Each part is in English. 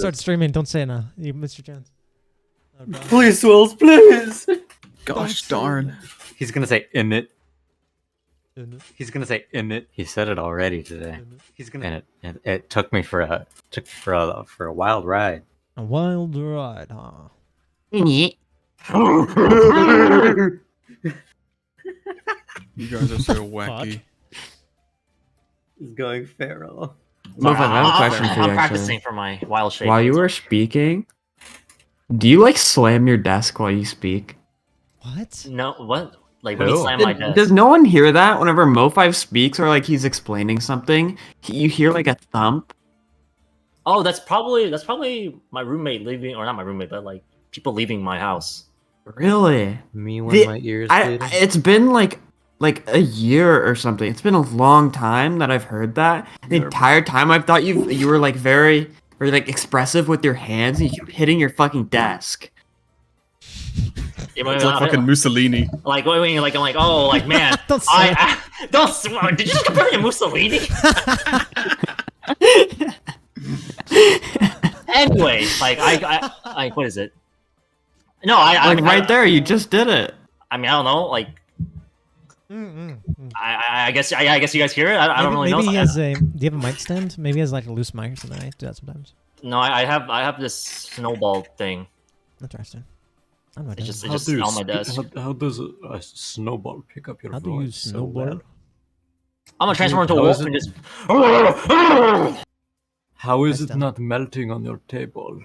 start streaming. Don't say it now. You missed your chance. Oh, God. Please, Wills, please. Gosh darn. He's gonna say in it. He's gonna say in it. He said it already today. He's gonna. And it took me for a wild ride. A wild ride, huh? You guys are so wacky. He's going feral. Sorry, I have a question for you, I'm actually. practicing for my wild shape. While you were speaking, do you like slam your desk while you speak? What? No, what? Like when you Who? slam my desk. Does no one hear that whenever Mo5 speaks or like he's explaining something? You hear like a thump? Oh, that's probably my roommate leaving, or not my roommate, but like people leaving my house. Really? Me when my ears bleeding. It's been like a year or something. It's been a long time that I've heard that. The entire time I've thought you were like very like expressive with your hands and you keep hitting your fucking desk. It's like fucking Mussolini. Like when you're like, I'm like, oh, like man, Don't say don't. Did you just compare me to Mussolini? Anyway, like I what is it? No, right there, you just did it. I mean, I don't know, like. I guess you guys hear it. I don't really know. Maybe he has a. Do you have a mic stand? Maybe he has like a loose mic or something. I do that sometimes. No, I have this snowball thing. Interesting. I'm not. It's just on my desk. How does a snowball pick up your How do you voice so snowball? well? I'm gonna transform into a How wolf is and it- just. How is Nice it done. not melting on your table?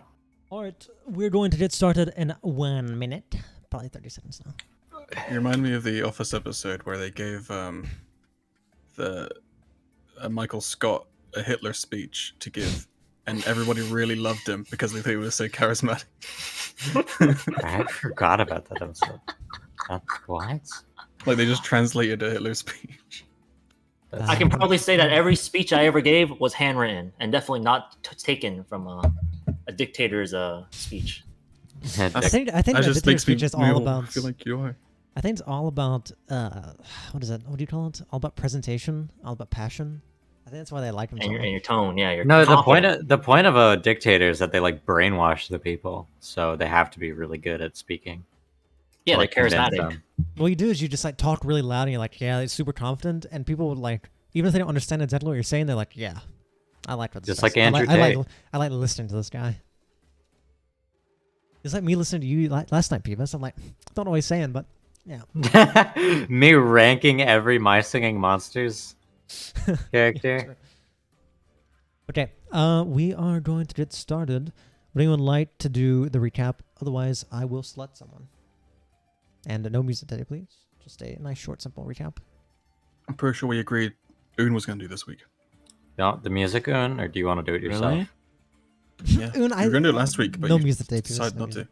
All right, we're going to get started in 1 minute, probably 30 seconds now. You remind me of the Office episode where they gave Michael Scott a Hitler speech to give, and everybody really loved him because they thought he was so charismatic. I forgot about that episode. What? Like they just translated a Hitler speech. I can probably say that every speech I ever gave was handwritten and definitely not taken from a dictator's speech. I think That the just dictator makes me speech is all I about. feel like you are. I think it's all about what is it? What do you call it? All about presentation, all about passion. I think that's why they like him so And much. your tone, yeah. No, confident. the point of a dictator is that they like brainwash the people, so they have to be really good at speaking. Yeah, to, like convince charismatic. them. What you do is you just like talk really loud and you're like, yeah, it's super confident, and people would like, even if they don't understand exactly what you're saying, they're like, yeah, I like what this Just guy like said. Andrew I like listening to this guy. It's like me listening to you last night, Peeves. I'm like, don't know what he's saying, but yeah. Me ranking every My Singing Monsters character. Okay, we are going to get started. Would anyone like to do the recap? Otherwise, I will slut someone. And no music today, please. Just a nice, short, simple recap. I'm pretty sure we agreed Oon was going to do this week. No, the music on, or do you want to do it yourself? Really? Yeah, Oon, you were going to do it last week, but no you music today, please. decided No not to. music.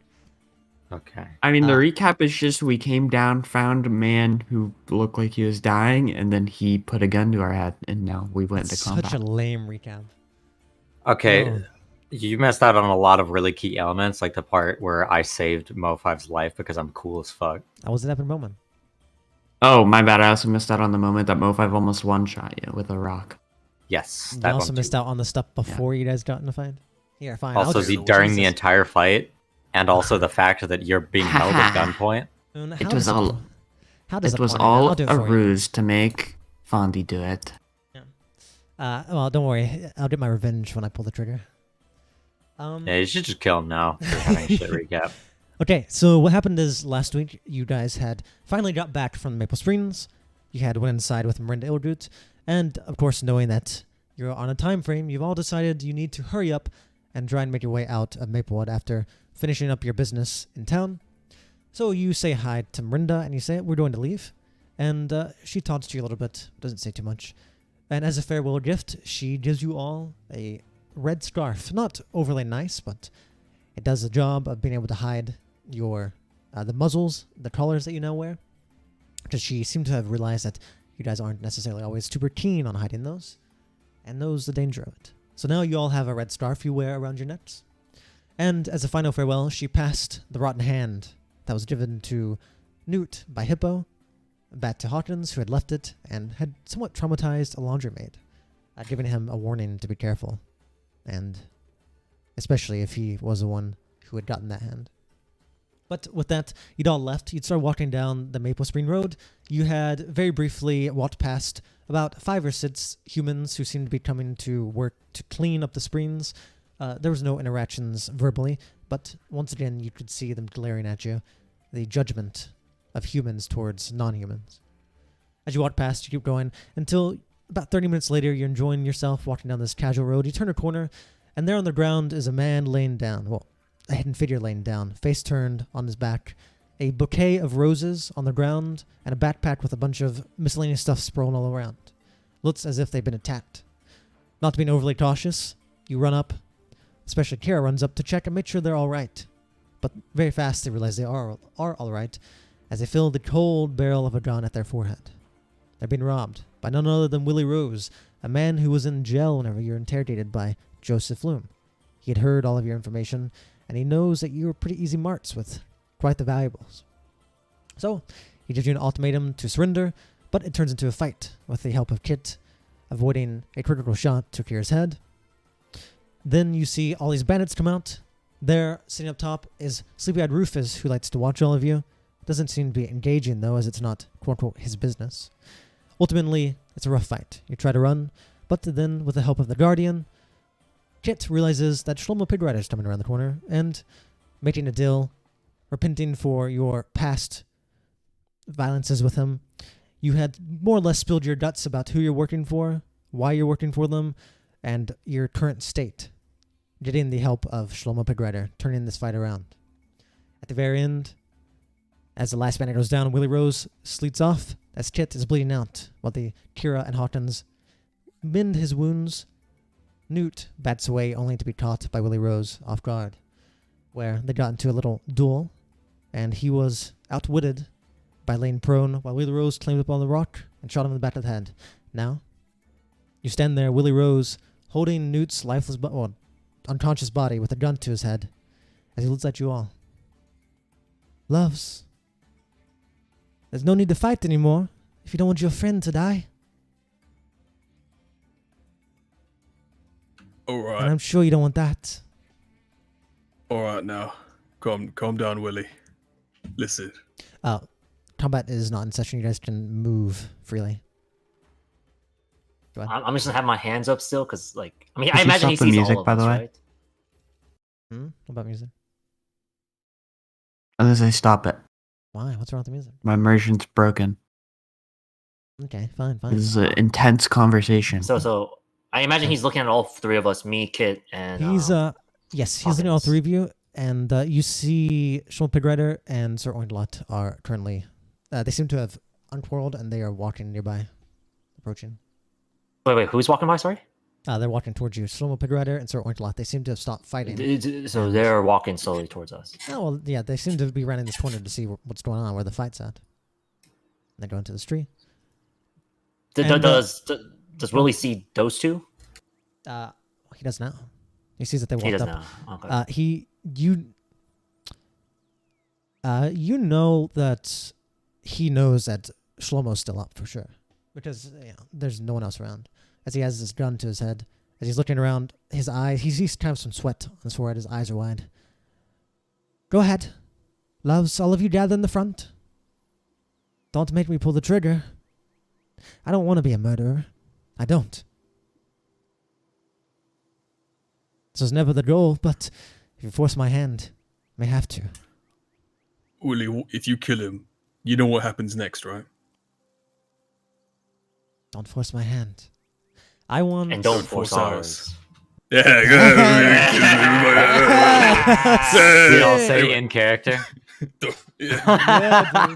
Okay. I mean, the recap is just we came down, found a man who looked like he was dying, and then he put a gun to our head, and now we went into combat. Such a lame recap. Okay. Oh. You missed out on a lot of really key elements, like the part where I saved Mo5's life because I'm cool as fuck. That was an epic moment. Oh, my bad. I also missed out on the moment that Mo5 almost one-shot you with a rock. Yes, You that also one missed too. out on the stuff before you guys got in the fight. Here, fine. Also, I'll do during the Jesus. entire fight, and also the fact that you're being held at gunpoint. Oon, how It was does a- all. How does It a was plan? all I'll do it a for you. ruse to make Fawnde do it. Well, don't worry. I'll get my revenge when I pull the trigger. Yeah, you should just kill him now for having a shit recap. Okay, so what happened is last week you guys had finally got back from Maple Springs. You had went inside with Miranda Ildroot, and of course, knowing that you're on a time frame, you've all decided you need to hurry up and try and make your way out of Maplewood after finishing up your business in town. So you say hi to Miranda and you say, we're going to leave. And she taunts you a little bit, doesn't say too much. And as a farewell gift, she gives you all a red scarf. Not overly nice, but it does the job of being able to hide your the muzzles, the collars that you now wear. Because she seemed to have realized that you guys aren't necessarily always super keen on hiding those. And knows the danger of it. So now you all have a red scarf you wear around your necks. And as a final farewell, she passed the rotten hand that was given to Newt by Hippo back to Hawkins, who had left it and had somewhat traumatized a laundry maid, giving him a warning to be careful. And especially if he was the one who had gotten that hand. But with that, you'd all left. You'd start walking down the Maple Spring Road. You had very briefly walked past about 5 or 6 humans who seemed to be coming to work to clean up the springs. There was no interactions verbally, but once again, you could see them glaring at you. The judgment of humans towards non-humans. As you walk past, you keep going until about 30 minutes later, you're enjoying yourself walking down this casual road. You turn a corner, and there on the ground is a man laying down. Well, a hidden figure laying down, face turned on his back. A bouquet of roses on the ground, and a backpack with a bunch of miscellaneous stuff sprawled all around. Looks as if they've been attacked. Not being overly cautious, you run up. Especially Kara runs up to check and make sure they're all right. But very fast they realize they are all right, as they feel the cold barrel of a gun at their forehead. They're being robbed by none other than Willie Rose, a man who was in jail whenever you were interrogated by Joseph Loom. He had heard all of your information, and he knows that you were pretty easy marks with quite the valuables. So, he gives you an ultimatum to surrender, but it turns into a fight with the help of Kit, avoiding a critical shot to Kira's head. Then you see all these bandits come out. There, sitting up top, is sleepy-eyed Rufus, who likes to watch all of you. Doesn't seem to be engaging, though, as it's not, quote-unquote, his business. Ultimately, it's a rough fight. You try to run, but then, with the help of the Guardian, Kit realizes that Shlomo Pigrider is coming around the corner, and, making a deal, repenting for your past violences with him, you had more or less spilled your guts about who you're working for, why you're working for them, and your current state. Getting the help of Shlomo Pigrider, turning this fight around. At the very end, as the last bandit goes down, Willie Rose sleeps off as Kit is bleeding out, while the Kira and Hawkins mend his wounds. Newt bats away only to be caught by Willie Rose off guard, where they got into a little duel, and he was outwitted by laying prone while Willie Rose climbed up on the rock and shot him in the back of the head. Now, you stand there, Willie Rose, holding Newt's lifeless unconscious body with a gun to his head as he looks at you all. Loves, there's no need to fight anymore if you don't want your friend to die. Alright. And I'm sure you don't want that. Alright now. Calm down, Willie. Listen. Combat is not in session. You guys can move freely. Go ahead. I'm just gonna have my hands up still, because I You imagine he stop the sees music, all of by us, the way? right? What about music? Unless I stop it. Why? What's wrong with the music? My immersion's broken. Okay, fine. This is an intense conversation. So I imagine he's looking at all 3 of us, me, Kit, and He's yes, he's looking at all 3 of you, and you see Shmuel Pigrider and Sir Oinglot are currently they seem to have unquarreled, and they are walking nearby, approaching. Wait, who's walking by? Sorry. They're walking towards you. Shlomo Pigrider and Sir Oinglot. They seem to have stopped fighting. So they're walking slowly towards us. Oh well, yeah. They seem to be running this corner to see what's going on, where the fight's at. And they go into this tree. Does Willie see those 2? He does now. He sees that they walked He does up. now. Okay. You know that he knows that Shlomo's still up for sure, because there's no one else around. As he has this gun to his head, as he's looking around, his eyes, he sees kind of some sweat on his forehead. His eyes are wide. Go ahead, loves. All of you gather in the front. Don't make me pull the trigger. I don't want to be a murderer. I don't. This was never the goal, but if you force my hand, I may have to. Willie, if you kill him, you know what happens next, right? Don't force my hand. I want... And don't force ours. Yeah, We all say in character. Yeah,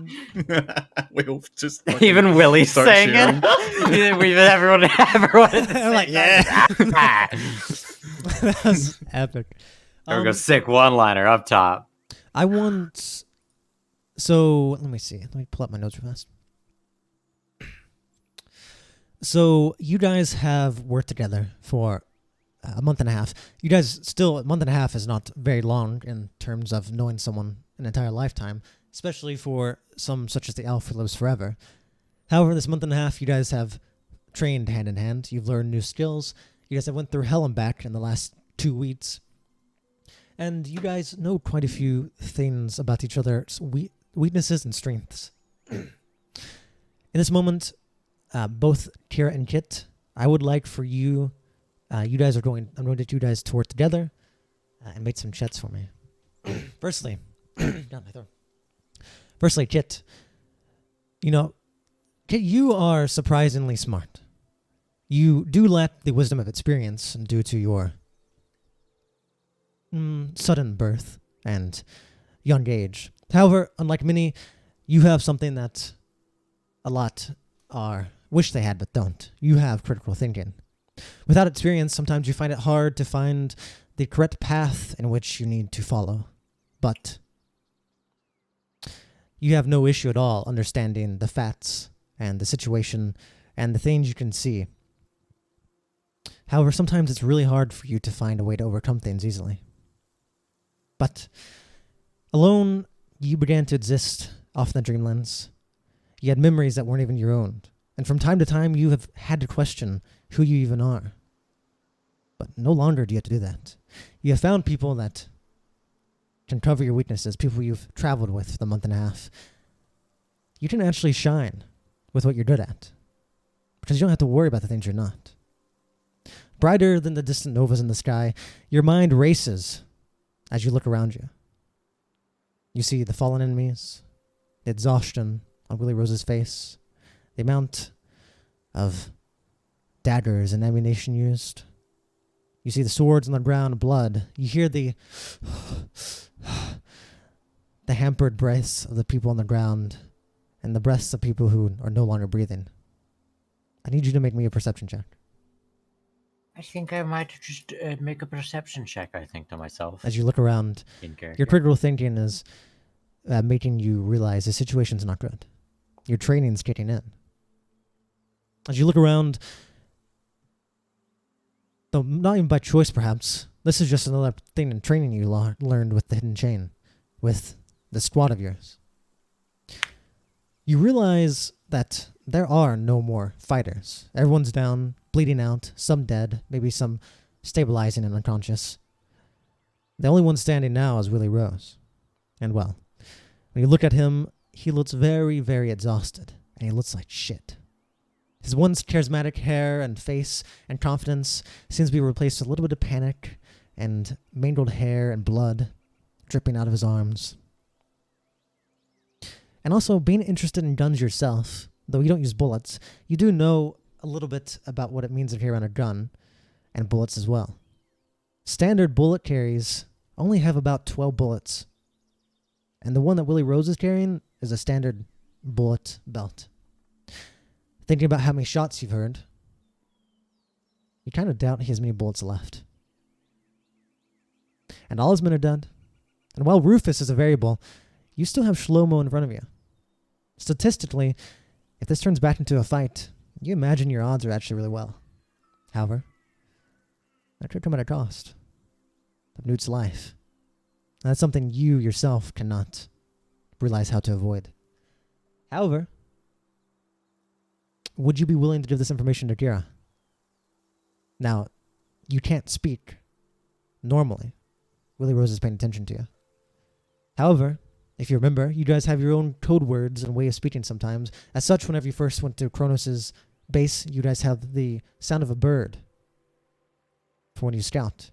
we all just Even Willie start saying cheering. it. We've everyone at the I'm like, same yeah. time. That was epic. There we go. Sick one-liner up top. I want... So, let me see. Let me pull up my notes real fast. So, you guys have worked together for a month and a half. You guys still, a month and a half is not very long in terms of knowing someone an entire lifetime, especially for some such as the elf who lives forever. However, this month and a half, you guys have trained hand in hand. You've learned new skills. You guys have went through hell and back in the last 2 weeks. And you guys know quite a few things about each other's weaknesses and strengths. In this moment, both Kira and Kit, I would like for you, I'm going to get you guys to work together and make some checks for me. Firstly, down my throat. Firstly, Kit, Kit, you are surprisingly smart. You do lack the wisdom of experience due to your sudden birth and young age. However, unlike many, you have something that a lot wish they had but don't. You have critical thinking. Without experience, sometimes you find it hard to find the correct path in which you need to follow. But you have no issue at all understanding the facts and the situation and the things you can see. However, sometimes it's really hard for you to find a way to overcome things easily. But alone, you began to exist off the dreamlands. You had memories that weren't even your own. And from time to time, you have had to question who you even are. But no longer do you have to do that. You have found people that can cover your weaknesses, people you've traveled with for the month and a half. You can actually shine with what you're good at, because you don't have to worry about the things you're not. Brighter than the distant novas in the sky, your mind races as you look around you. You see the fallen enemies, the exhaustion on Willie Rose's face, the amount of daggers and ammunition used. You see the swords on the ground, blood. You hear the hampered breaths of the people on the ground and the breaths of people who are no longer breathing. I need you to make me a perception check. I think I might just make a perception check, I think, to myself. As you look around, your critical thinking is making you realize the situation's not good. Your training's kicking in. As you look around, though not even by choice perhaps, this is just another thing in training you learned with the hidden chain, with the squad of yours. You realize that there are no more fighters. Everyone's down, bleeding out, some dead, maybe some stabilizing and unconscious. The only one standing now is Willie Rose. And well, when you look at him, he looks very, very exhausted, and he looks like shit. His once charismatic hair and face and confidence seems to be replaced with a little bit of panic and mangled hair and blood dripping out of his arms. And also, being interested in guns yourself, though you don't use bullets, you do know a little bit about what it means to carry around a gun and bullets as well. Standard bullet carries only have about 12 bullets. And the one that Willie Rose is carrying is a standard bullet belt. Thinking about how many shots you've heard, you kind of doubt he has many bullets left. And all his men are dead. And while Rufus is a variable, you still have Shlomo in front of you. Statistically, if this turns back into a fight, you imagine your odds are actually really well. However, that could come at a cost of Newt's life. And that's something you yourself cannot realize how to avoid. However, would you be willing to give this information to Kira? Now, you can't speak normally. Willie Rose is paying attention to you. However, if you remember, you guys have your own code words and way of speaking sometimes. As such, whenever you first went to Chronos' base, you guys have the sound of a bird for when you scout.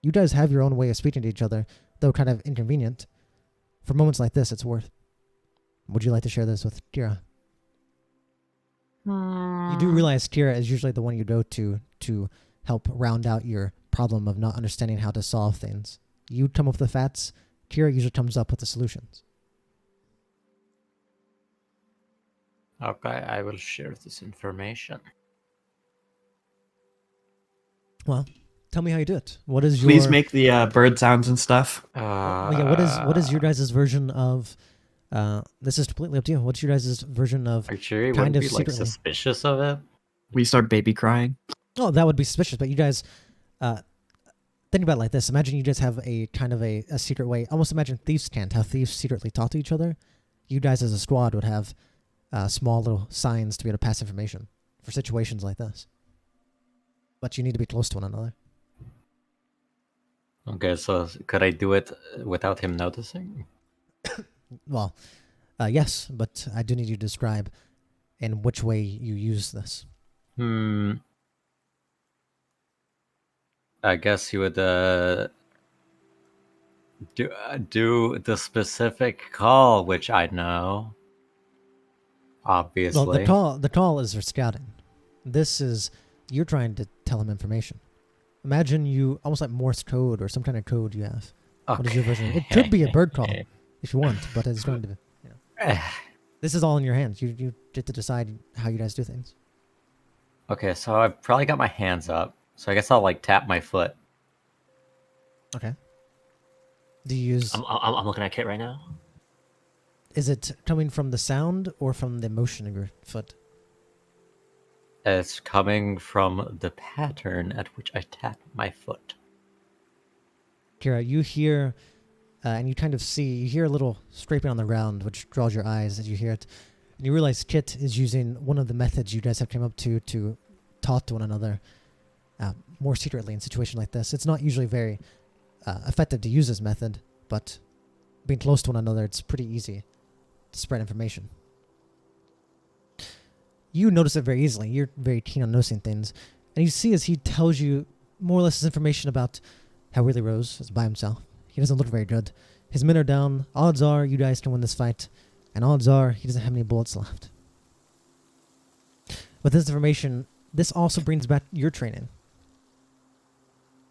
You guys have your own way of speaking to each other, though kind of inconvenient. For moments like this, it's worth. Would you like to share this with Kira? You do realize Kira is usually the one you go to help round out your problem of not understanding how to solve things. You come up with the facts, Kira usually comes up with the solutions. Okay, I will share this information. Well, tell me how you do it. What is your... Please make the bird sounds and stuff. What is your guys' version of... this is completely up to you. What's your guys' version of... Are you sure you kind wouldn't of be like suspicious of it? We start baby crying. Oh, that would be suspicious, but you guys... think about it like this. Imagine you just have a kind of a secret way. Almost imagine thieves' cant, how thieves secretly talk to each other. You guys as a squad would have small little signs to be able to pass information for situations like this. But you need to be close to one another. Okay, so could I do it without him noticing? Well, yes, but I do need you to describe in which way you use this. I guess you would do the specific call, which I know. Obviously. Well, the call is for scouting. This is you're trying to tell him information. Imagine you almost like Morse code or some kind of code you have. Okay. What is your version? It could be a bird call if you want, but it's going to be. This is all in your hands. You get to decide how you guys do things. Okay, so I've probably got my hands up, so I guess I'll like tap my foot. Okay. Do you use? I'm looking at Kit right now. Is it coming from the sound or from the motion of your foot? It's coming from the pattern at which I tap my foot. Kira, you hear, and you kind of see, you hear a little scraping on the ground, which draws your eyes as you hear it. And you realize Kit is using one of the methods you guys have come up to talk to one another more secretly in situations like this. It's not usually very effective to use this method, but being close to one another, it's pretty easy to spread information. You notice it very easily. You're very keen on noticing things. And you see as he tells you more or less this information about how Willie Rose is by himself. He doesn't look very good. His men are down. Odds are you guys can win this fight. And odds are he doesn't have any bullets left. With this information, this also brings back your training.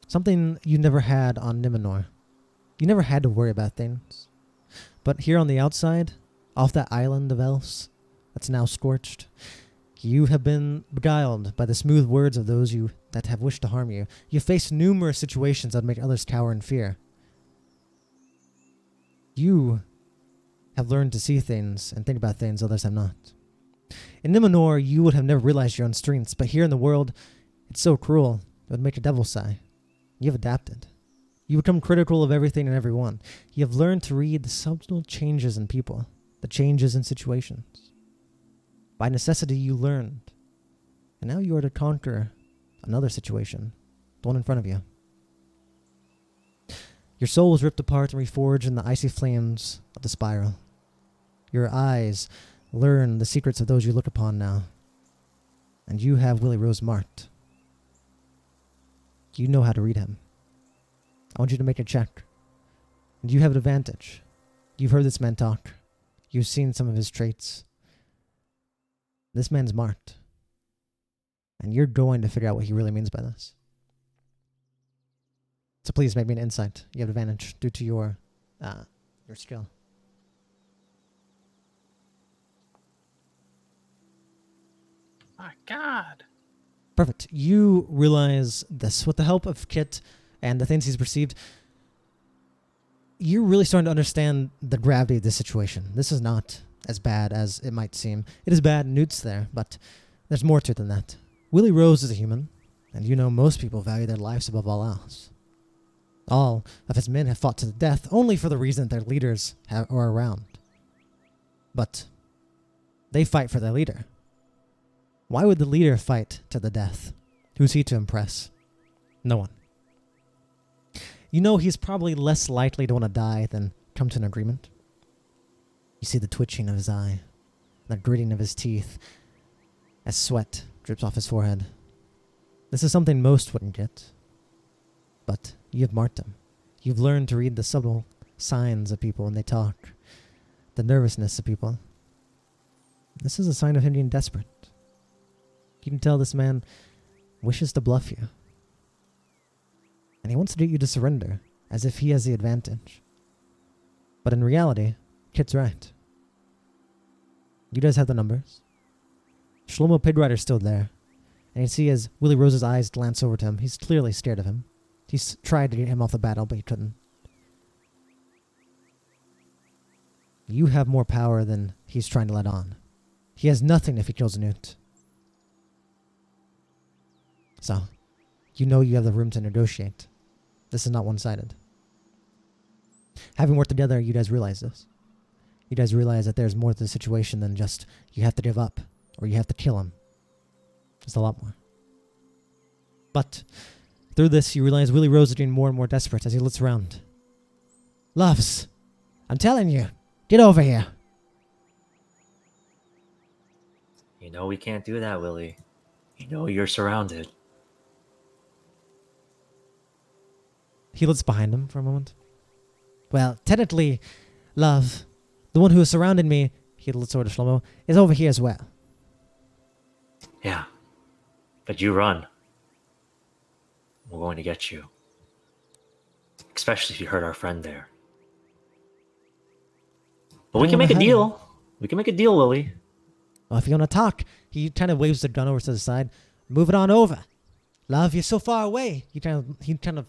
Something you never had on Numenor. You never had to worry about things. But here on the outside, off that island of elves that's now scorched, you have been beguiled by the smooth words of those that have wished to harm you. You face numerous situations that make others cower in fear. You have learned to see things and think about things others have not. In Numenor, you would have never realized your own strengths, but here in the world, it's so cruel, it would make a devil sigh. You have adapted. You become critical of everything and everyone. You have learned to read the subtle changes in people, the changes in situations. By necessity, you learned. And now you are to conquer another situation, the one in front of you. Your soul was ripped apart and reforged in the icy flames of the spiral. Your eyes learn the secrets of those you look upon now. And you have Willie Rose marked. You know how to read him. I want you to make a check. And you have an advantage. You've heard this man talk. You've seen some of his traits. This man's marked. And you're going to figure out what he really means by this. So please make me an insight. You have advantage due to your skill. My God. Perfect. You realize this. With the help of Kit and the things he's perceived, you're really starting to understand the gravity of this situation. This is not as bad as it might seem. It is bad, Newt's there, but there's more to it than that. Willie Rose is a human, and you know most people value their lives above all else. All of his men have fought to the death only for the reason their leaders are around. But they fight for their leader. Why would the leader fight to the death? Who's he to impress? No one. You know he's probably less likely to want to die than come to an agreement. You see the twitching of his eye, the gritting of his teeth, as sweat drips off his forehead. This is something most wouldn't get. But you have marked him. You've learned to read the subtle signs of people when they talk, the nervousness of people. This is a sign of him being desperate. You can tell this man wishes to bluff you. And he wants to get you to surrender, as if he has the advantage. But in reality, Kit's right. You guys have the numbers. Shlomo Pigrider's still there. And you see as Willie Rose's eyes glance over to him, he's clearly scared of him. He's tried to get him off the battle, but he couldn't. You have more power than he's trying to let on. He has nothing if he kills Newt. So, you know you have the room to negotiate. This is not one-sided. Having worked together, you guys realize this. You guys realize that there's more to the situation than just you have to give up or you have to kill him. There's a lot more. But Through this, you realize Willie Rose is getting more and more desperate as he looks around. Loves, I'm telling you, get over here. You know we can't do that, Willie. You know you're surrounded. He looks behind him for a moment. Well, technically, Love, the one who has surrounded me, he looks over to Shlomo, is over here as well. Yeah. But you run. We're going to get you. Especially if you hurt our friend there. But we can make a deal. We can make a deal, Willie. Well, if you want to talk, he kind of waves the gun over to the side. Move it on over. Love, you're so far away. He kind of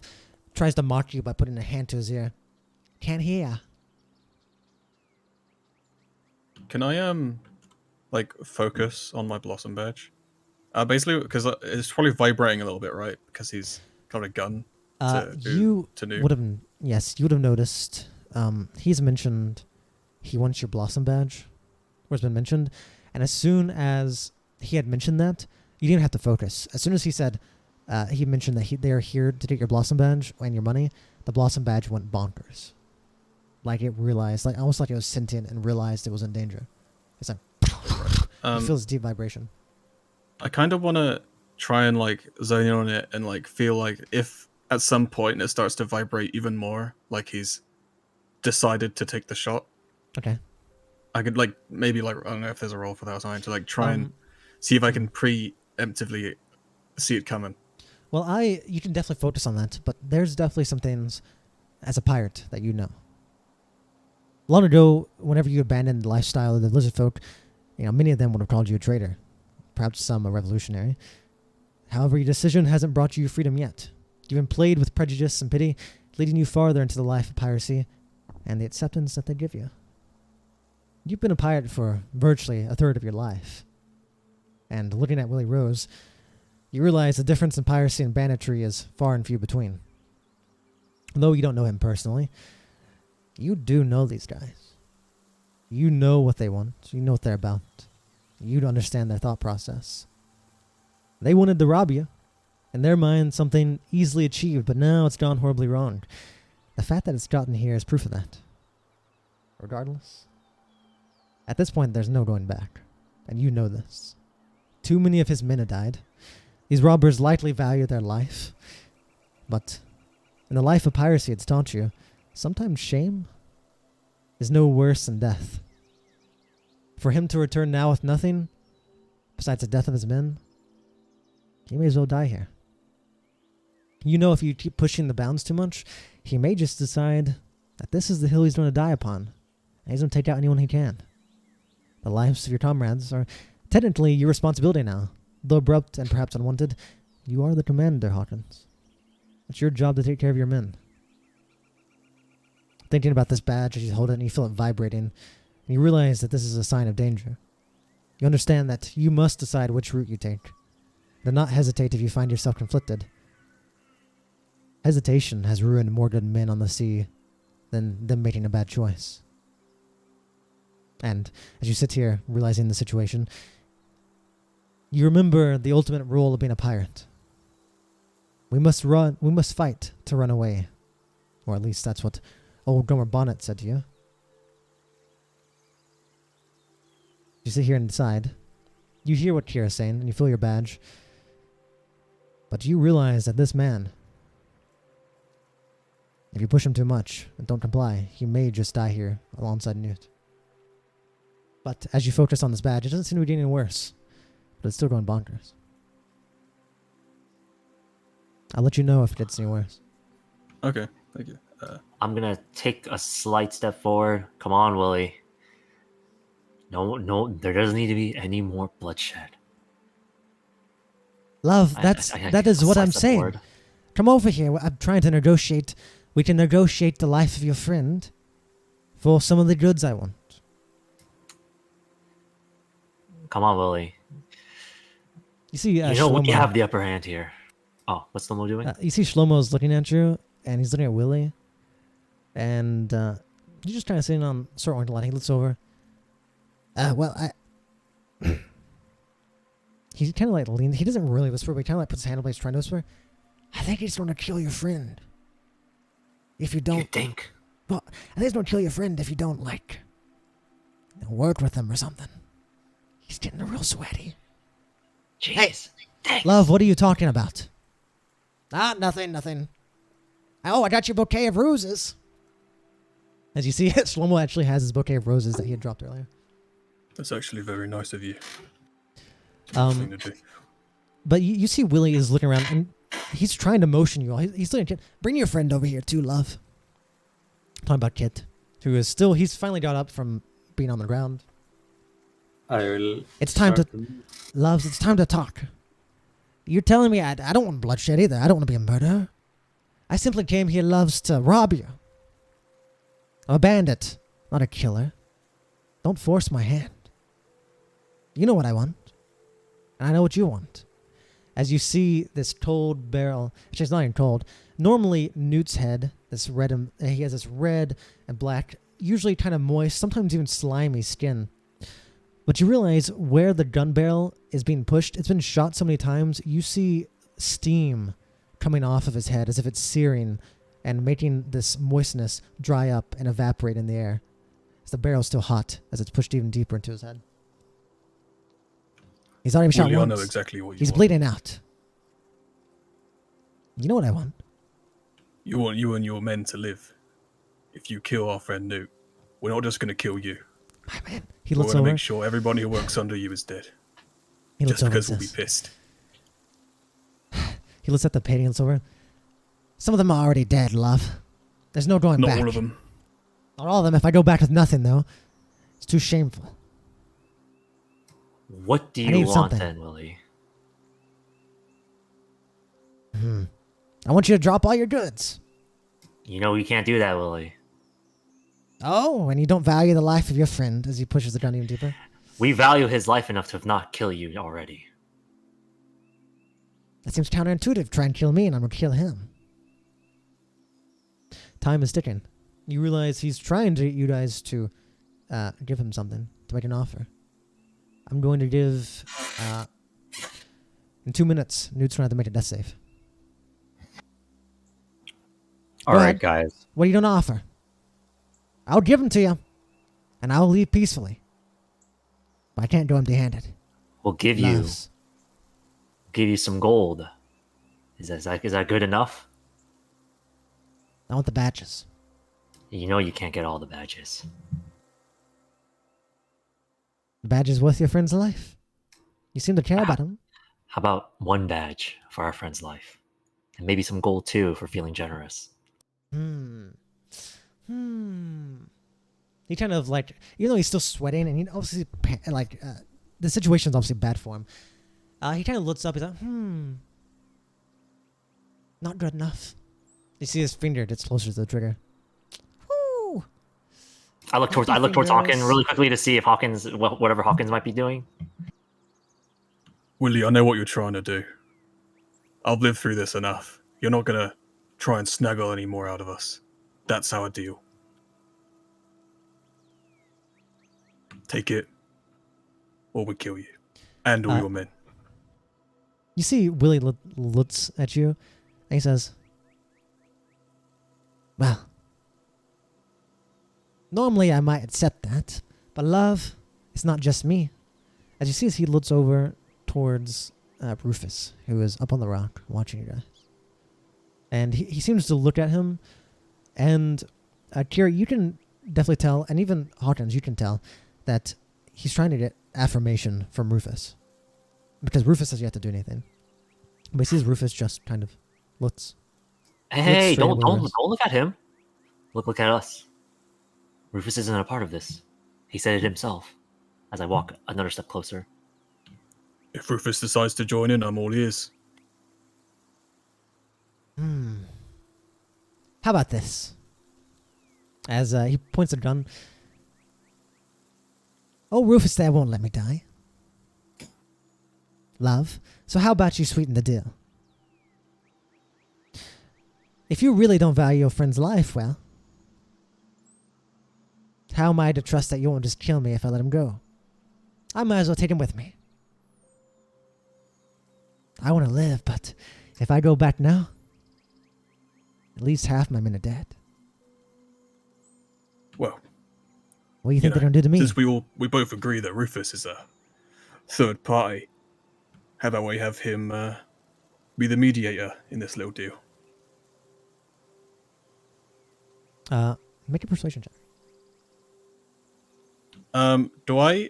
tries to mock you by putting a hand to his ear. Can't hear. Can I like focus on my blossom badge? Basically, because it's probably vibrating a little bit, right? Because he's got a gun. You Newt. would have, yes, you would have noticed. He's mentioned he wants your blossom badge, or has been mentioned, and as soon as he had mentioned that, you didn't have to focus. As soon as he said, he mentioned that they are here to get your blossom badge and your money, the blossom badge went bonkers. Like it realized, like almost like it was sentient and realized it was in danger. It's like it feels deep vibration. I kind of want to try and like zone in on it and like feel like if at some point it starts to vibrate even more, like he's decided to take the shot. Okay. I could like maybe like I don't know if there's a role for that or something to like try and see if I can preemptively see it coming. Well, you can definitely focus on that, but there's definitely some things as a pirate that you know. Long ago, whenever you abandoned the lifestyle of the lizard folk, many of them would have called you a traitor, perhaps some a revolutionary. However, your decision hasn't brought you freedom yet. You've been played with prejudice and pity, leading you farther into the life of piracy and the acceptance that they give you. You've been a pirate for virtually a third of your life. And looking at Willie Rose, you realize the difference in piracy and banditry is far and few between. Though you don't know him personally, you do know these guys. You know what they want. You know what they're about. You understand their thought process. They wanted to rob you. In their mind, something easily achieved, but now it's gone horribly wrong. The fact that it's gotten here is proof of that. Regardless, at this point, there's no going back. And you know this. Too many of his men have died. These robbers likely value their life. But in the life of piracy, it's taught you, sometimes shame is no worse than death. For him to return now with nothing, besides the death of his men, he may as well die here. You know if you keep pushing the bounds too much, he may just decide that this is the hill he's going to die upon, and he's going to take out anyone he can. The lives of your comrades are technically your responsibility now. Though abrupt and perhaps unwanted, you are the commander, Hawkins. It's your job to take care of your men. Thinking about this badge as you hold it and you feel it vibrating, and you realize that this is a sign of danger. You understand that you must decide which route you take. Do not hesitate if you find yourself conflicted. Hesitation has ruined more good men on the sea than them making a bad choice. And as you sit here, realizing the situation, you remember the ultimate rule of being a pirate. We must fight to run away. Or at least that's what old Gomer Bonnet said to you. You sit here and decide. You hear what Kira's saying, and you feel your badge. But you realize that this man, if you push him too much and don't comply, he may just die here alongside Newt. But as you focus on this badge, it doesn't seem to be getting any worse. But it's still going bonkers. I'll let you know if it gets any worse. Okay, thank you. I'm gonna take a slight step forward. Come on, Willie. No, there doesn't need to be any more bloodshed. Love, that is what I'm saying. Forward. Come over here. I'm trying to negotiate. We can negotiate the life of your friend for some of the goods I want. Come on, Willie. You see, you know we have the upper hand here. Oh, what's Shlomo doing? You see Shlomo's looking at you, and he's looking at Willie. And you're just kind of sitting on sort of line. He looks over. He kind of like leans. He doesn't really whisper, but he kind of like puts his hand up like he's trying to whisper. I think he's gonna kill your friend. If you don't... You think? Well, I think he's gonna kill your friend if you don't, like... work with him or something. He's getting real sweaty. Jeez. Thanks. Love, what are you talking about? Ah, nothing. Oh, I got your bouquet of roses. As you see, Shlomo actually has his bouquet of roses that he had dropped earlier. That's actually very nice of you. Um, but you see Willie is looking around, and he's trying to motion you all. He's looking, bring your friend over here too, love. Talking about Kit, who is still, he's finally got up from being on the ground. I will. It's time to, loves, it's time to talk. You're telling me I don't want bloodshed either. I don't want to be a murderer. I simply came here, loves, to rob you. I'm a bandit, not a killer. Don't force my hand. You know what I want. And I know what you want. As you see this cold barrel, which is not even cold. Normally, Newt's head, this red, he has this red and black, usually kind of moist, sometimes even slimy skin. But you realize where the gun barrel is being pushed, it's been shot so many times, you see steam coming off of his head as if it's searing and making this moistness dry up and evaporate in the air. As the barrel's still hot as it's pushed even deeper into his head. He's already shot Willie, once. I know exactly what you He's want. bleeding out. You know what I want? You want you and your men to live. If you kill our friend Newt, we're not just going to kill you. My man. He We're looks going to over. make sure everybody who works under you is dead. He looks Just over because and we'll be says, pissed. he looks at the painting and looks over. Some of them are already dead, love. There's no going Not back. all of them. Not all of them. If I go back with nothing, though, it's too shameful. What do I you need want something. then, Willie? I want you to drop all your goods. You know you can't do that, Willie. Oh, and you don't value the life of your friend as he pushes the gun even deeper. We value his life enough to not kill you already. That seems counterintuitive. Try and kill me, and I'm gonna kill him. Time is ticking. You realize he's trying to get you guys to give him something, to make an offer. I'm going to give, in 2 minutes, Newt's going to have to make a death save. All Go right, ahead. guys. What are you going to offer? I'll give him to you, and I'll leave peacefully. But I can't go empty-handed. We'll give Loves. you some gold. Is that good enough? I want the badges. You know you can't get all the badges. The badges worth your friend's life. You seem to care about him. How about one badge for our friend's life? And maybe some gold too for feeling generous. He kind of like, even though he's still sweating and he obviously the situation's obviously bad for him. He kind of looks up. He's like, not good enough. You see his finger gets closer to the trigger. Woo! I look towards Hawkins really quickly to see if whatever Hawkins might be doing. Willie, I know what you're trying to do. I've lived through this enough. You're not going to try and snaggle any more out of us. That's our deal. Take it, or we kill you. And all your men. You see Willie looks at you and he says, well, normally I might accept that, but love, it's not just me. As you see as he looks over towards Rufus, who is up on the rock watching you guys. And he seems to look at him, and Kira, you can definitely tell, and even Hawkins, you can tell, that he's trying to get affirmation from Rufus. Because Rufus has yet to do anything. But he sees Rufus just kind of looks. Hey, straight don't at Willis. look at him. Look at us. Rufus isn't a part of this. He said it himself. As I walk another step closer. If Rufus decides to join in, I'm all ears. How about this? As he points a gun. Oh, Rufus there won't let me die. Love, so how about you sweeten the deal? If you really don't value your friend's life, well, how am I to trust that you won't just kill me if I let him go? I might as well take him with me. I want to live, but if I go back now, At least half my men are dead. Well, What do you think they're going to do to me? since we both agree that Rufus is a third party, how about we have him be the mediator in this little deal? Make a persuasion check. Do I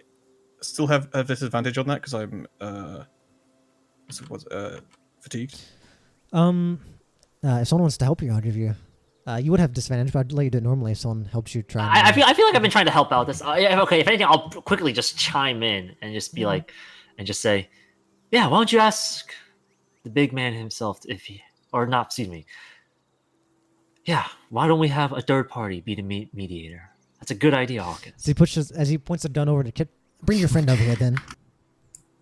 still have disadvantage on that because I'm fatigued? If someone wants to help you, I'll give you. You would have disadvantage, but I'd let you do it normally if someone helps you try. I feel like I've been trying to help out this. Yeah, okay, if anything, I'll quickly just chime in and just be like, and just say, yeah, why don't you ask the big man himself if he, or not? Excuse me. Yeah, why don't we have a third party be the mediator? That's a good idea, Hawkins. So he pushes as he points the gun over to Kit. Bring your friend over here, then.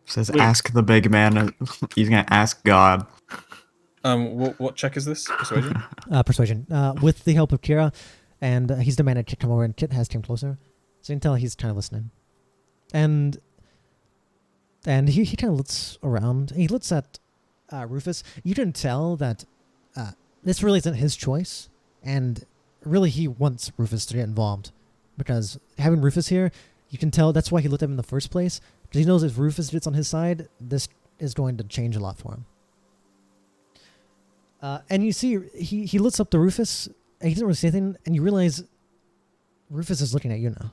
Says, Wait. ask the big man. He's gonna ask God. What check is this? Persuasion? Persuasion. With the help of Kira, and he's demanded Kit come over, and Kit has came closer, so you can tell he's kind of listening. And he kind of looks around. He looks at Rufus. You can tell that this really isn't his choice, and really he wants Rufus to get involved, because having Rufus here, you can tell that's why he looked at him in the first place, because he knows if Rufus gets on his side, this is going to change a lot for him. And you see, he looks up to Rufus, and he doesn't really say anything, and you realize Rufus is looking at you now.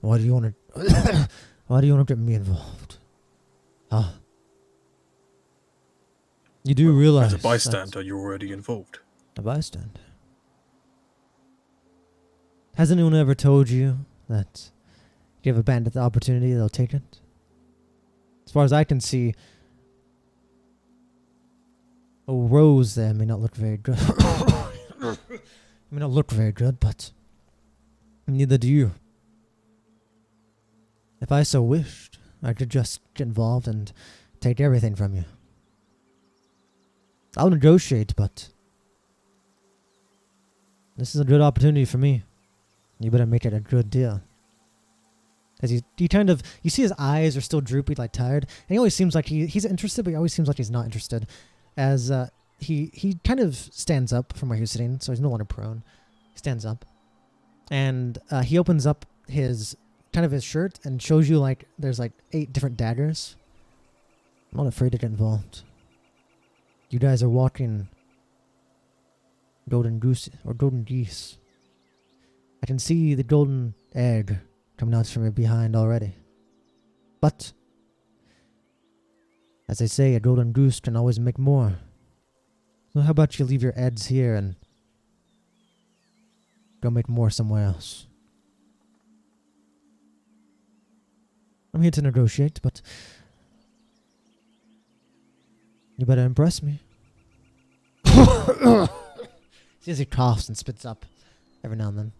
Why do you want to? Why do you want to get me involved? Huh? You do realize As a bystander, you're already involved. a bystander. Has anyone ever told you that if you have a bandit the opportunity, they'll take it? As far as I can see, a rose there may not look very good. May not look very good, but neither do you. If I so wished, I could just get involved and take everything from you. I'll negotiate, but this is a good opportunity for me. You better make it a good deal. As he kind of, you see his eyes are still droopy, like tired, and he always seems like he's interested, but he always seems like he's not interested. As he kind of stands up from where he was sitting, so he's no longer prone. He stands up, and he opens up his shirt and shows you like there's like 8 different daggers. I'm not afraid to get involved. You guys are walking golden goose or golden geese. I can see the golden egg coming out from your behind already. But as they say, a golden goose can always make more. So how about you leave your eggs here and go make more somewhere else? I'm here to negotiate, but you better impress me. See as he coughs and spits up every now and then.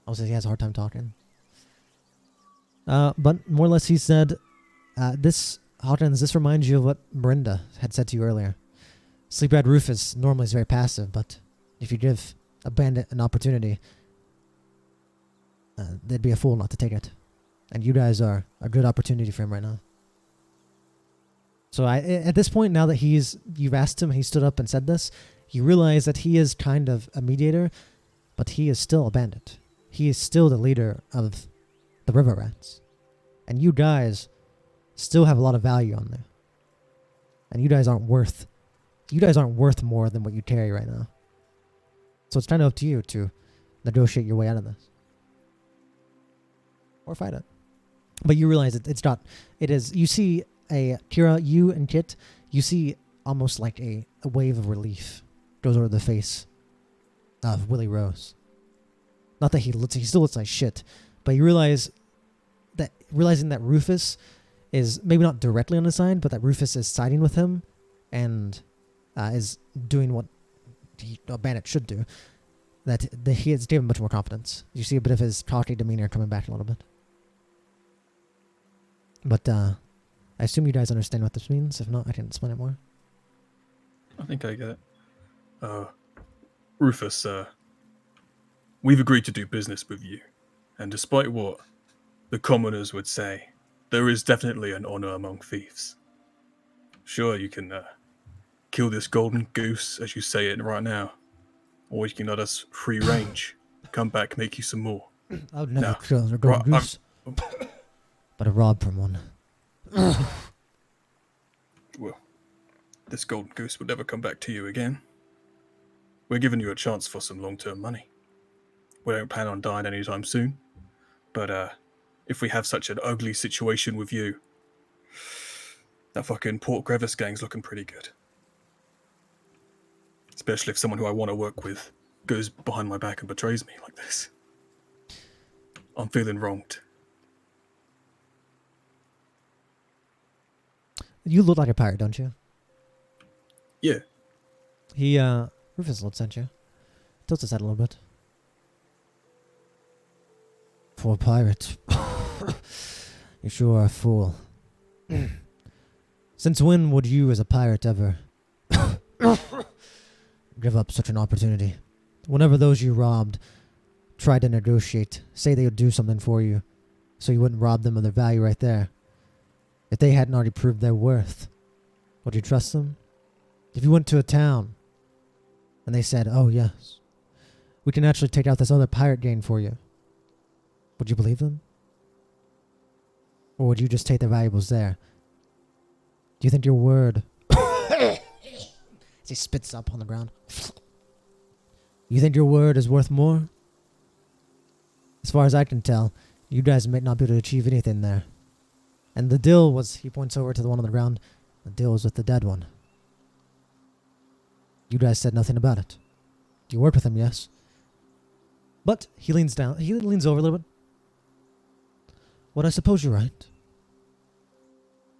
Also, he has a hard time talking. But more or less he said, Hawkins, this reminds you of what Brenda had said to you earlier. Sleepyhead Rufus normally is very passive, but if you give a bandit an opportunity, they'd be a fool not to take it. And you guys are a good opportunity for him right now. So at this point, now that you've asked him, he stood up and said this, you realize that he is kind of a mediator, but he is still a bandit. He is still the leader of the river rats. And you guys still have a lot of value on there. And you guys aren't worth more than what you carry right now. So it's kind of up to you to negotiate your way out of this. Or fight it. But you realize you see Kira, you and Kit, you see almost like a wave of relief goes over the face of Willie Rose. Not that he still looks like shit, but you realizing that Rufus is maybe not directly on his side, but that Rufus is siding with him and is doing what a bandit should do. That he has given much more confidence. You see a bit of his cocky demeanor coming back a little bit. But I assume you guys understand what this means. If not, I can explain it more. I think I get it. Rufus, we've agreed to do business with you. And despite what the commoners would say, there is definitely an honor among thieves. Sure, you can kill this golden goose, as you say it right now. Or you can let us free range. Come back, make you some more. I would never No. kill a golden Right, goose, but I rob from one. Well, this golden goose will never come back to you again. We're giving you a chance for some long-term money. We don't plan on dying anytime soon. But if we have such an ugly situation with you, that fucking Port Crevice gang's looking pretty good. Especially if someone who I want to work with goes behind my back and betrays me like this. I'm feeling wronged. You look like a pirate, don't you? Yeah. Rufus looks at you. Tilts his head a little bit. For a pirate. You sure are a fool. Since when would you as a pirate ever give up such an opportunity? Whenever those you robbed tried to negotiate, say they would do something for you, so you wouldn't rob them of their value right there. If they hadn't already proved their worth, would you trust them? If you went to a town and they said, oh yes, we can actually take out this other pirate gang for you, would you believe them? Or would you just take their valuables there? Do you think your word... As he spits up on the ground. You think your word is worth more? As far as I can tell, you guys may not be able to achieve anything there. And the deal was, he points over to the one on the ground, the deal was with the dead one. You guys said nothing about it. You worked with him, yes? But he leans over a little bit. Well, I suppose you're right.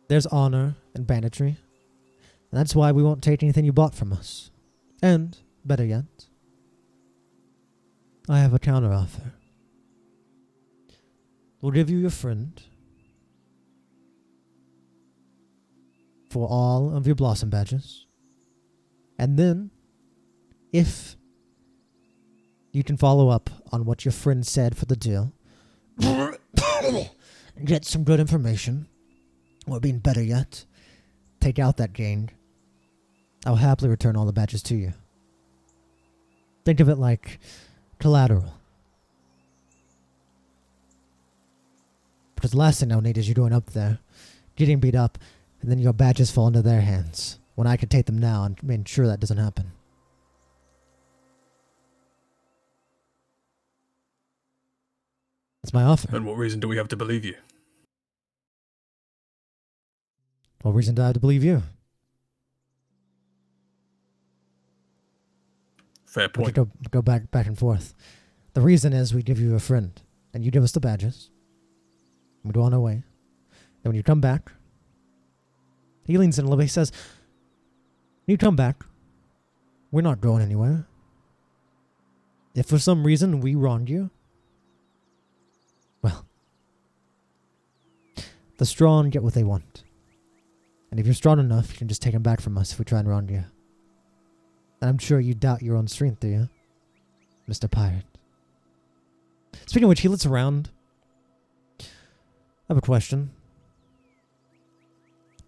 There's honor and banditry. And that's why we won't take anything you bought from us. And, better yet, I have a counteroffer. We'll give you your friend for all of your blossom badges. And then, if you can follow up on what your friend said for the deal, get some good information, or being better yet, take out that gang, I'll happily return all the badges to you. Think of it like collateral. Because the last thing I'll need is you going up there, getting beat up, and then your badges fall into their hands, when I could take them now and make sure that doesn't happen. That's my offer. And what reason do we have to believe you? What reason do I have to believe you? Fair We point. could go back and forth. The reason is we give you a friend, and you give us the badges. We go on our way. Then when you come back, he leans in a little bit. He says, when you come back, we're not going anywhere. If for some reason we wronged you, well, the strong get what they want. And if you're strong enough, you can just take them back from us if we try and wrong you. And I'm sure you doubt your own strength, do you, Mr. Pirate? Speaking of which, he looks around. I have a question.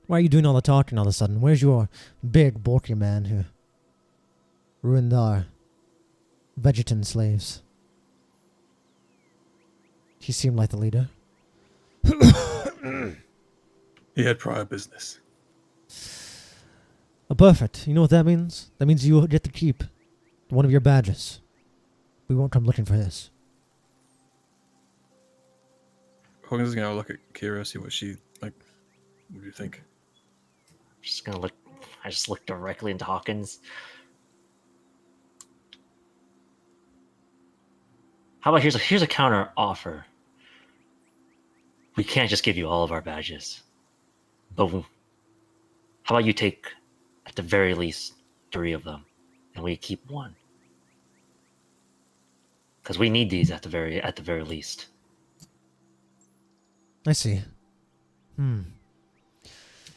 Why are you doing all the talking all of a sudden? Where's your big, bulky man who ruined our vegetan slaves? He seemed like the leader. He had prior business. Oh, perfect. You know what that means? That means you get to keep one of your badges. We won't come looking for his. Hawkins is gonna look at Kira, see what she like. What do you think? Just gonna look. I just look directly into Hawkins. How about here's a counter offer. We can't just give you all of our badges, but how about you take, at the very least, 3 of them, and we keep 1, because we need these at the very least. I see.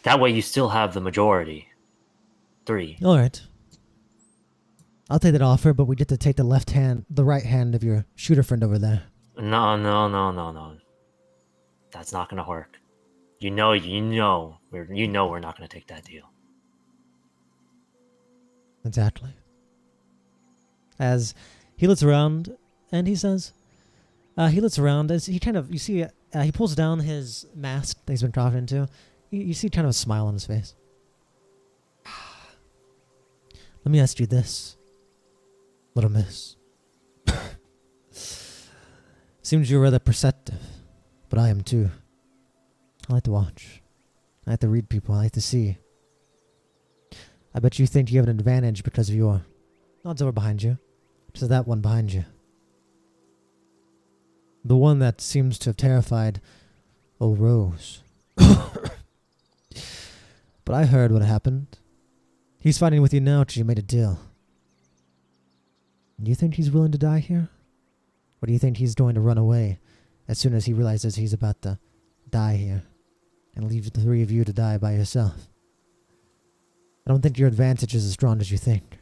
That way, you still have the majority. 3. All right. I'll take that offer, but we get to take the right hand of your shooter friend over there. No. That's not gonna work. You know we're not going to take that deal. Exactly. As he looks around, and he says, he looks around as he kind of, you see, he pulls down his mask that he's been carved into. You see kind of a smile on his face. Let me ask you this, little miss. Seems you're rather perceptive, but I am too. I like to watch. I like to read people. I like to see. I bet you think you have an advantage because of your odds over behind you. Just that one behind you. The one that seems to have terrified old Rose. But I heard what happened. He's fighting with you now till you made a deal. Do you think he's willing to die here? Or do you think he's going to run away as soon as he realizes he's about to die here and leave the three of you to die by yourself? I don't think your advantage is as strong as you think.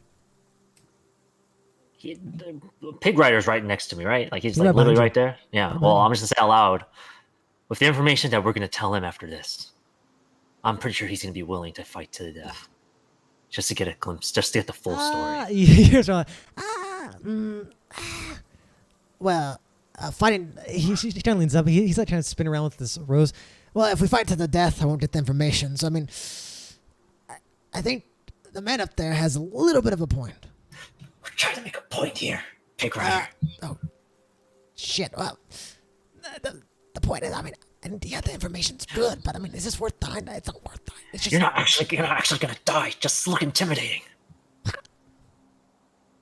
The Pig Rider's right next to me, right? Like he's Right like literally behind you. right there. Yeah. Right Well, behind I'm just gonna say out loud, with the information that we're gonna tell him after this, I'm pretty sure he's gonna be willing to fight to the death, just to get a glimpse, just to get the full story. You're like, well, fighting. He kind of leans up. He's like trying to spin around with this rose. Well, if we fight to the death, I won't get the information. So I mean, I think the man up there has a little bit of a point. We're trying to make a point here, Pig Rider. Oh, shit. Well, the point is, I mean, yeah, the information's good, but I mean, is this worth dying? It's not worth dying. It's just You're not actually gonna die. Just look intimidating.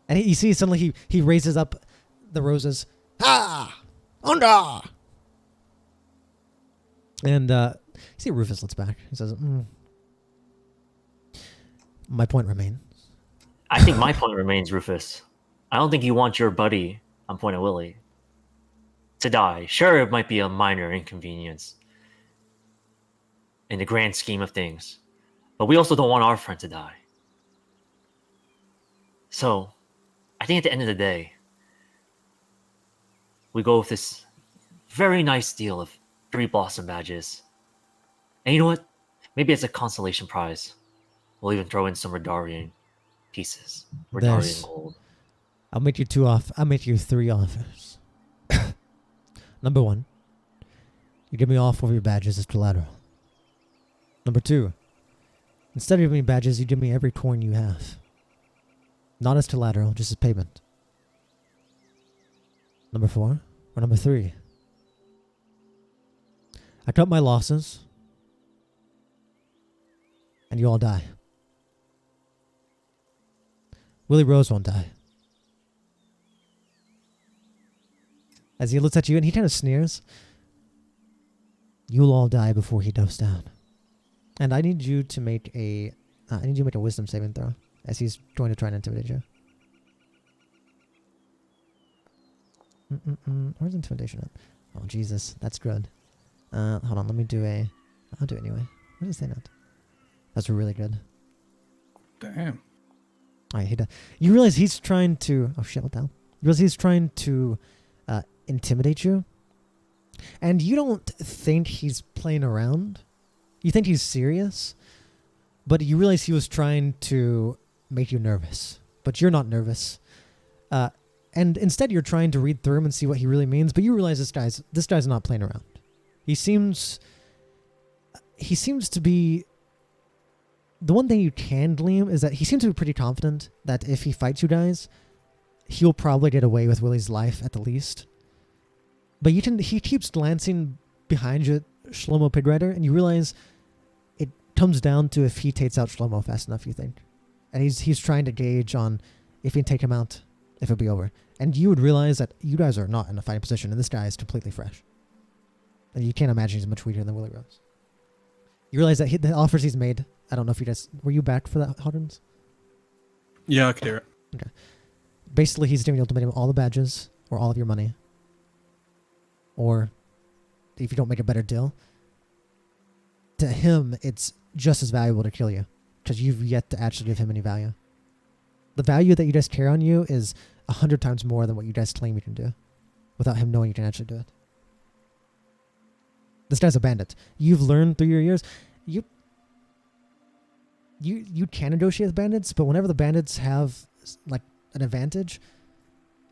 And you see suddenly he raises up the roses. Onda! And you see Rufus looks back. He says, my point remains. I think my point remains, Rufus. I don't think you want your buddy, I'm pointing at Willie, to die. Sure, it might be a minor inconvenience in the grand scheme of things, but we also don't want our friend to die. So, I think at the end of the day, we go with this very nice deal of 3 Blossom badges. And you know what? Maybe as a consolation prize, we'll even throw in some Rihdarian pieces. Rihdarian gold. I'll make you 3 offers. Number 1, you give me all 4 of your badges as collateral. Number 2, instead of giving me badges, you give me every coin you have. Not as collateral, just as payment. Number 4, or number 3, I cut my losses, and you all die. Willie Rose won't die. As he looks at you, and he kind of sneers. You'll all die before he goes down. And I need you to make a wisdom saving throw, as he's going to try and intimidate you. Where's intimidation at? Oh, Jesus, that's good. Hold on, let me do I'll do it anyway. What does it say that? That's really good. Damn. Alright, he does. You realize he's trying to... Oh, shit, what the hell? You realize he's trying to intimidate you. And you don't think he's playing around. You think he's serious. But you realize he was trying to make you nervous. But you're not nervous. And instead you're trying to read through him and see what he really means. But you realize this guy's not playing around. He seems to be... The one thing you can glean is that he seems to be pretty confident that if he fights you guys, he'll probably get away with Willie's life at the least. But he keeps glancing behind you at Shlomo Pig Rider, and you realize it comes down to if he takes out Shlomo fast enough, you think. And he's trying to gauge on if he can take him out, if it'll be over. And you would realize that you guys are not in a fighting position, and this guy is completely fresh. And you can't imagine he's much weaker than Willie Rose. You realize that the offers he's made, I don't know if you guys... Were you back for that, Hodrins? Yeah, I could hear it. Okay. Basically, he's doing ultimatum all the badges, or all of your money. Or, if you don't make a better deal, to him, it's just as valuable to kill you. Because you've yet to actually give him any value. The value that you guys carry on you is 100 times more than what you guys claim you can do. Without him knowing you can actually do it. This guy's a bandit. You've learned through your years. You can negotiate with bandits, but whenever the bandits have like an advantage,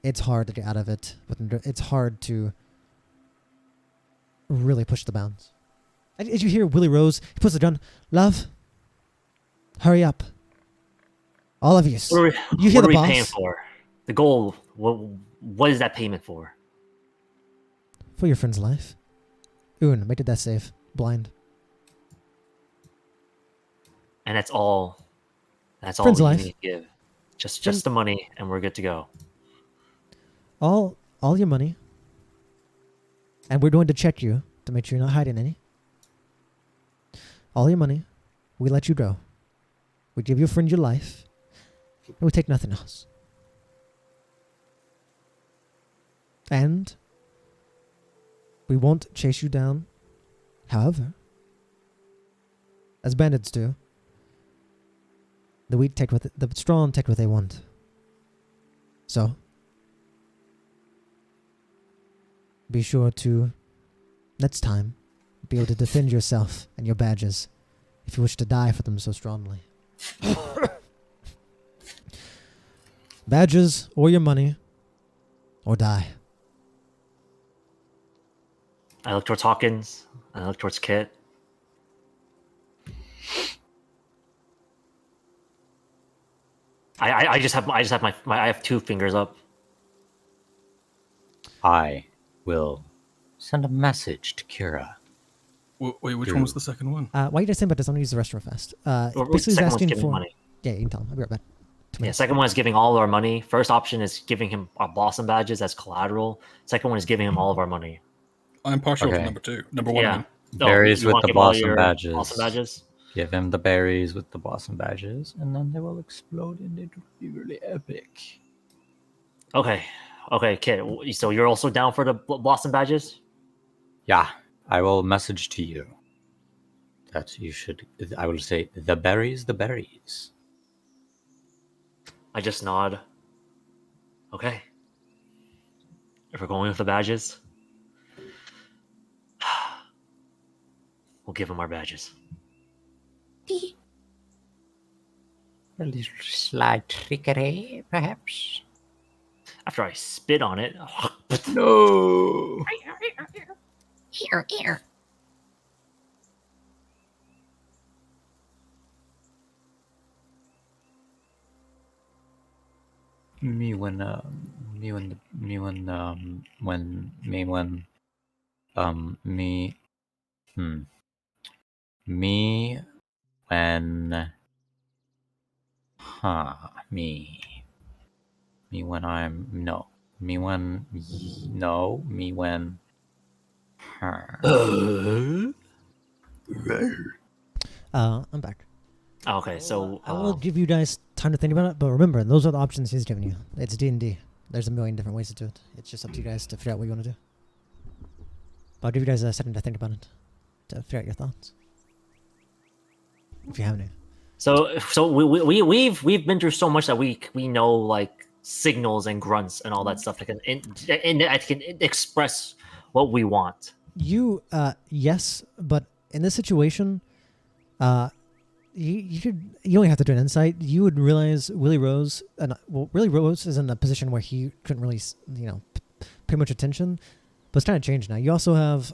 it's hard to get out of it. It's hard to really push the bounds. As you hear Willie Rose, he puts the gun. Love, hurry up. All of you. You hear what the are boss. we paying for? The goal. What is that payment for? For your friend's life. Oon, make a death save. Blind. And that's all. That's all Friend's we life. need to give. Just the money, and we're good to go. All your money. And we're going to check you to make sure you're not hiding any. All your money. We let you go. We give your friend your life. And we take nothing else. And we won't chase you down. However, as bandits do, the weak take what the strong take what they want. So, be sure to, next time, be able to defend yourself and your badges if you wish to die for them so strongly. Badges, or your money, or die. I look towards Hawkins. I look towards Kit. I just have my I have two fingers up. I will send a message to Kira. Wait, which one was the second one? Why you just saying about this? I'm gonna use the restroom fast. Or Basically, he's second one's asking giving for money. Yeah, you can tell him. I'll be right back. Yeah, second one is giving all our money. First option is giving him our blossom badges as collateral. Second one is giving him all of our money. I'm partial to Okay. number two. Number one. I Yeah. mean. No, Berries you with wanna the give all blossom your badges. Blossom badges. Give him the berries with the blossom badges, and then they will explode, and it will be really epic. Okay, Kit. So you're also down for the blossom badges? Yeah, I will message to you that you should. I will say the berries, the berries. I just nod. Okay. If we're going with the badges, we'll give him our badges. A little slight trickery, perhaps. After I spit on it. No. Here. Me when I'm back. Okay, so I will give you guys time to think about it, but remember, those are the options he's giving you. It's D&D. There's a million different ways to do it. It's just up to you guys to figure out what you want to do. But I'll give you guys a second to think about it, to figure out your thoughts, if you have any. So we've been through so much that we know like signals and grunts and all that stuff that can express what we want. You, yes, but in this situation, you only have to do an insight. You would realize Willie Rose, Willie Rose is in a position where he couldn't really, pay much attention, but it's kind of changed now. You also have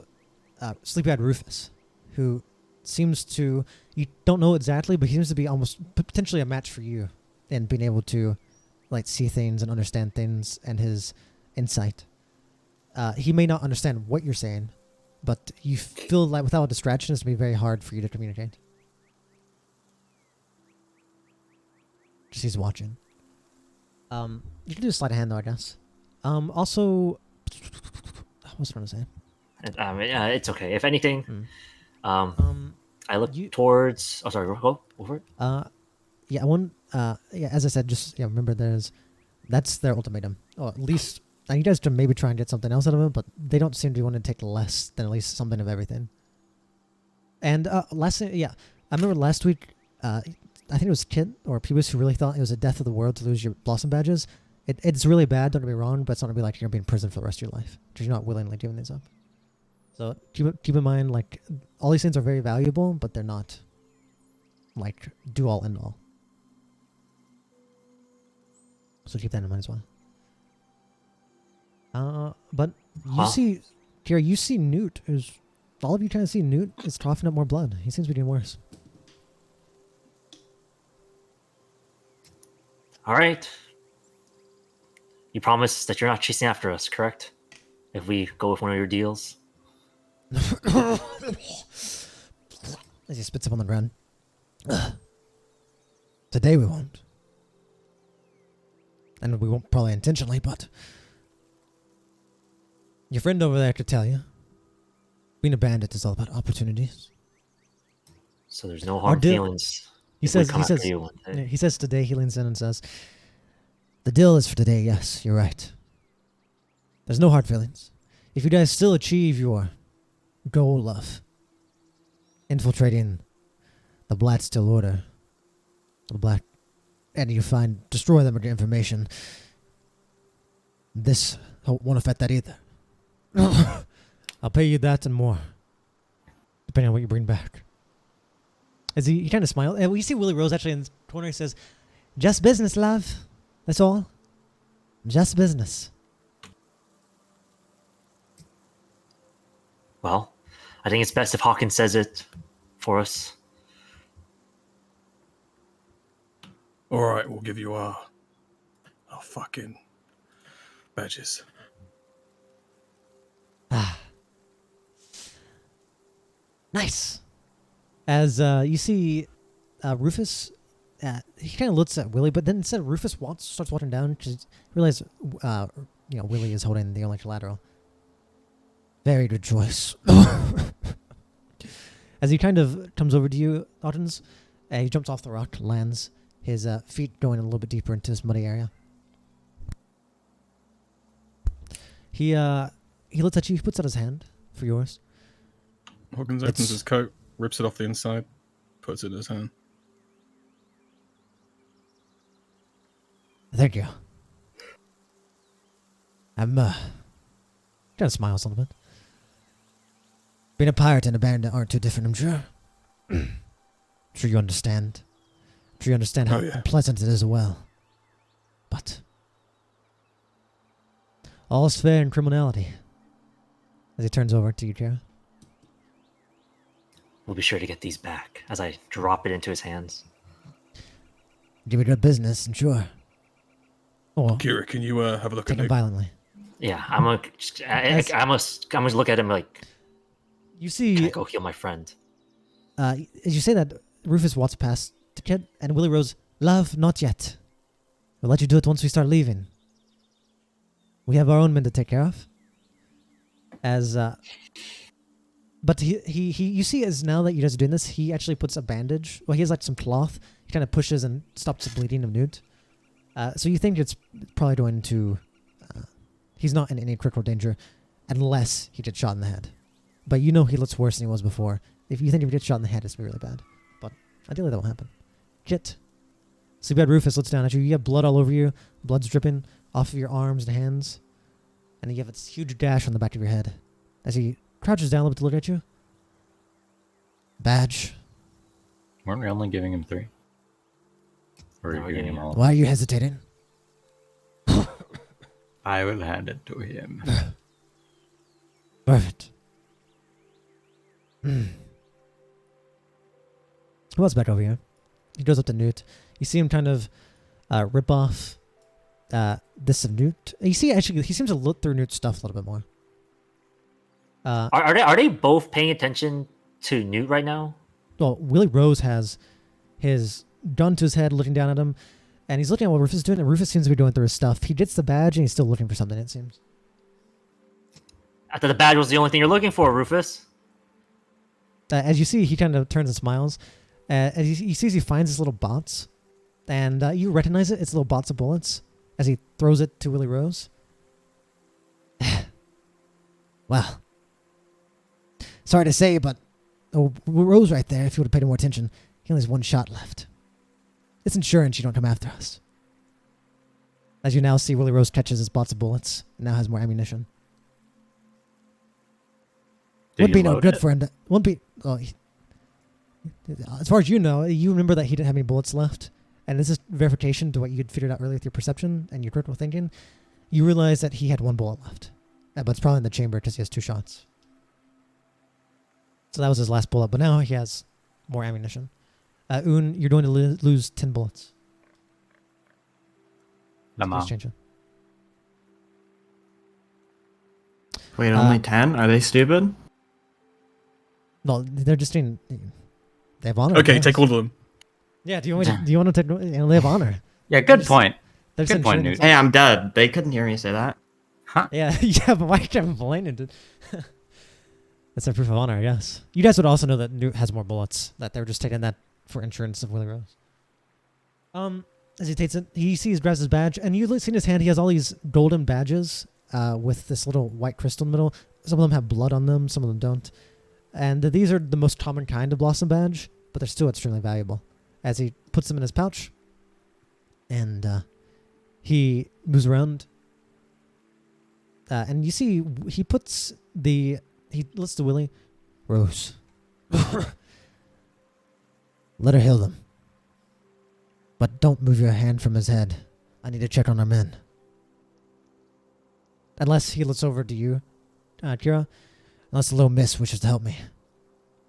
Sleepyhead Rufus, who seems to, you don't know exactly, but he seems to be almost potentially a match for you in being able to like see things and understand things and his insight. He may not understand what you're saying, but you feel like without a distraction, it's going to be very hard for you to communicate. Just he's watching. You can do a sleight of hand though, I guess. Also, what was I trying to say? It's okay. If anything, I look you- towards. Oh, sorry. Go over it. Yeah, as I said, just remember that's their ultimatum. Or at least, now you guys can maybe try and get something else out of it, but they don't seem to want to take less than at least something of everything. And last thing, I remember last week, I think it was Kit or Peebus who really thought it was a death of the world to lose your blossom badges. It's really bad, don't get me wrong, but it's not going to be like you're going to be in prison for the rest of your life because you're not willingly giving these up. So keep in mind, like, all these things are very valuable, but they're not, like, do all end all. So keep that in mind as well. But you see, Kira, you see Newt is, all of you kind of see Newt is coughing up more blood. He seems to be doing worse. All right. You promise that you're not chasing after us, correct? If we go with one of your deals. As he spits up on the ground. Today we won't. And we won't probably intentionally, but your friend over there could tell you. Being a bandit is all about opportunities. So there's no hard feelings. He says today, he leans in and says, the deal is for today, yes, you're right. There's no hard feelings. If you guys still achieve your goal of infiltrating the Black Steel Order, and you destroy them with your information, this won't affect that either. I'll pay you that and more, depending on what you bring back. As he kind of smiles, and we see Willie Rose actually in the corner. He says, "Just business, love. That's all. Just business." Well, I think it's best if Hawkins says it for us. All right, we'll give you our fucking badges. Nice. As you see, Rufus, he kind of looks at Willie, but then instead Rufus starts walking down because realize, Willie is holding the only collateral. Very good choice. As he kind of comes over to you, Hawkins, he jumps off the rock, lands, his feet going a little bit deeper into this muddy area. He looks at you, he puts out his hand for yours. Hawkins opens his coat, rips it off the inside, puts it in his hand. Thank you. I'm, kind of smiles a little bit. Being a pirate and a bandit aren't too different, I'm sure. Sure you understand. Sure you understand how unpleasant it is as well. But all's fair in criminality. As he turns over to you, Kara. We'll be sure to get these back as I drop it into his hands. Give me good business, and sure. Oh, Kira, can you have a look at him violently? Yeah, I'm gonna look at him like. You see, can I go heal my friend? As you say that, Rufus walks past the kid, and Willie Rose, love, not yet. We'll let you do it once we start leaving. We have our own men to take care of. But you see, as now that you guys are doing this, he actually puts a bandage. Well, he has like some cloth. He kind of pushes and stops the bleeding of Newt. So you think it's probably going to. He's not in any critical danger, unless he gets shot in the head. But you know he looks worse than he was before. If you think if he gets shot in the head, it's really bad. But ideally that won't happen. Kit. Sleepyhead Rufus looks down at you. You have blood all over you. Blood's dripping off of your arms and hands. And you have this huge gash on the back of your head. As he crouches down a little bit to look at you. Badge. Weren't we only giving him 3? Or are you giving him all? Why are you hesitating? I will hand it to him. Perfect. Who else back over here? He goes up to Newt. You see him kind of rip off this of Newt. You see, actually, he seems to look through Newt's stuff a little bit more. Are they both paying attention to Newt right now? Well, Willie Rose has his gun to his head, looking down at him, and he's looking at what Rufus is doing, and Rufus seems to be going through his stuff. He gets the badge, and he's still looking for something, it seems. I thought the badge was the only thing you're looking for, Rufus. As you see, he kind of turns and smiles. As he sees, he finds his little box, and you recognize it. It's little box of bullets. As he throws it to Willie Rose. Well, sorry to say, but Rose right there, if you would have paid more attention, he only has 1 shot left. It's insurance you don't come after us. As you now see, Willie Rose catches his box of bullets and now has more ammunition. Would you be no load good it? friend. Won't be. As far as you know, you remember that he didn't have any bullets left, and this is verification to what you had figured out earlier with your perception and your critical thinking. You realize that he had one bullet left, but it's probably in the chamber because he has 2 shots. So that was his last bullet, but now he has more ammunition. Un, you're going to lose 10 bullets. Lamar. Change it. Wait, only 10? Are they stupid? No, they're just doing. They have honor. Okay, yes. take all of them. Yeah, do you want to take? They have honor. Yeah, good point. They're Good just point, ensuring Newt. Hey, I'm dead. They couldn't hear me say that. Huh? Yeah, yeah, but why can't you complain? That's a proof of honor, yes. You guys would also know that Newt has more bullets. That they were just taking that for insurance of Willie Rose. As he takes it, he grabs his badge, and you see in his hand he has all these golden badges with this little white crystal in the middle. Some of them have blood on them, some of them don't. And these are the most common kind of blossom badge, but they're still extremely valuable. As he puts them in his pouch, and he moves around, and you see he looks to Willie. Rose. Let her heal them. But don't move your hand from his head. I need to check on our men. Unless he looks over to you, Kira. Unless the little miss wishes to help me.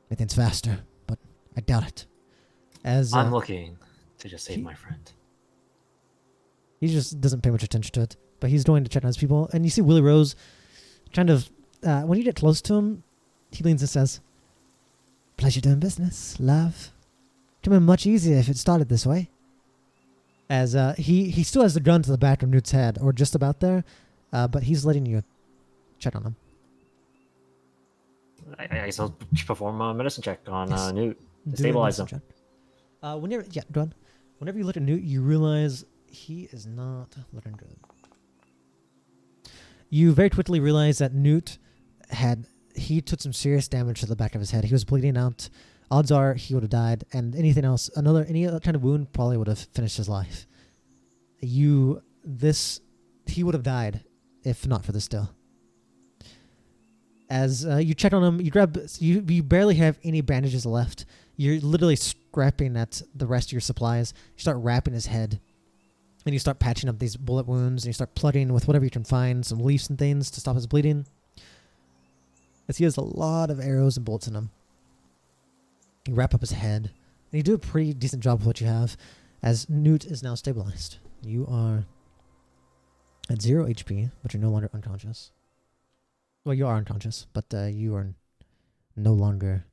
He thinks faster, but I doubt it. As I'm looking to just save my friend. He just doesn't pay much attention to it. But he's going to check on his people. And you see Willie Rose kind of, when you get close to him, he leans and says, "Pleasure doing business, love. It would have been much easier if it started this way." As he still has the gun to the back of Newt's head, or just about there, but he's letting you check on him. I guess I'll perform a medicine check on Yes. Newt to Do a stabilize him. medicine check. Go on. Whenever you look at Newt, you realize he is not looking good. You very quickly realize that Newt took some serious damage to the back of his head. He was bleeding out. Odds are he would have died, and any other kind of wound probably would have finished his life. He would have died if not for this still. As you check on him, you barely have any bandages left. You're literally scrapping at the rest of your supplies. You start wrapping his head, and you start patching up these bullet wounds, and you start plugging with whatever you can find, some leaves and things to stop his bleeding. As he has a lot of arrows and bullets in him. You wrap up his head, and you do a pretty decent job with what you have, as Newt is now stabilized. You are at 0 HP, but you're no longer unconscious. Well, you are unconscious, but you are no longer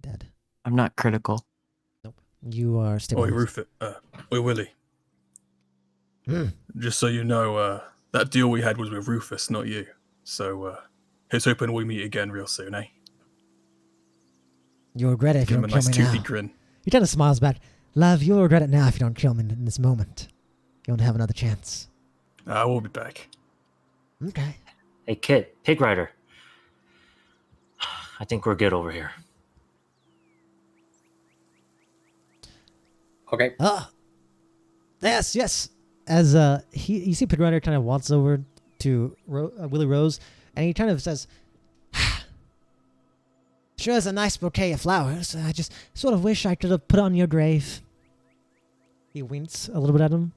dead. I'm not critical. Nope. You are Oi, stabilized. Rufus. Oi, Willie. Just so you know, that deal we had was with Rufus, not you. So, here's hoping we meet again real soon, eh? You'll regret it if you Give him don't a kill nice me toothy now. grin. He kind of smiles back. Love, you'll regret it now if you don't kill me in this moment. You won't have another chance. I will be back. Okay. Hey, kid, Pig Rider. I think we're good over here. Okay. Yes. As you see Pig Rider kind of walks over to Willie Rose, and he kind of says, "Sure is a nice bouquet of flowers. I just sort of wish I could have put on your grave." He winks a little bit at him.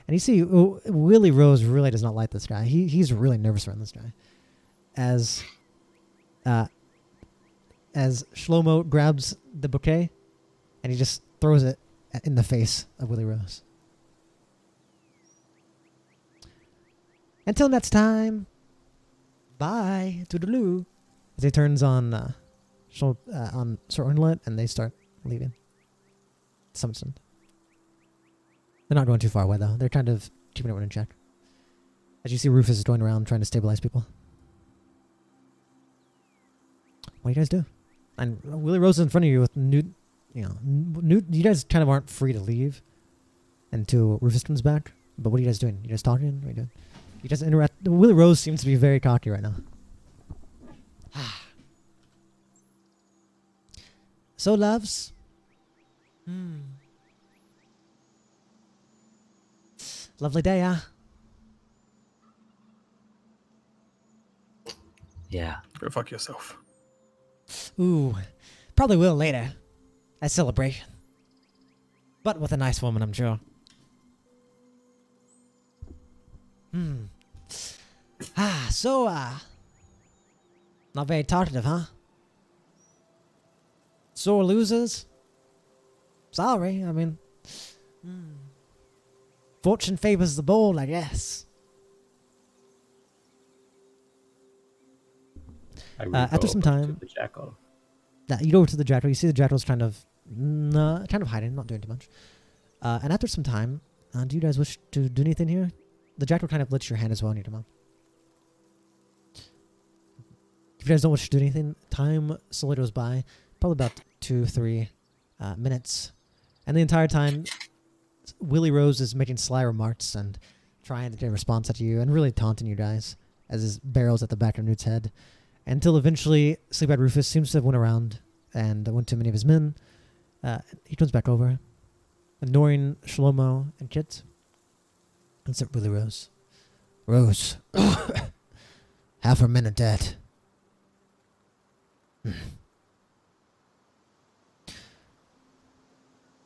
And you see Willie Rose really does not like this guy. He's really nervous around this guy. As Shlomo grabs the bouquet, and he just throws it in the face of Willie Rose. Until next time, bye. Toodaloo. As he turns on Sir Ornlet, and they start leaving. To some extent. They're not going too far away, though. They're kind of keeping everyone in check. As you see Rufus is going around trying to stabilize people. What do you guys do? And Willie Rose is in front of you with Newt. Newt, you guys kind of aren't free to leave until Rufus comes back. But what are you guys doing? You guys talking? What are you doing? You just interact. Willie Rose seems to be very cocky right now. So, loves. Lovely day, huh? Yeah. Go fuck yourself. Ooh, probably will later. At celebration. But with a nice woman, I'm sure. So, not very talkative, huh? Sore losers? Sorry, I mean... Fortune favors the bold, I guess. After some time... The jackal. You go to the jackal, you see the jackal's kind of hiding, not doing too much. And after some time, do you guys wish to do anything here? The jackal kind of licks your hand as well, and you come up. If you guys don't wish to do anything, time slowly goes by, probably about 2-3 minutes. And the entire time, Willie Rose is making sly remarks and trying to get a response at you and really taunting you guys as his barrel's at the back of Newt's head. Until eventually, Sleepyhead Rufus seems to have went around and went to many of his men. He comes back over, ignoring Shlomo and Kit. And said, Willie Rose. Rose. Half her men are dead.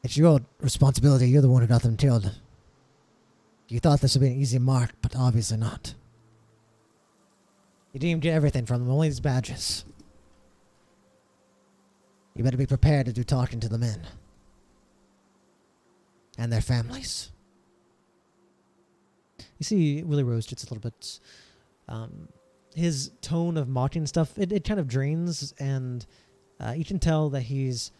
It's your responsibility. You're the one who got them killed. You thought this would be an easy mark, but obviously not. You didn't even get everything from them, only these badges. You better be prepared to do talking to the men. And their families. You see, Willie Rose gets a little bit... his tone of mocking stuff, it kind of drains, and you can tell that he's...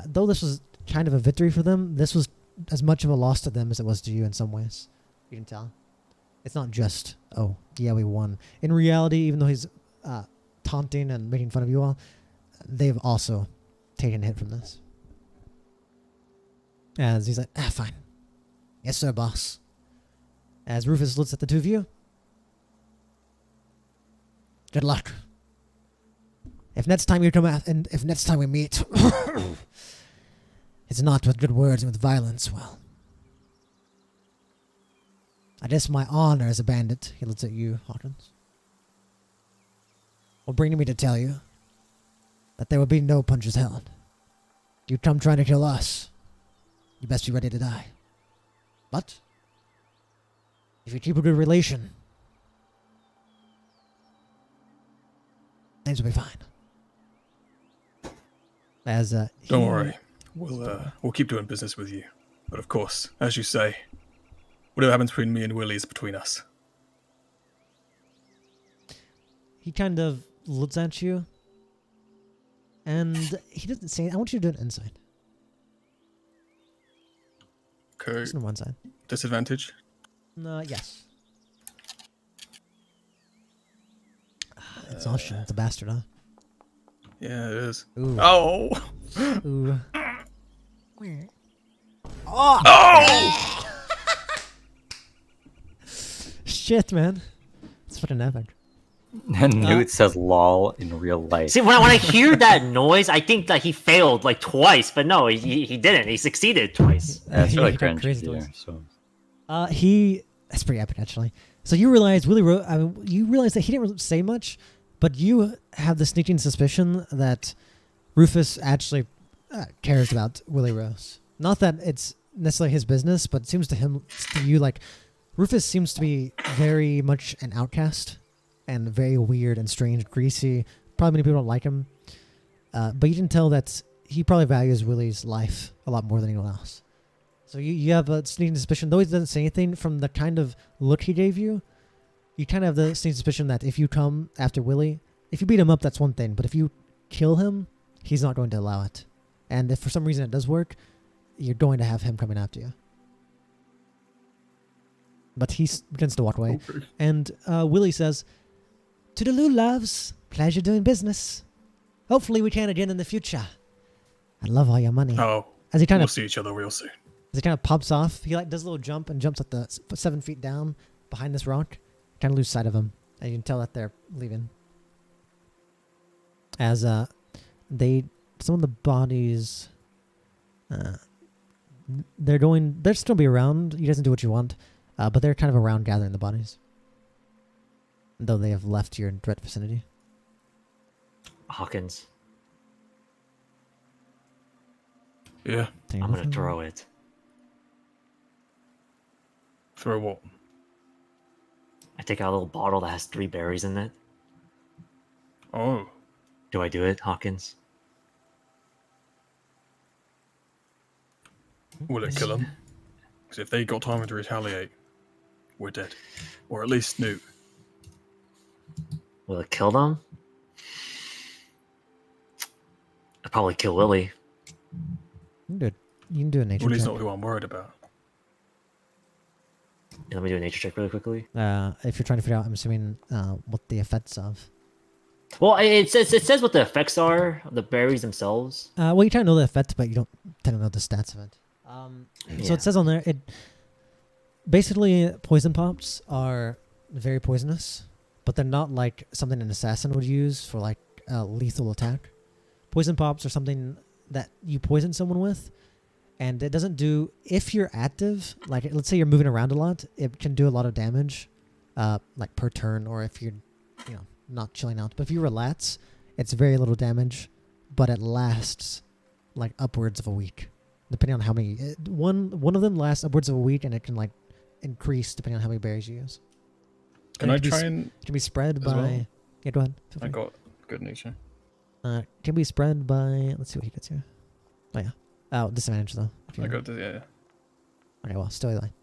though this was kind of a victory for them, this was as much of a loss to them as it was to you in some ways. You can tell. It's not just, oh, yeah, we won. In reality, even though he's taunting and making fun of you all, they've also taken a hit from this. As he's like, fine. Yes, sir, boss. As Rufus looks at the two of you. Good luck. If next time you come out, and if next time we meet, it's not with good words and with violence, well, I guess my honor as a bandit, he looks at you, Hawkins, will bring me to tell you that there will be no punches held. You come trying to kill us, you best be ready to die. But if you keep a good relation, things will be fine. As Don't worry, we'll keep doing business with you. But of course, as you say, whatever happens between me and Willie is between us. He kind of looks at you, and he doesn't say. I want you to do an insight. Okay. It's on one side. Disadvantage? Yes. Exhaustion. It's a bastard, huh? Yeah, it is. Ooh. Oh! Ooh. Oh! Shit, man. It's fucking epic. And Newt says lol in real life. See, when I hear that noise, I think that he failed like twice, but no, he didn't. He succeeded twice. That's He really got cringe crazy here. twice. So That's pretty epic, actually. So you realize you realize that he didn't really say much, but you have the sneaking suspicion that Rufus actually cares about Willie Rose. Not that it's necessarily his business, but it seems to you like Rufus seems to be very much an outcast and very weird and strange, greasy. Probably many people don't like him, but you can tell that he probably values Willie's life a lot more than anyone else. So you have a sneaking suspicion, though he doesn't say anything, from the kind of look he gave you, you kind of have the sneaking suspicion that if you come after Willie, if you beat him up, that's one thing, but if you kill him, he's not going to allow it. And if for some reason it does work, you're going to have him coming after you. But he begins to walk away. Okay. And Willie says, "Toodaloo, loves. Pleasure doing business. Hopefully we can again in the future. I love all your money." Oh, As he kind we'll of see each other real soon. As he kind of pops off, he like does a little jump and jumps at the 7 feet down behind this rock. Kind of lose sight of him, and you can tell that they're leaving. As some of the bodies, they're still be around. You guys can do what you want, but they're kind of around gathering the bodies, though they have left your direct vicinity. Hawkins. Yeah. Take I'm it gonna from- throw it. Throw what? I take out a little bottle that has 3 berries in it. Oh. Do I do it, Hawkins? Will it kill them? Because if they got time to retaliate, we're dead. Or at least Newt. Will it kill them? It'll probably kill Willie. You can do it. You can do a nature Willie's check. not who I'm worried about. Let me do a nature check really quickly. If you're trying to figure out, I'm assuming what the effects of. Well, it says what the effects are of the berries themselves. Well, you kind of know the effect, but you don't tend to know the stats of it. So Yeah. it says on there, it basically poison pops are very poisonous, but they're not like something an assassin would use for like a lethal attack. Poison pops are something that you poison someone with, and it doesn't do, if you're active, like let's say you're moving around a lot, it can do a lot of damage, like per turn, or if you're, not chilling out. But if you relax, it's very little damage, but it lasts like upwards of a week, depending on how many. One of them lasts upwards of a week, and it can like increase depending on how many berries you use. Can And I it try be, and... It can be spread as by. well? Yeah, go ahead. Feel I free. got good nature. Can be spread by. Let's see what he gets here. Oh yeah. Oh, disadvantage though. if I you- got the... Yeah. Okay, well, still line.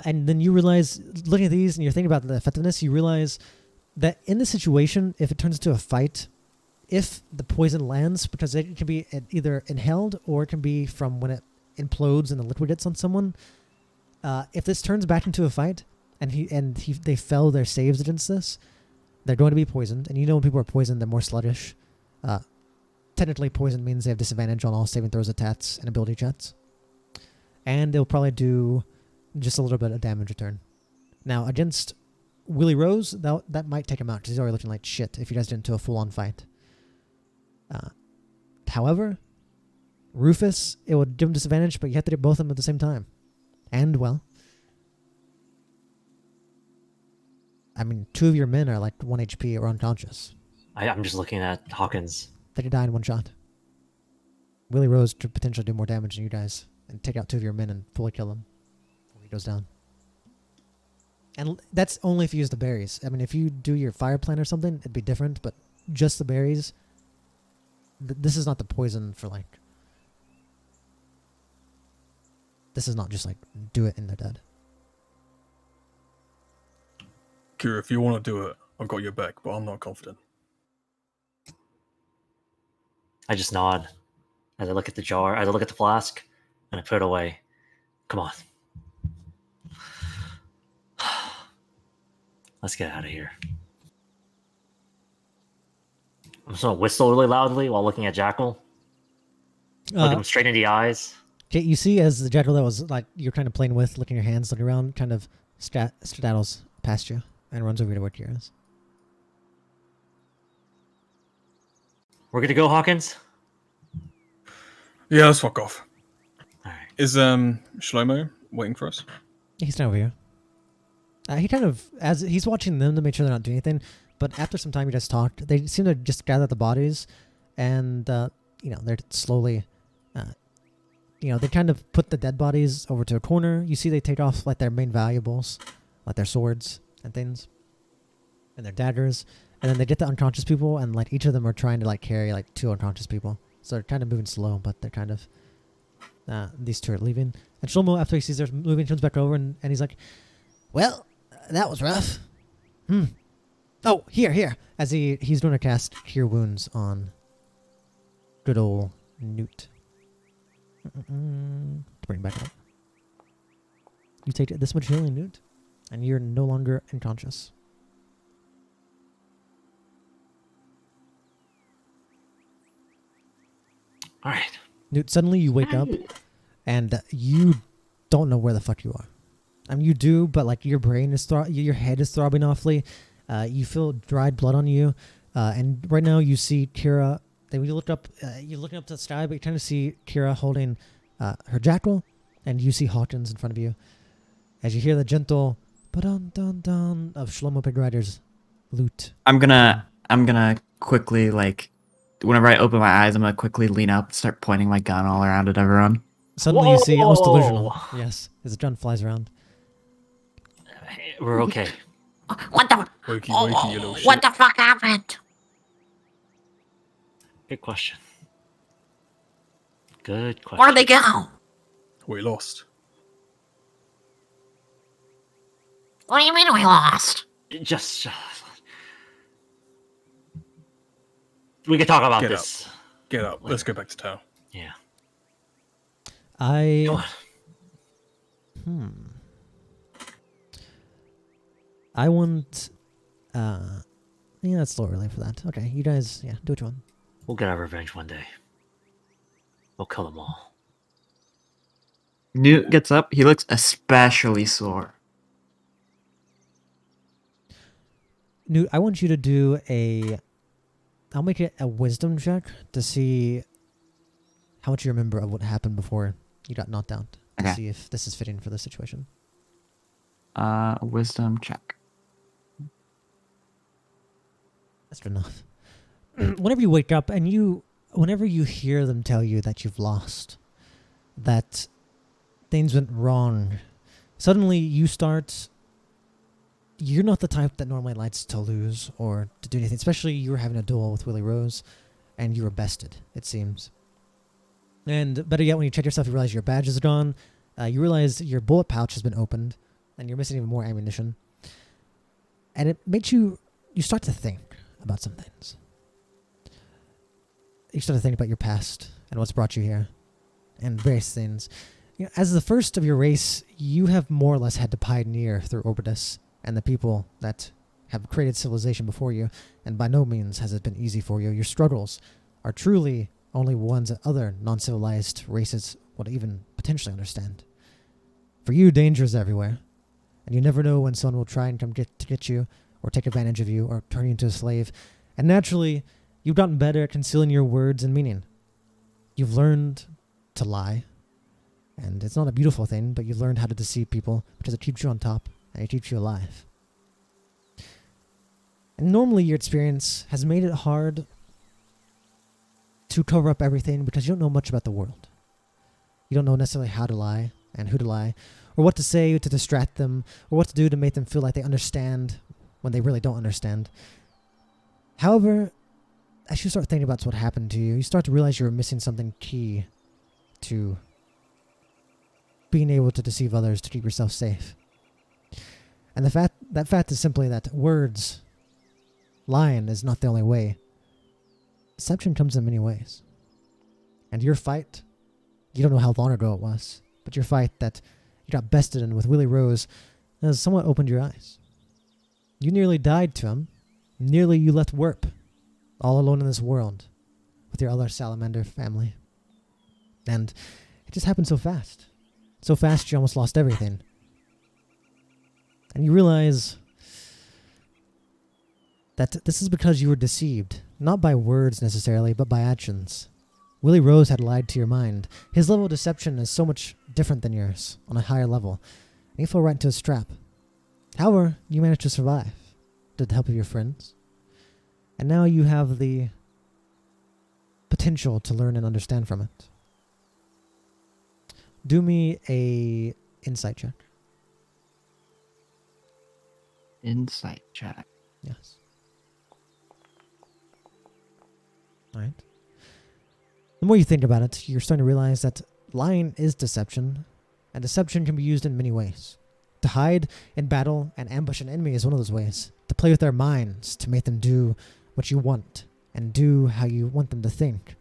And then you realize, looking at these, and you're thinking about the effectiveness, you realize that in this situation, if it turns into a fight, if the poison lands, because it can be either inhaled or it can be from when it implodes and the liquid gets on someone. If this turns back into a fight, and they fail their saves against this, they're going to be poisoned. And when people are poisoned, they're more sluggish. Technically, poison means they have disadvantage on all saving throws, attacks, and ability checks. And they'll probably do just a little bit of damage a turn. Now, against Willie Rose, that might take him out, because he's already looking like shit if you guys get into a full-on fight. However, Rufus, it would give him disadvantage, but you have to do both of them at the same time. And, well, I mean, 2 of your men are like 1 HP or unconscious. I'm just looking at Hawkins. They could die in one shot. Willie Rose could potentially do more damage than you guys and take out 2 of your men and fully kill them before he goes down. And that's only if you use the berries. I mean, if you do your fire plant or something, it'd be different, but just the berries, this is not the poison for like... This is not just like, do it and they're dead. Kira, if you want to do it, I've got your back, but I'm not confident. I just nod as I look at the jar, as I look at the flask, and I put it away. Come on. Let's get out of here. I'm just gonna whistle really loudly while looking at Jackal. Look him straight in the eyes. Okay, you see as the jackal that was like you're kind of playing with, looking at your hands, looking around, kind of straddles past you and runs over to where Kira is. We're good to go, Hawkins? Yeah, let's fuck off. Alright. Is Shlomo waiting for us? He's not over here. He kind of, as he's watching them to make sure they're not doing anything, but after some time you guys talked, they seem to just gather the bodies, and they're slowly, they kind of put the dead bodies over to a corner. You see they take off like their main valuables, like their swords and things, and their daggers, and then they get the unconscious people, and like each of them are trying to like carry like 2 unconscious people, so they're kind of moving slow, but they're kind of, these 2 are leaving. And Shlomo, after he sees they're moving, comes back over and he's like, well, that was rough. Oh, here. As he's doing a cast Cure Wounds on good old Newt. Bring it back up. You take this much healing, Newt, and you're no longer unconscious. Alright. Newt, suddenly you wake up, and you don't know where the fuck you are. I mean, you do, but like your brain is your head is throbbing awfully. You feel dried blood on you, and right now you see Kira. Then you look up. You're looking up to the sky, but you kind of see Kira holding her jackal, and you see Hawkins in front of you. As you hear the gentle "ba-dun dun dun" of Shlomo Pig Rider's lute. I'm gonna quickly, like, whenever I open my eyes, I'm gonna quickly lean up and start pointing my gun all around at everyone. Suddenly you see almost Whoa! delusional. Yes, as the gun flies around. We're okay. What the? Wakey, wakey, you little shit. What the fuck happened? Good question. Good question. Where'd they go? We lost. What do you mean we lost? Just we can talk about Get this. Get up. Let's go back to town. Yeah. I Go on. I want yeah, it's a little early for that. Okay, you guys, yeah, do what you want. We'll get our revenge one day. We'll kill them all. Newt gets up. He looks especially sore. Newt, I want you to do I'll make it a wisdom check to see how much you remember of what happened before you got knocked out. To Okay. see if this is fitting for the situation. Wisdom check. That's good enough. Whenever you wake up and whenever you hear them tell you that you've lost, that things went wrong, suddenly you're not the type that normally likes to lose or to do anything, especially you were having a duel with Willie Rose and you were bested, it seems. And better yet, when you check yourself, you realize your badge is gone, you realize your bullet pouch has been opened, and you're missing even more ammunition. And it makes you start to think about some things. You start to think about your past and what's brought you here and various things. You know, as the first of your race, you have more or less had to pioneer through Orbitus and the people that have created civilization before you, and by no means has it been easy for you. Your struggles are truly only ones that other non-civilized races would even potentially understand. For you, danger is everywhere, and you never know when someone will try and come get you, or take advantage of you, or turn you into a slave. And naturally, you've gotten better at concealing your words and meaning. You've learned to lie, and it's not a beautiful thing, but you've learned how to deceive people because it keeps you on top, and it keeps you alive. And normally your experience has made it hard to cover up everything because you don't know much about the world. You don't know necessarily how to lie and who to lie, or what to say to distract them, or what to do to make them feel like they understand when they really don't understand. However, as you start thinking about what happened to you, you start to realize you were missing something key to being able to deceive others to keep yourself safe. And that fact is simply that lying is not the only way. Deception comes in many ways. And your fight, you don't know how long ago it was, but your fight that you got bested in with Willie Rose has somewhat opened your eyes. You nearly died to him. Nearly you left Warp, all alone in this world, with your other salamander family. And it just happened so fast. So fast you almost lost everything. And you realize that this is because you were deceived, not by words necessarily, but by actions. Willie Rose had lied to your mind. His level of deception is so much different than yours, on a higher level, and you fell right into his trap. However, you managed to survive, with the help of your friends, and now you have the potential to learn and understand from it. Do me a insight check. Insight check. Yes. All right. The more you think about it, you're starting to realize that lying is deception, and deception can be used in many ways. To hide in battle and ambush an enemy is one of those ways. To play with their minds, to make them do what you want, and do how you want them to think.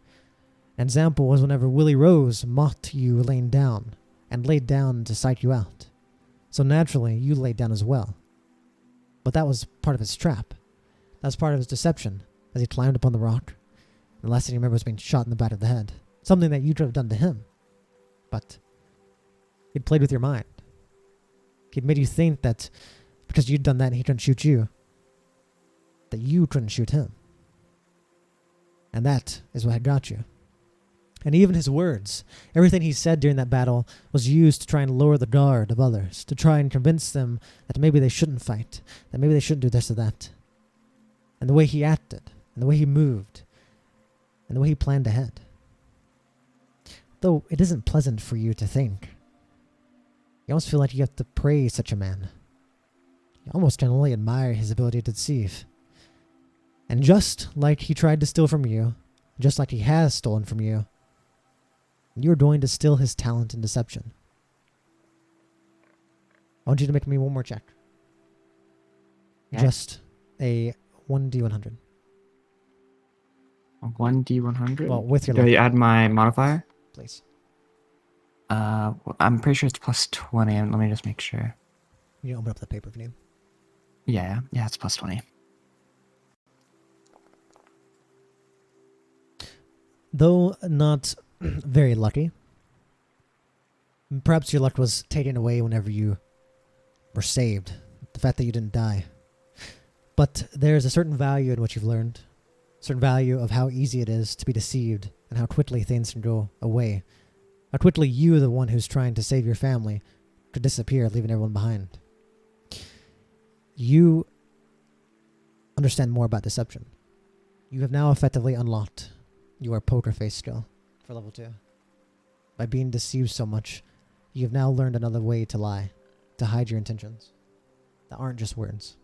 An example was whenever Willie Rose mocked you laying down, and laid down to psych you out. So naturally, you laid down as well. But that was part of his trap. That was part of his deception, as he climbed upon the rock. And the last thing he remembered was being shot in the back of the head. Something that you could have done to him. But he'd played with your mind. He'd made you think that because you'd done that and he couldn't shoot you, that you couldn't shoot him. And that is what had got you. And even his words, everything he said during that battle was used to try and lower the guard of others, to try and convince them that maybe they shouldn't fight, that maybe they shouldn't do this or that. And the way he acted, and the way he moved, and the way he planned ahead. Though it isn't pleasant for you to think. You almost feel like you have to praise such a man. You almost generally admire his ability to deceive. And just like he tried to steal from you, just like he has stolen from you, you're going to steal his talent in deception. I want you to make me one more check. Okay. Just a 1d100. 1d100? Well, with your Do luck, you add my modifier? please. Well, I'm pretty sure it's plus 20. Let me just make sure. You can open up the paper if you need. Yeah, it's plus 20. Though not very lucky, perhaps your luck was taken away whenever you were saved. The fact that you didn't die. But there's a certain value in what you've learned. A certain value of how easy it is to be deceived and how quickly things can go away. How quickly you, the one who's trying to save your family, could disappear, leaving everyone behind. You understand more about deception. You have now effectively unlocked your poker face skill for level 2. By being deceived so much, you have now learned another way to lie, to hide your intentions, that aren't just words.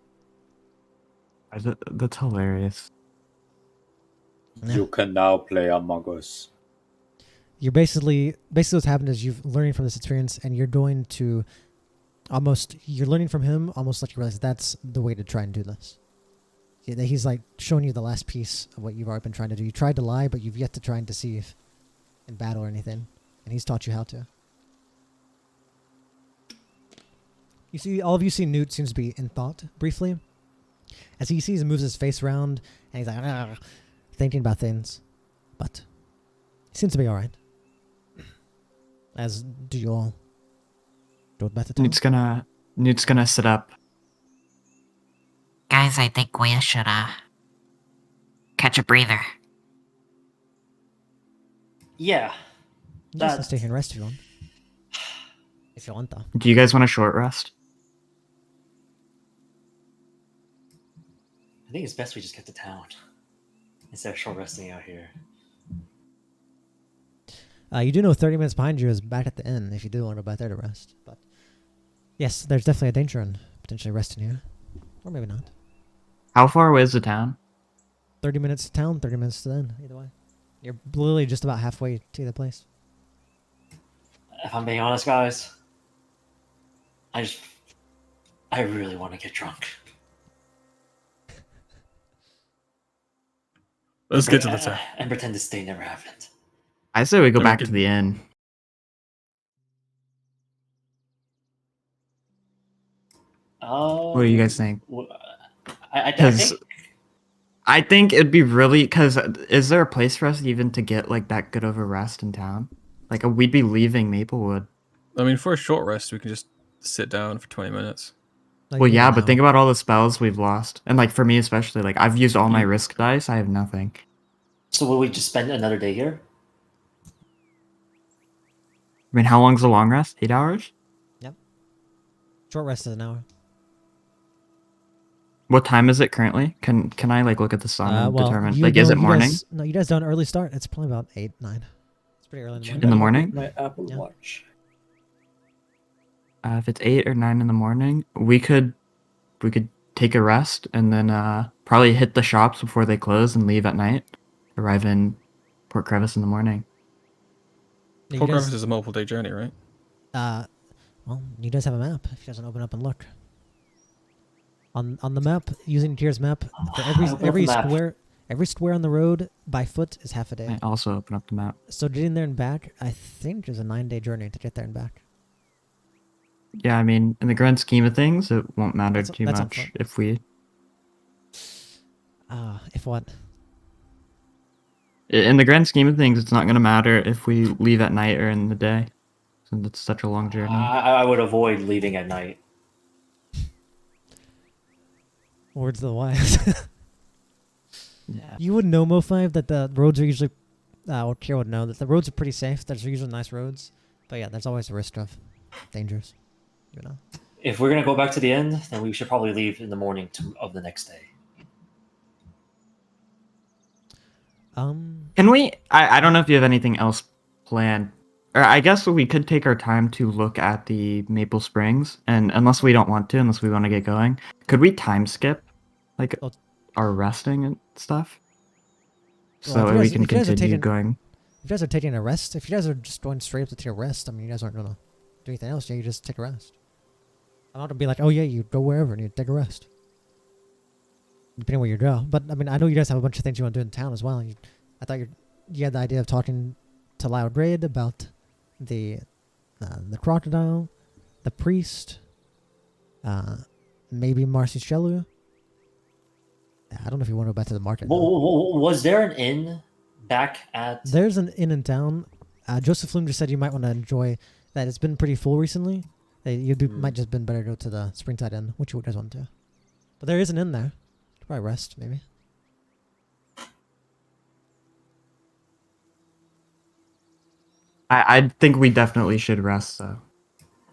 That's hilarious. You can now play Among Us. You're basically what's happened is you've learning from this experience, and you're going to you're learning from him almost like you realize that's the way to try and do this. He's like showing you the last piece of what you've already been trying to do. You tried to lie, but you've yet to try and deceive in battle or anything, and he's taught you how to. You see, all of you see Newt seems to be in thought briefly, as he sees and moves his face around, and he's like thinking about things, but he seems to be all right. As do you all. Go back to town. Newt's gonna sit up. Guys, I think we should, catch a breather. Yeah. You guys can stay here and rest if you want. If you want, though. Do you guys want a short rest? I think it's best we just get to town instead of short resting out here. You do know 30 minutes behind you is back at the inn if you do want to go back there to rest. But yes, there's definitely a danger in potentially resting here. Or maybe not. How far away is the town? 30 minutes to town, 30 minutes to the inn. Either way. You're literally just about halfway to the place. If I'm being honest, guys, I really want to get drunk. Let's get to the town. And pretend this day never happened. I say we go Then we back can- to the inn. What do you guys think? I Because think I think it'd be really. Because is there a place for us even to get like that good of a rest in town? Like we'd be leaving Maplewood. I mean, for a short rest, we can just sit down for 20 minutes. Like, Well, you yeah, know but now. think about all the spells we've lost, and like for me especially, like I've used all my risk dice. I have nothing. so. Will we just spend another day here? I mean, how long's the long rest? 8 hours? Short rest is an hour. What time is it currently? Can I like look at the sun and determine? you Like, is know- it you morning? No, you guys done an early start. It's probably about 8, 9. It's pretty early in the morning. In the morning? My Apple Yeah. Watch. If it's 8 or 9 in the morning, we could take a rest and then probably hit the shops before they close and leave at night. Arrive in Port Crevice in the morning. Yeah, you Port guys- Crevice is a multiple day journey, right? Well, you guys have a map. If you guys want to open up and look. On the map, using Tier's map, for Open up every the map. square on the road by foot is half a day. I also open up the map. So getting there and back, I think, is a 9-day journey to get there and back. Yeah, I mean, in the grand scheme of things, it won't matter That's- too that's much upfront. if we. If what? In the grand scheme of things, it's not going to matter if we leave at night or in the day, since it's such a long journey. I would avoid leaving at night. Words of the wise. Yeah. You would know, Mo5, that the roads are usually, or Kier would know, that the roads are pretty safe. There's usually nice roads. But yeah, there's always a risk of dangers. You know? If we're gonna go back to the inn, then we should probably leave in the morning of the next day. Can we? I don't know if you have anything else planned. Or I guess we could take our time to look at the Maple Springs, and unless we don't want to, unless we want to get going, could we time skip, like, Oh. our resting and stuff, Well, so if you we guys- can if you guys are continue taking- going? If you guys are taking a rest, if you guys are just going straight up to take a rest, I mean, you guys aren't gonna do anything else. Yeah, you just take a rest. I'm not gonna be like, oh yeah, you go wherever and you take a rest. Depending where you go, but I mean, I know you guys have a bunch of things you want to do in town as well. I thought you had the idea of talking to Loud Raid about the crocodile, the priest, maybe Marcy Shelu. I don't know if you want to go back to the market. Was there an inn back at? There's an inn in town. Joseph Flume just said you might want to enjoy that. It's been pretty full recently. Might just been better to go to the Springside Inn, which you guys want to. But there is an inn there. Probably rest, maybe. I think we definitely should rest, though.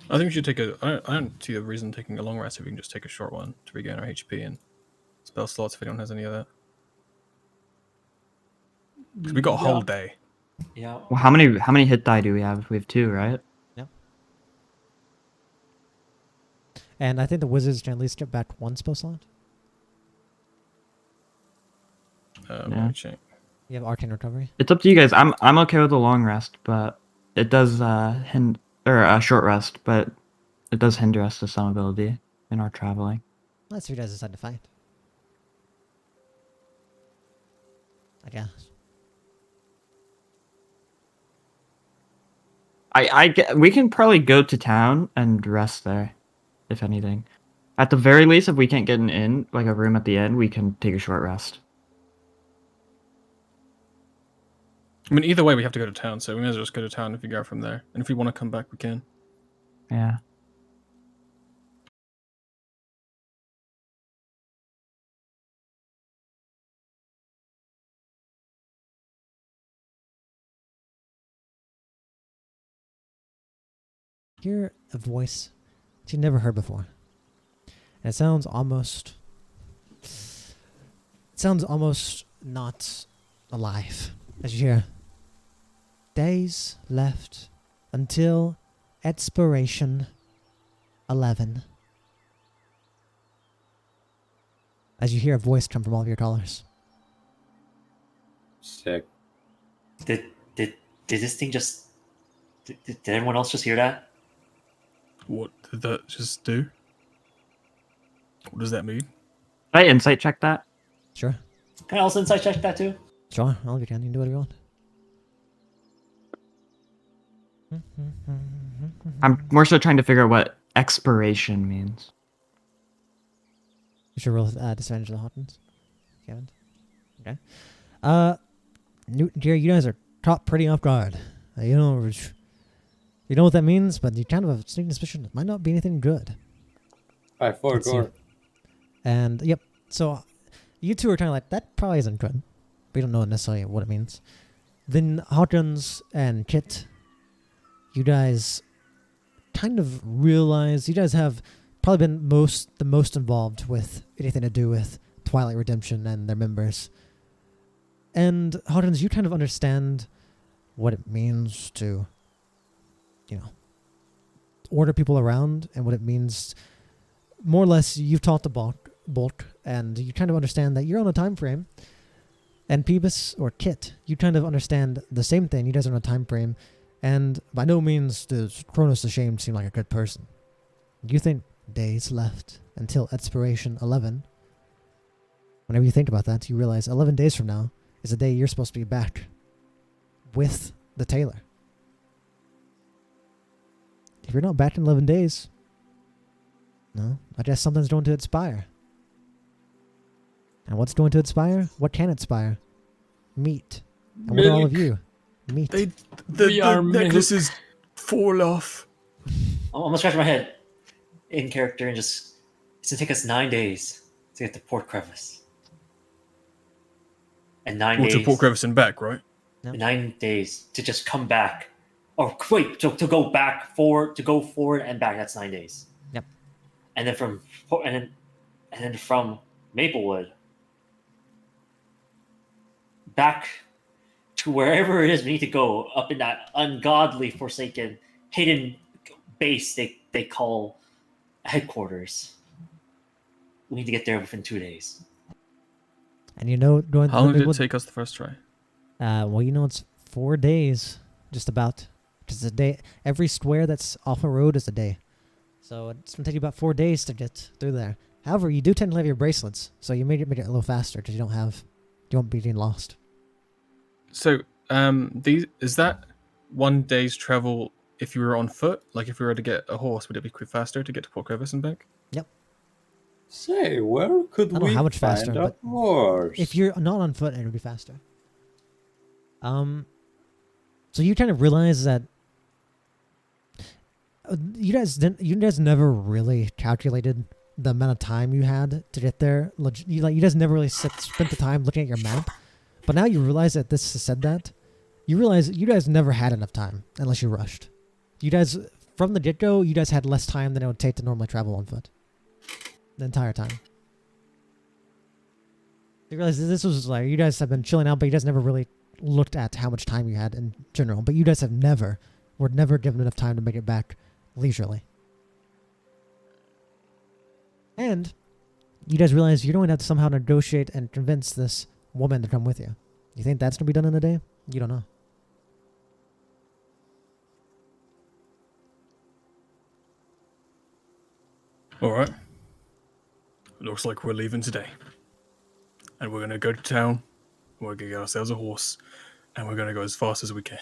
I think we should take I don't see a reason taking a long rest if we can just take a short one to regain our HP and spell slots if anyone has any of that. Because we got a whole day. Yeah. Well, how many hit die do we have? We have 2, right? Yeah. And I think the wizards can at least get back 1 spell slot. Let me check. You have arcane recovery. It's up to you guys. I'm okay with a long rest, but it does hinder, or a short rest, but it does hinder us to some ability in our traveling. Unless you guys decide to fight. I guess. We can probably go to town and rest there, if anything. At the very least, if we can't get an inn, like a room at the end, we can take a short rest. I mean, either way, we have to go to town, so we may as well just go to town if we go from there. And if we want to come back, we can. Yeah. Hear a voice that you never heard before. And it sounds almost not alive. As you hear, days left until expiration 11. As you hear a voice come from all of your callers. Sick. Did this thing just? Did everyone else just hear that? What did that just do? What does that mean? Did I insight check that? Sure. Can I also insight check that too? Sure, I'll give you. You can do whatever you want. I'm more so trying to figure out what expiration means. You should roll disadvantage of the Hawkins. Kevin. Okay. Newt and Jerry, you guys are caught pretty off guard. You know what that means, but you kind of have a sneaking suspicion it might not be anything good. I forgot. And yep, so you two are kind of like, that probably isn't good. We don't know necessarily what it means. Then Hawkins and Kit, you guys kind of realize you guys have probably been the most involved with anything to do with Twilight Redemption and their members. And Hawkins, you kind of understand what it means to, order people around and what it means. More or less, you've talked to Bulk, and you kind of understand that you're on a time frame. And Peebus or Kit, you kind of understand the same thing. You guys are on a time frame, and by no means does Chronos the Shamed seem like a good person. You think days left until expiration 11. Whenever you think about that, you realize 11 days from now is the day you're supposed to be back with the tailor. If you're not back in 11 days, no, I guess something's going to expire. And what's going to expire? What can expire? Meat. And what are all of you? Meat. The necklaces fall off. I'm gonna scratch my head in character and just. It's gonna take us 9 days to get to Port Crevice. And 9 days. To Port Crevice and back, right? No. 9 days to just come back. Oh wait, to go back forward, to go forward and back. That's 9 days. Yep. And then from Maplewood back to wherever it is we need to go up in that ungodly, forsaken, hidden base they call headquarters. We need to get there within 2 days. And you know, going How long did it take us the first try? well, you know, it's 4 days, just about. Just a day. Every square that's off a road is a day. So it's gonna take you about 4 days to get through there. However, you do tend to have your bracelets, so you made it a little faster because you won't be getting lost. So, is that 1 day's travel if you were on foot? Like if we were to get a horse, would it be quick faster to get to Port Crevice and back? Yep. Say, where could I don't we know how much find faster, a but horse? if you're not on foot, it would be faster. So you kind of realize that you guys never really calculated the amount of time you had to get there. You guys never really spent the time looking at your map. But now you realize that this said that. You realize you guys never had enough time unless you rushed. You guys, from the get-go, you guys had less time than it would take to normally travel on foot. The entire time. You realize that this was like, you guys have been chilling out, but you guys never really looked at how much time you had in general. But you guys were never given enough time to make it back leisurely. And you guys realize you're going to have to somehow negotiate and convince this woman to come with you. You think that's going to be done in a day? You don't know. Alright. Looks like we're leaving today. And we're going to go to town. We're going to get ourselves a horse. And we're going to go as fast as we can.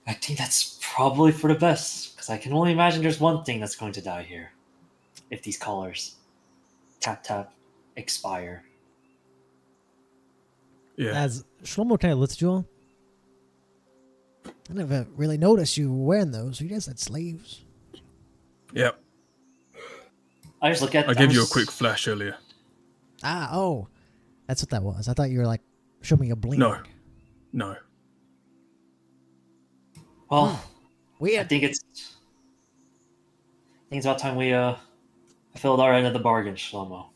I think that's probably for the best, because I can only imagine there's one thing that's going to die here. If these collars tap expire. Yeah. As Shlomo kind of looks at you all, I never really noticed you wearing those. You guys had sleeves. Yep. I just look at. I gave you a quick flash earlier. Oh. That's what that was. I thought you were like, show me a blink. No. Well, Weird. I think it's about time we filled our end of the bargain, Shlomo.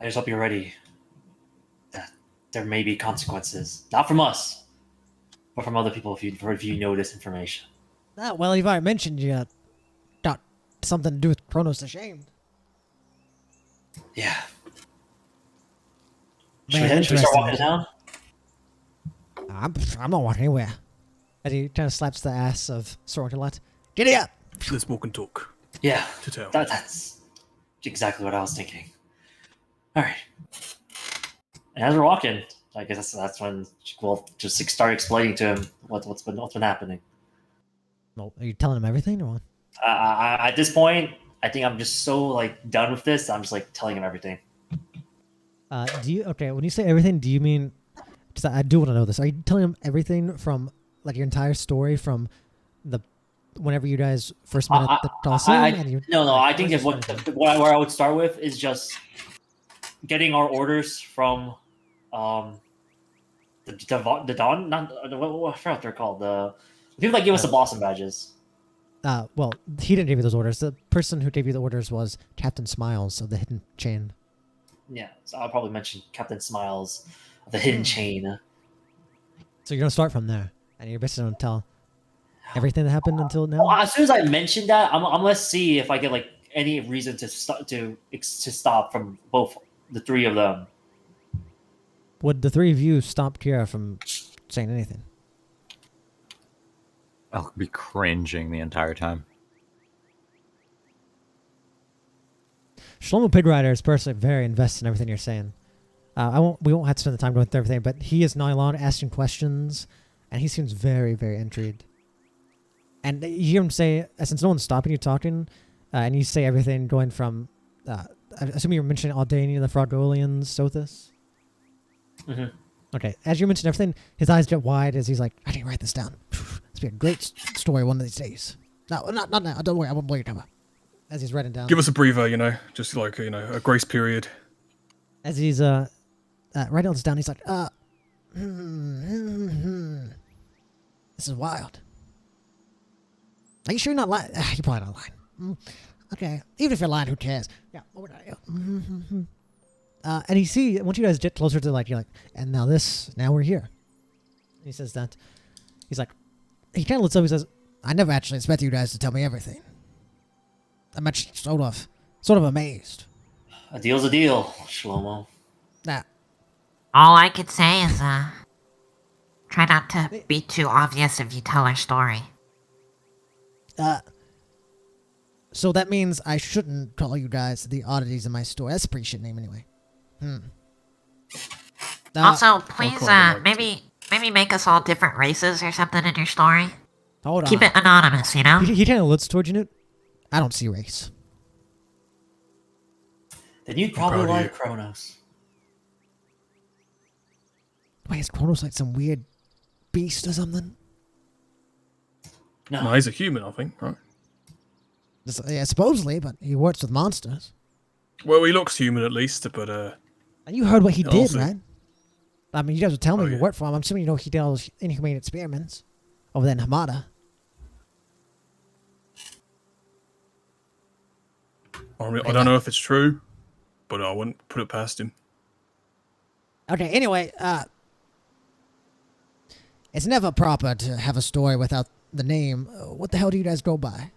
I just hope you're ready. That there may be consequences, not from us, but from other people if you know this information. Well, you've already mentioned you got something to do with Chronos ashamed. Yeah. Man, Should we start walking down? I'm not walking anywhere. And he kind of slaps the ass of Sorotolot. Giddy up! Let's walk and talk. Yeah. To town. That's exactly what I was thinking. All right. And as we're walking, I guess that's when we'll just start explaining to him what's been happening. Well, are you telling him everything or what? At this point, I think I'm just so like done with this. I'm just like telling him everything. When you say everything, do you mean? Because I do want to know this. Are you telling him everything from like your entire story from whenever you guys first met at the Coliseum? No. I think if where I would start with is just getting our orders from the Dawn. Not I forgot what they're called. The people that give us the Blossom badges. Well, he didn't give you those orders. The person who gave you the orders was Captain Smiles of the Hidden Chain. Yeah, so I'll probably mention Captain Smiles of the Hidden Chain. So you're gonna start from there, and you're basically gonna tell everything that happened until now. Well, as soon as I mention that, I'm gonna see if I get like any reason to stop from both the three of them. Would the three of you stop Kira from saying anything? I'll be cringing the entire time. Shlomo Pigrider is personally very invested in everything you're saying. We won't have to spend the time going through everything, but he is not alone asking questions, and he seems very, very intrigued. And you hear him say, since no one's stopping you talking, and you say everything going from, I assume you're mentioning Aldania, the Frogolians, Sothis? Mm-hmm. Okay, as you mention everything, his eyes get wide as he's like, I need to write this down. This will be a great story one of these days. No, not now. Don't worry, I won't blow your cover. As he's writing down. Give us a breather, just like, a grace period. As he's writing all this down, he's like, this is wild. Are you sure you're not lying? You're probably not lying. Okay, even if you're lying, who cares? Yeah, what are you? And once you guys get closer to you're like, and now we're here. He says that. He's like, he kind of looks up. He says, I never actually expected you guys to tell me everything. I'm actually sort of amazed. A deal's a deal, Shlomo. Nah. All I could say is, try not to be too obvious if you tell our story. So that means I shouldn't call you guys the oddities in my story. That's a pretty shit name anyway. Also, please, quite maybe make us all different races or something in your story. Hold on. Keep it anonymous, you know? He kind of looks towards you, Newt. I don't see race. Then you'd probably proud of like you. Chronos. Wait, is Chronos like some weird beast or something? No. No, he's a human, I think, right? Yeah, supposedly, but he works with monsters. Well, he looks human at least, but And you heard what he did, Also- right? I mean, you guys were telling me Oh, you yeah. worked for him. I'm assuming you know he did all those inhumane experiments over there in Hamada. I don't know if it's true, but I wouldn't put it past him. Okay, anyway, it's never proper to have a story without the name. What the hell do you guys go by?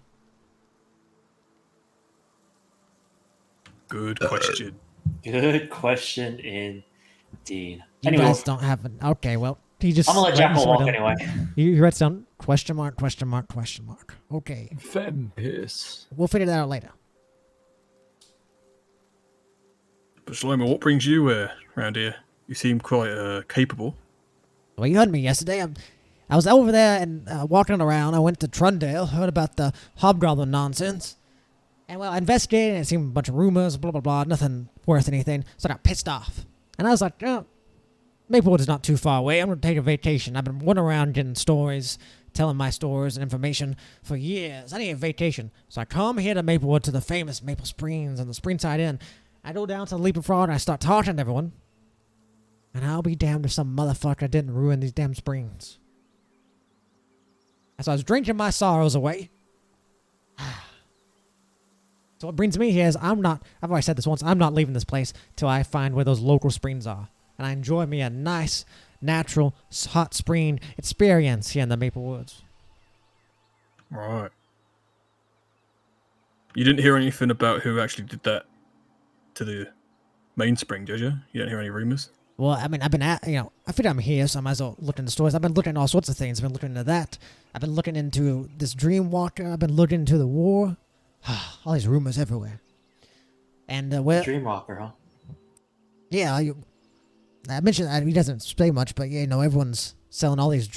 Good question. Good question indeed. You Anyway, guys don't have an... Okay, well, he just... I'm gonna let Jackal walk anyway. He writes down question mark, question mark, question mark. Okay, Vampires. we'll figure that out later. But Shlomo, what brings you around here? You seem quite capable. Well, you heard me yesterday. I was over there and walking around. I went to Trundale, heard about the hobgoblin nonsense. And, well, I investigated, and it seemed a bunch of rumors, blah, blah, blah, nothing worth anything. So I got pissed off. And I was like, oh, Maplewood is not too far away. I'm going to take a vacation. I've been running around getting stories, telling my stories and information for years. I need a vacation. So I come here to Maplewood to the famous Maple Springs and the Springside Inn. I go down to the Leaping Frog and I start talking to everyone. And I'll be damned if some motherfucker didn't ruin these damn springs. And so I was drinking my sorrows away. So what brings me here is I've already said this once, I'm not leaving this place till I find where those local springs are. And I enjoy me a nice, natural, hot spring experience here in the Maple Woods. Right. You didn't hear anything about who actually did that to the main spring, did you? You didn't hear any rumors? Well, I mean, I've been I figured I'm here, so I might as well look into stories. I've been looking at all sorts of things. I've been looking into that. I've been looking into this Dream Walker. I've been looking into the war. All these rumors everywhere. And, Dreamwalker, huh? yeah, I mentioned, he doesn't say much, but, yeah, everyone's selling all these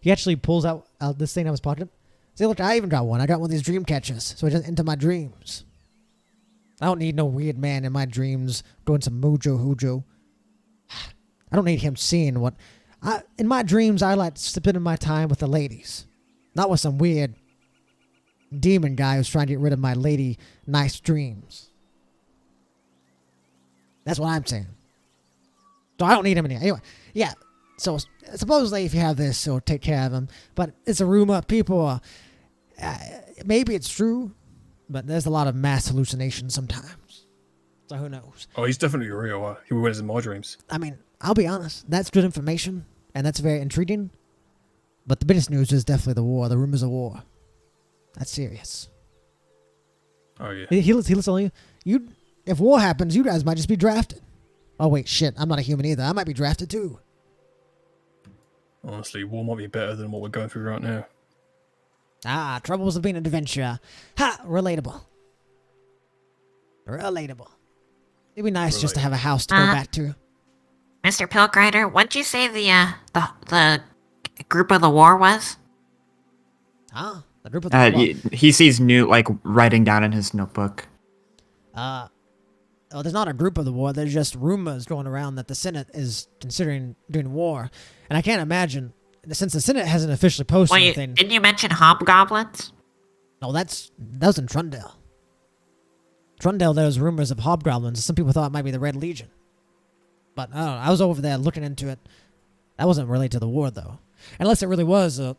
he actually pulls out this thing I was pocketing. See, look, I even got one. I got one of these dream catchers, so it doesn't enter my dreams. I don't need no weird man in my dreams doing some mojo hoojo. I don't need him seeing what... in my dreams, I like spending my time with the ladies. Not with some weird demon guy who's trying to get rid of my lady nice dreams. That's what I'm saying. So I don't need him anyway. Yeah, so supposedly if you have this, so take care of him. But it's a rumor. People maybe it's true, but there's a lot of mass hallucinations sometimes. So who knows? Oh, he's definitely real. He was in my dreams. I mean, I'll be honest. That's good information, and that's very intriguing. But the biggest news is definitely the war. The rumors of war. That's serious. Oh, yeah. He'll tell you, if war happens, you guys might just be drafted. Oh, wait, shit. I'm not a human either. I might be drafted, too. Honestly, war might be better than what we're going through right now. Ah, troubles of being an adventurer. Ha! Relatable. Relatable. It'd be nice just to have a house to go back to. Mr. Pilgrider, what'd you say the group of the war was? Huh? The group of the He sees Newt like writing down in his notebook. Oh, there's not a group of the war. There's just rumors going around that the Senate is considering doing war. And I can't imagine, since the Senate hasn't officially posted Wait, anything. didn't you mention hobgoblins? No, that was in Trundale. Trundale, there was rumors of hobgoblins. Some people thought it might be the Red Legion. But I don't know. I was over there looking into it. That wasn't related to the war, though. Unless it really was a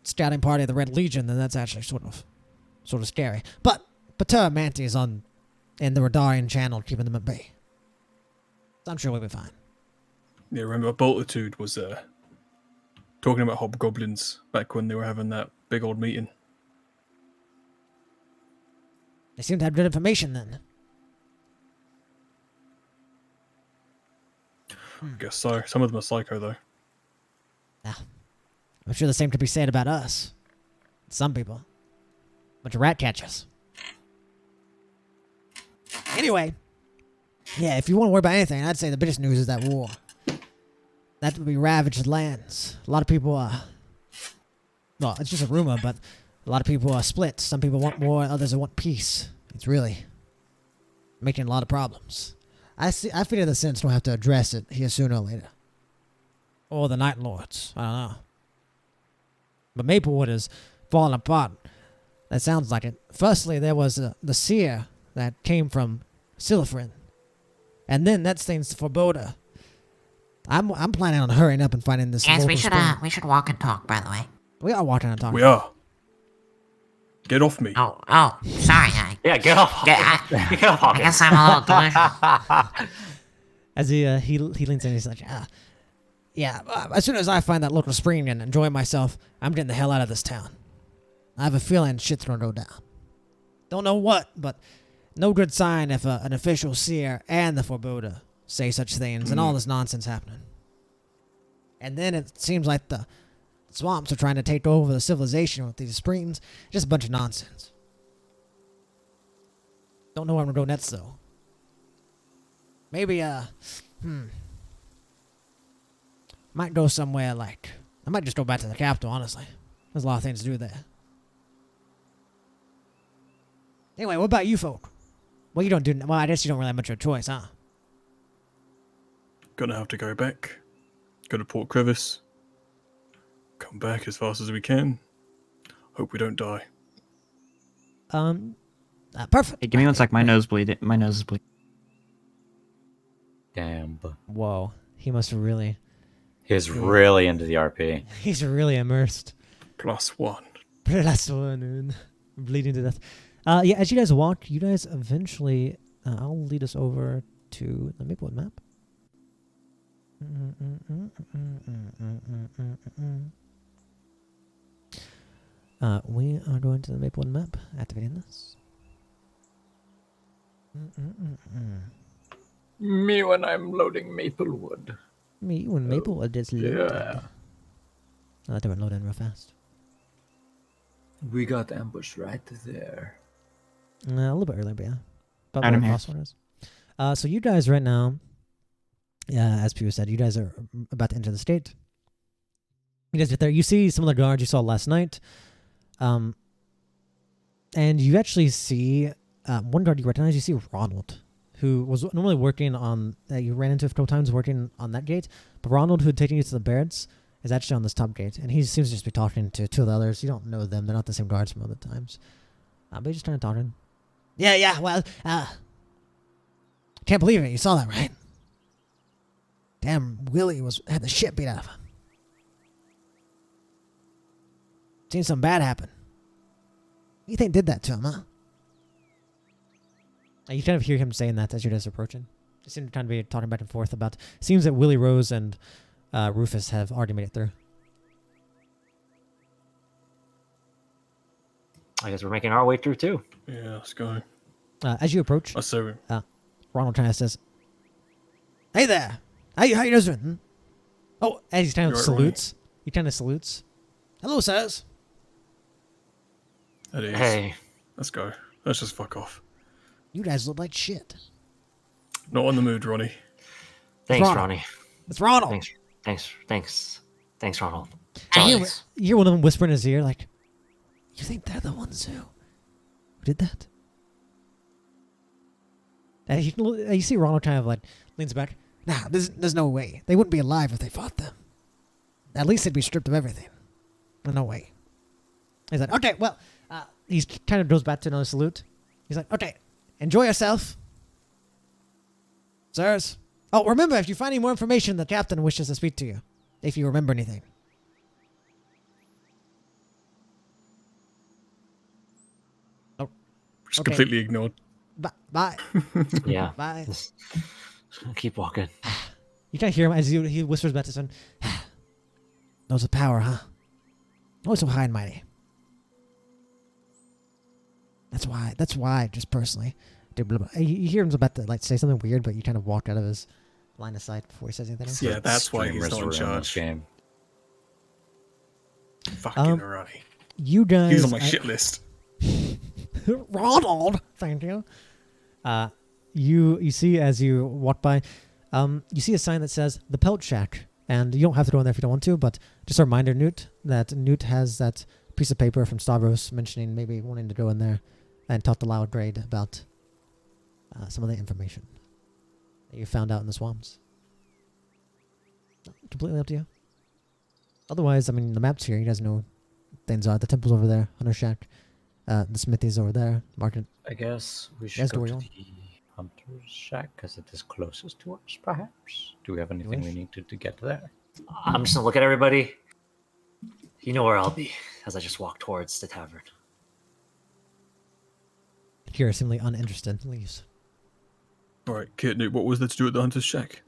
scouting party of the Red Legion, then that's actually sort of scary. But Pater Manti is in the Rihdarian channel, keeping them at bay. I'm sure we'll be fine. Yeah, remember Boltitude was talking about hobgoblins back when they were having that big old meeting. They seem to have good information then. Guess so. Some of them are psycho though. I'm sure the same could be said about us. Some people. Bunch of rat catchers. Anyway, yeah, if you want to worry about anything, I'd say the biggest news is that war. That would be ravaged lands. A lot of people, well, it's just a rumor, but a lot of people are split. Some people want war, others want peace. It's really making a lot of problems. I figure the Saints don't have to address it here sooner or later. Or the Night Lords. I don't know. But Maplewood is falling apart. That sounds like it. Firstly, there was the seer that came from Silifrin. And then that thing's Forebodar. I'm planning on hurrying up and finding this. Yes, local spring. we should walk and talk, by the way. We are walking and talking. We are. Get off me. Oh, sorry. Yeah, get off. Get off. I guess I'm a little delusional. As he leans in, he's like, yeah. As soon as I find that local spring and enjoy myself, I'm getting the hell out of this town. I have a feeling shit's gonna go down. Don't know what, but no good sign if an official seer and the Forebodar say such things and all this nonsense happening. And then it seems like the swamps are trying to take over the civilization with these springs. Just a bunch of nonsense. Don't know where I'm gonna go next though. Maybe might go somewhere like I might just go back to the capital, honestly. There's a lot of things to do there. Anyway, what about you folk? Well, you don't do well, I guess you don't really have much of a choice, huh? Gonna have to go back. Go to Port Crevice. Come back as fast as we can. Hope we don't die. Perfect. Hey, give me 1 sec. My nose is bleeding. Damn. Whoa, he must have really. He's really into the RP. He's really immersed. +1. Last one, bleeding to death. Yeah, as you guys walk, you guys eventually. I'll lead us over to the Maplewood map. We are going to the Maplewood map. Activating this. Me when I'm loading Maplewood. Me when Maplewood is loaded. Yeah. I'll let it load in real fast. We got ambushed right there. A little bit earlier, but yeah. But Adam where here. Crosswind is. So you guys right now, as Pew said, you guys are about to enter the state. You guys get there. You see some of the guards you saw last night. And you actually see one guard you recognize. You see Ronald, who was normally working on, you ran into a couple times working on that gate. But Ronald, who had taken you to the Barretts, is actually on this top gate. And he seems to just be talking to two of the others. You don't know them. They're not the same guards from other times. But he's just kind of talking. Yeah, well, can't believe it. You saw that, right? Damn, Willie had the shit beat out of him. Seen something bad happen. What do you think did that to him, huh? You kind of hear him saying that as you're just approaching. They seem to kind of be talking back and forth about. Seems that Willie Rose and Rufus have already made it through. I guess we're making our way through too. Yeah, let's go. As you approach, Ronald kind of says, "Hey there, how you guys doing?" Oh, as he kind of salutes. He kind of salutes. Hello, sirs. That is. Hey. Let's go. Let's just fuck off. You guys look like shit. Not in the mood, Ronnie. Thanks, Ronald. Ronnie. It's Ronald. Thanks, Ronald. You hear one of them whisper in his ear, like, "You think they're the ones who did that?" And you see Ronald kind of like leans back. Nah, there's no way. They wouldn't be alive if they fought them. At least they'd be stripped of everything. No way. He's like, okay, well, he kind of goes back to another salute. He's like, okay, enjoy yourself. Sirs. Oh, remember, if you find any more information, the captain wishes to speak to you. If you remember anything. Oh. Just Okay. completely ignored. Bye. Yeah. Bye. Keep walking. You can't hear him as he whispers back to his son. Knows the power, huh? Always so high and mighty. That's why, just personally. You hear him about to like say something weird, but you kind of walk out of his line of sight before he says anything else. Yeah, that's why he's not in Streamers charge. Game. Fucking Ronnie. You guys... He's on my shit list. Ronald! Thank you. You see as you walk by, you see a sign that says The Pelt Shack. And you don't have to go in there if you don't want to, but just a reminder, Newt, that Newt has that piece of paper from Stavros mentioning maybe wanting to go in there and talk to Loud Grade about some of the information that you found out in the swamps. Completely up to you. Otherwise, I mean, the map's here. You guys know things are. The temple's over there, Hunter Shack. The smithy's over there. Market. I guess we should Yes, go to Dorian. the Hunter's Shack because it is closest to us, perhaps. Do we have anything we need to get there? I'm just gonna look at everybody. You know where I'll be as I just walk towards the tavern. Kira seemingly uninterested. Leaves. All right, Kit, Newt, what was there to do at the Hunter's Shack?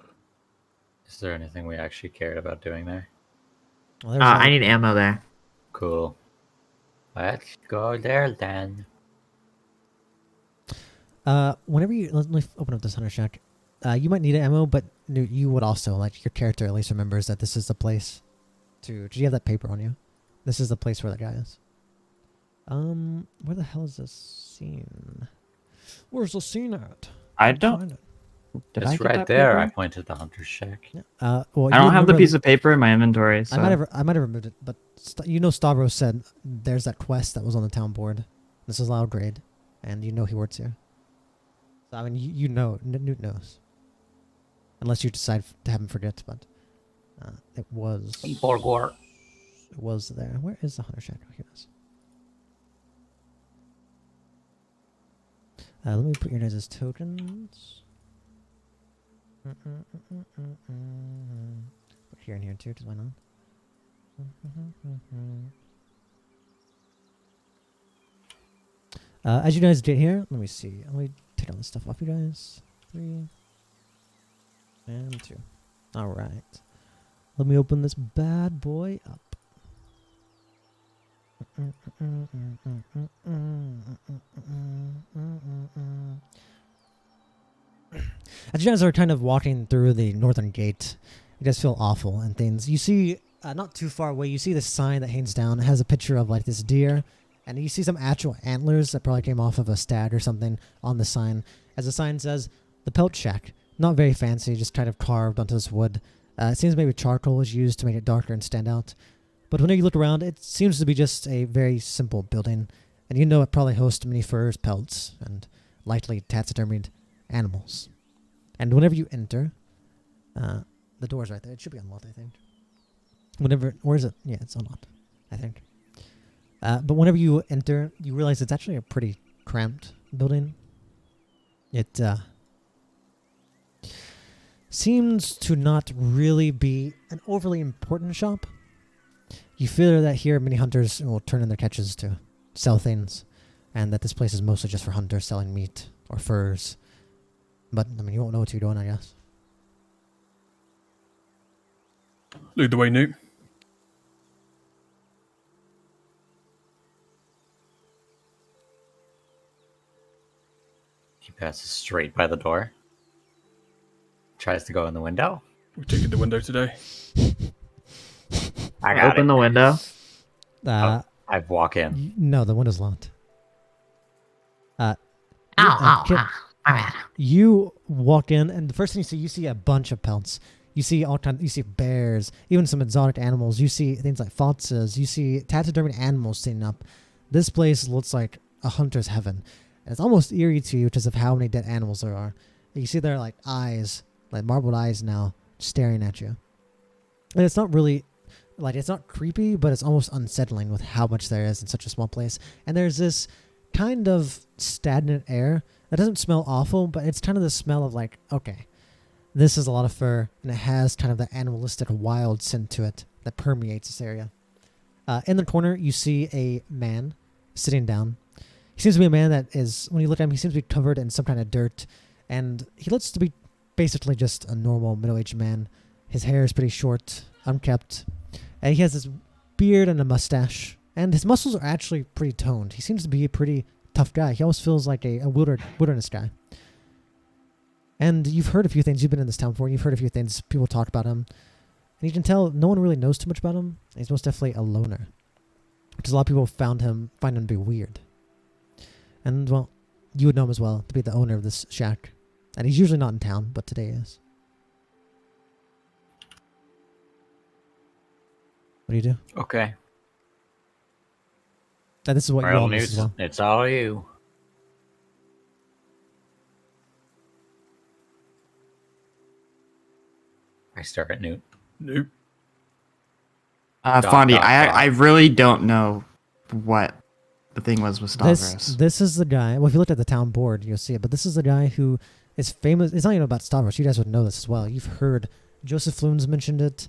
Is there anything we actually cared about doing there? Well, I need ammo there. Cool. Let's go there then. Whenever you let me open up this Hunter Shack, you might need ammo, but you would also like your character at least remembers that this is the place to. Do you have that paper on you? This is the place where that guy is. Where the hell is this scene? Where's the scene at? I Can't don't. find it. Did I It's get right that there. paper? I pointed the Hunter's Shack. Yeah. Well, I you don't have the remember- piece of paper in my inventory. So. I might have removed it, but you know Stavros said there's that quest that was on the town board. This is Loud Grade, and you know he works here. So I mean, you know, Newt knows, unless you decide to have him forget. But it was Borgor. It was there. Where is the Hunter Shack? Oh, here it is. Let me put your guys' tokens. Put here and here too, because why not? As you guys get here, let me see. Let me take all this stuff off you guys. 3 and 2. All right. Let me open this bad boy up. As you guys are kind of walking through the northern gate, you guys feel awful and things. You see, not too far away, you see this sign that hangs down. It has a picture of like this deer, and you see some actual antlers that probably came off of a stag or something on the sign. As the sign says, The Pelt Shack. Not very fancy, just kind of carved onto this wood. It seems maybe charcoal was used to make it darker and stand out. But whenever you look around, it seems to be just a very simple building. And you know it probably hosts many furs, pelts, and likely taxidermied animals. And whenever you enter, the door's right there. It should be unlocked, I think. Where is it? Yeah, it's unlocked, I think. But whenever you enter, you realize it's actually a pretty cramped building. It seems to not really be an overly important shop. You feel that here many hunters will turn in their catches to sell things, and that this place is mostly just for hunters selling meat or furs. But, I mean, you won't know what you're doing, I guess. Lead the way, Newt. He passes straight by the door. Tries to go in the window. We're taking the window today. I got Open it. the window. I walk in. No, the window's locked. My bad. You walk in, and the first thing you see a bunch of pelts. You see you see bears, even some exotic animals. You see things like foxes. You see taxidermied animals sitting up. This place looks like a hunter's heaven. And it's almost eerie to you because of how many dead animals there are. You see their like eyes, like marbled eyes now, staring at you. And it's not really, like, it's not creepy, but it's almost unsettling with how much there is in such a small place. And there's this kind of stagnant air that doesn't smell awful, but it's kind of the smell of like, okay, this is a lot of fur, and it has kind of the animalistic wild scent to it that permeates this area. In the corner, you see a man sitting down. He seems to be a man that is, when you look at him, he seems to be covered in some kind of dirt, and he looks to be basically just a normal middle-aged man. His hair is pretty short, unkempt, and he has this beard and a mustache. And his muscles are actually pretty toned. He seems to be a pretty tough guy. He always feels like a wilderness guy. And you've heard a few things. You've been in this town before. And you've heard a few things. People talk about him. And you can tell no one really knows too much about him. He's most definitely a loner. Because a lot of people find him to be weird. And, well, you would know him as well to be the owner of this shack. And he's usually not in town, but today is. What do you do? Okay. This is what you Well, all Newt, as well. it's all you. I stare at Newt. Nope. Fawnde, dot. I really don't know what the thing was with Stavros. This is the guy. Well, if you look at the town board, you'll see it. But this is the guy who is famous. It's not even about Stavros. You guys would know this as well. You've heard Joseph Floon's mentioned it.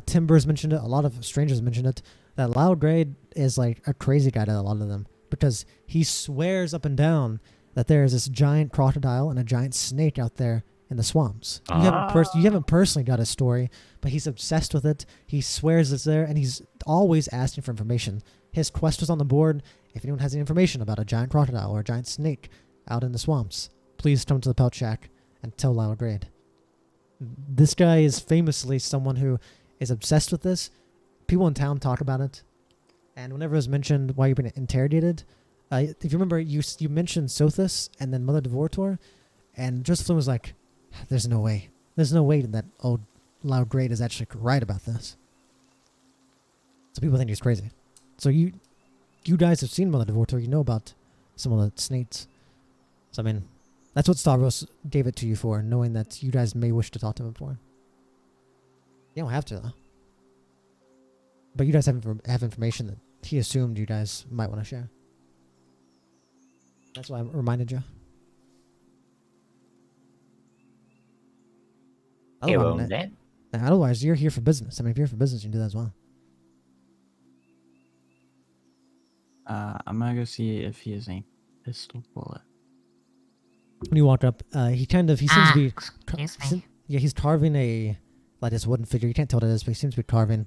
Timbers mentioned it. A lot of strangers mentioned it. That Loudgrade is like a crazy guy to a lot of them because he swears up and down that there is this giant crocodile and a giant snake out there in the swamps. You haven't personally got his story, but he's obsessed with it. He swears it's there, and he's always asking for information. His quest was on the board. If anyone has any information about a giant crocodile or a giant snake out in the swamps, please come to the Pelt Shack and tell Loudgrade. This guy is famously someone who is obsessed with this. People in town talk about it, and whenever it was mentioned why you've been interrogated, if you remember, you mentioned Sothis and then Mother Devortor, and Joseph Flynn was like, "There's no way. There's no way that old Loudgrade is actually right about this." So people think he's crazy. So you guys have seen Mother Devortor. You know about some of the snakes. So I mean, that's what Stavros gave it to you for, knowing that you guys may wish to talk to him for. You don't have to, though. But you guys have information that he assumed you guys might want to share. That's why I reminded you. Otherwise, you're here for business. I mean, if you're here for business, you can do that as well. I'm gonna go see if he has a pistol bullet. When you walk up, he seems to be... Excuse me. He's carving this wooden figure. You can't tell what it is, but he seems to be carving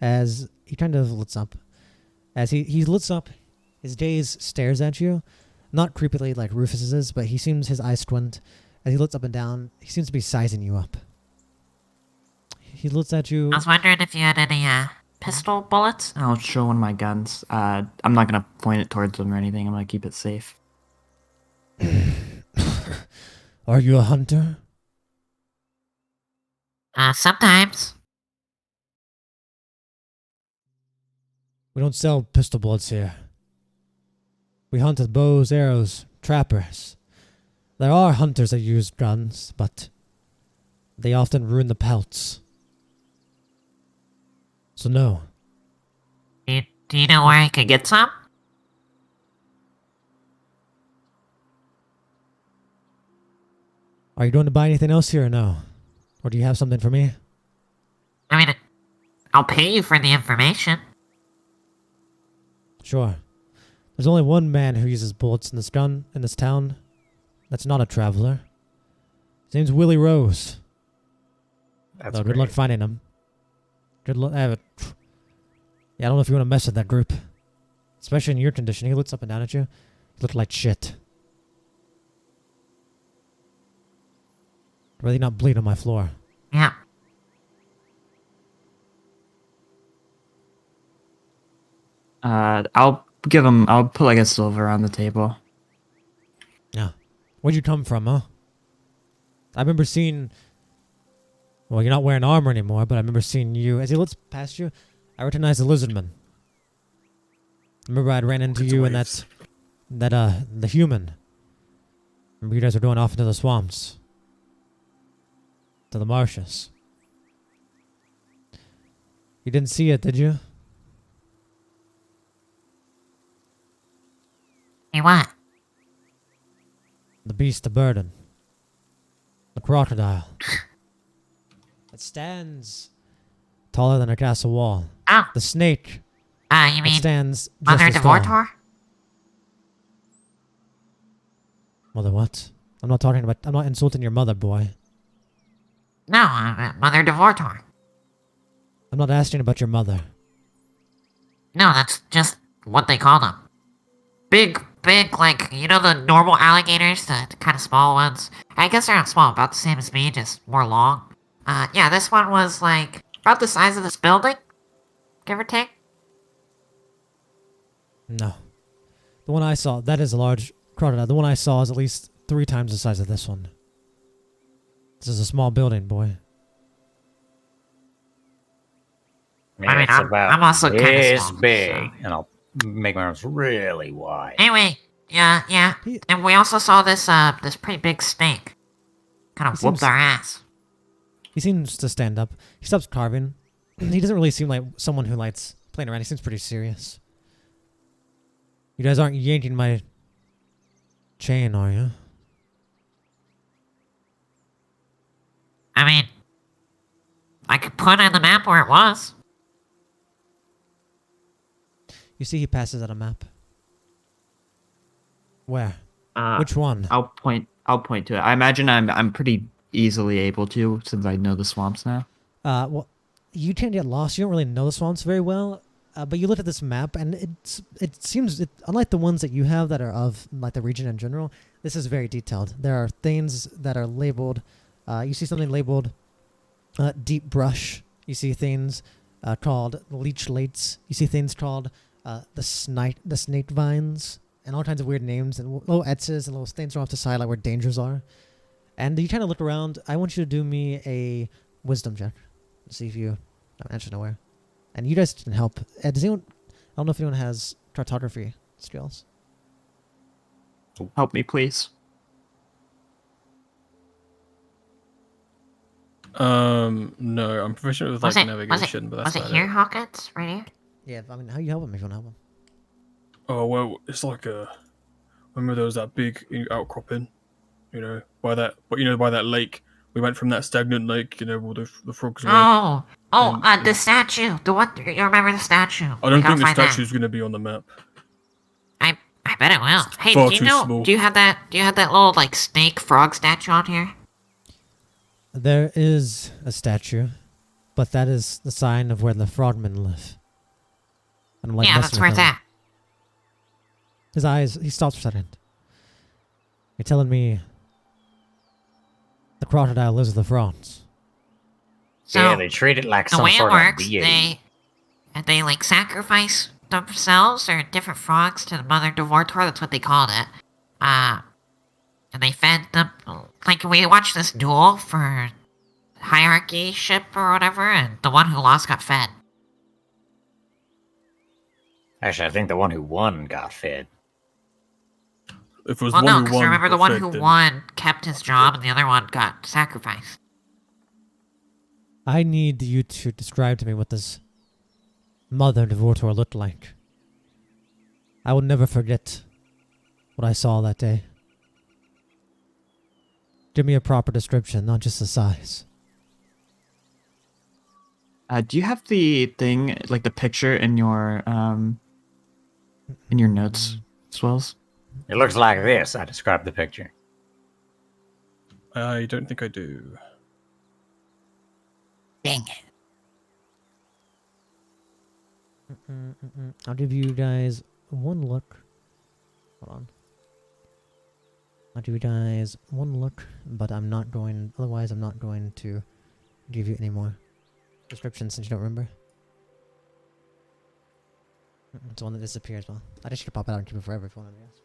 as he kind of looks up. As he looks up, his gaze stares at you. Not creepily like Rufus's is, but his eyes squint. As he looks up and down, he seems to be sizing you up. He looks at you. I was wondering if you had any pistol bullets. I'll show one of my guns. I'm not gonna point it towards him or anything. I'm gonna keep it safe. Are you a hunter? Sometimes. We don't sell pistol bullets here. We hunt with bows, arrows, trappers. There are hunters that use guns, but they often ruin the pelts. So no. Do you know where I could get some? Are you going to buy anything else here or no? Or do you have something for me? I mean, I'll pay you for the information. Sure. There's only one man who uses bullets in this town. That's not a traveler. His name's Willie Rose. That's Good luck finding him. Good luck. Yeah, I don't know if you want to mess with that group. Especially in your condition. He looks up and down at you. You look like shit. I'd rather not bleed on my floor. Yeah. I'll put like a silver on the table. Yeah. Where'd you come from, huh? I remember seeing... Well, you're not wearing armor anymore, but I remember seeing you... As he looks past you, I recognized the lizardman. I remember I'd ran into you and the human. Remember you guys were going off into the swamps. To the marshes. You didn't see it, did you? Hey, what? The beast of burden. The crocodile. It stands taller than a castle wall. Oh. The snake. You It mean stands just Mother as tall. Devortor? Mother what? I'm not insulting your mother, boy. No, Mother Devortor. I'm not asking about your mother. No, that's just what they call them. Big, like, you know the normal alligators, the kind of small ones? I guess they're not small, about the same as me, just more long. Yeah, this one was, like, about the size of this building, give or take. No. The one I saw, that is a large crocodile. The one I saw is at least 3 times the size of this one. This is a small building, boy. I mean, It's I'm about also kinda this small, big, so. and I'll make my arms really wide. Anyway, yeah. And we also saw this pretty big snake. Kind of whooped our ass. He seems to stand up. He stops carving. He doesn't really seem like someone who likes playing around. He seems pretty serious. You guys aren't yanking my chain, are you? I mean, I could put on the map where it was. You see he passes out a map. Where? Uh, Which one? I'll point to it. I imagine I'm pretty easily able to, since I know the swamps now. Well, you can't get lost. You don't really know the swamps very well. But you look at this map, and it seems, unlike the ones that you have that are of like the region in general, this is very detailed. There are things that are labeled. You see something labeled deep brush. You see things called leech lates. You see things called the snake vines, and all kinds of weird names and little X's and little things off the side like where dangers are. And you kind of look around. I want you to do me a wisdom check to see if you actually know where. And you guys can help. Does anyone? I don't know if anyone has cartography skills. Help me, please. No, I'm proficient with like navigation, but that's was it about here, it. Hawkins? Right here? Yeah, I mean, how you help him if you want to help him? Oh well, it's like remember there was that big outcropping, by that lake. We went from that stagnant lake, where the frogs were. The statue. The one, you remember the statue? I don't think the statue's going to be on the map. I bet it will. Hey, far do you too know? small. Do you have that little like snake frog statue on here? There is a statue, but that is the sign of where the frogmen live. I don't like Yeah, messing that's with where it's them. at. His eyes, he stops for a second. You're telling me the crocodile lives with the frogs? So Yeah, they treat it like the some way it sort works, of deity. they like sacrifice themselves or different frogs to the Mother Devortor. That's what they called it. And they fed them. Like we watched this duel for hierarchy ship or whatever, and the one who lost got fed. Actually, I think the one who won got fed. If it was Well, the no, one who because won, remember the got one fed, who then- won kept his job, and the other one got sacrificed. I need you to describe to me what this Mother Devortor looked like. I will never forget what I saw that day. Give me a proper description, not just the size. Do you have the thing, like the picture in your notes, Swells? It looks like this. I described the picture. I don't think I do. Dang it. I'll give you guys one look. Hold on. I'll give you guys one look, but otherwise I'm not going to give you any more descriptions since you don't remember. It's the one that disappears. Well, I just should pop it out and keep it forever if you wanted to ask.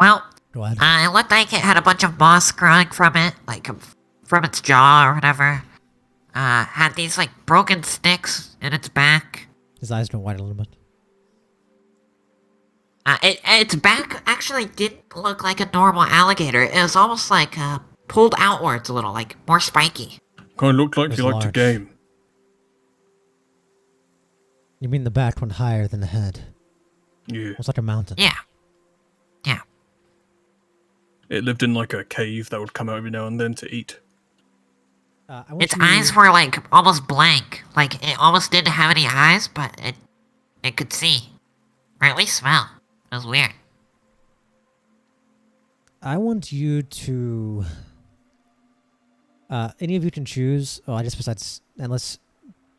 Well, Go ahead. it looked like it had a bunch of moss growing from it, like from its jaw or whatever. Had these like broken sticks in its back. His eyes go wide a little bit. Its back actually didn't look like a normal alligator. It was almost like pulled outwards a little, like more spiky. Kind of looked like It's you liked a large. game. You mean the back went higher than the head? Yeah. It's like a mountain. Yeah. It lived in like a cave that would come out every now and then to eat. I want Its you- eyes were like almost blank. Like it almost didn't have any eyes, but it could see. Or at least smell. It was weird. I want you to. Any of you can choose. Oh, I guess besides, unless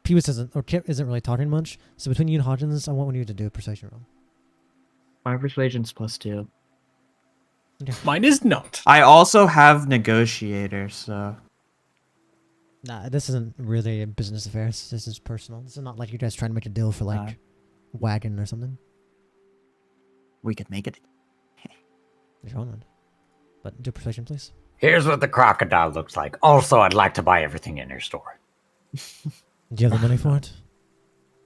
Peebles isn't or Kip isn't really talking much. So between you and Hodgins, I want you to do a persuasion roll. My persuasion's +2. Mine is not. I also have negotiator, so Nah, this isn't really business affairs. This is personal. This is not like you guys trying to make a deal for like wagon or something. we could make it. If you want. But do persuasion, please. Here's what the crocodile looks like. Also, I'd like to buy everything in your store. Do you have the money for it?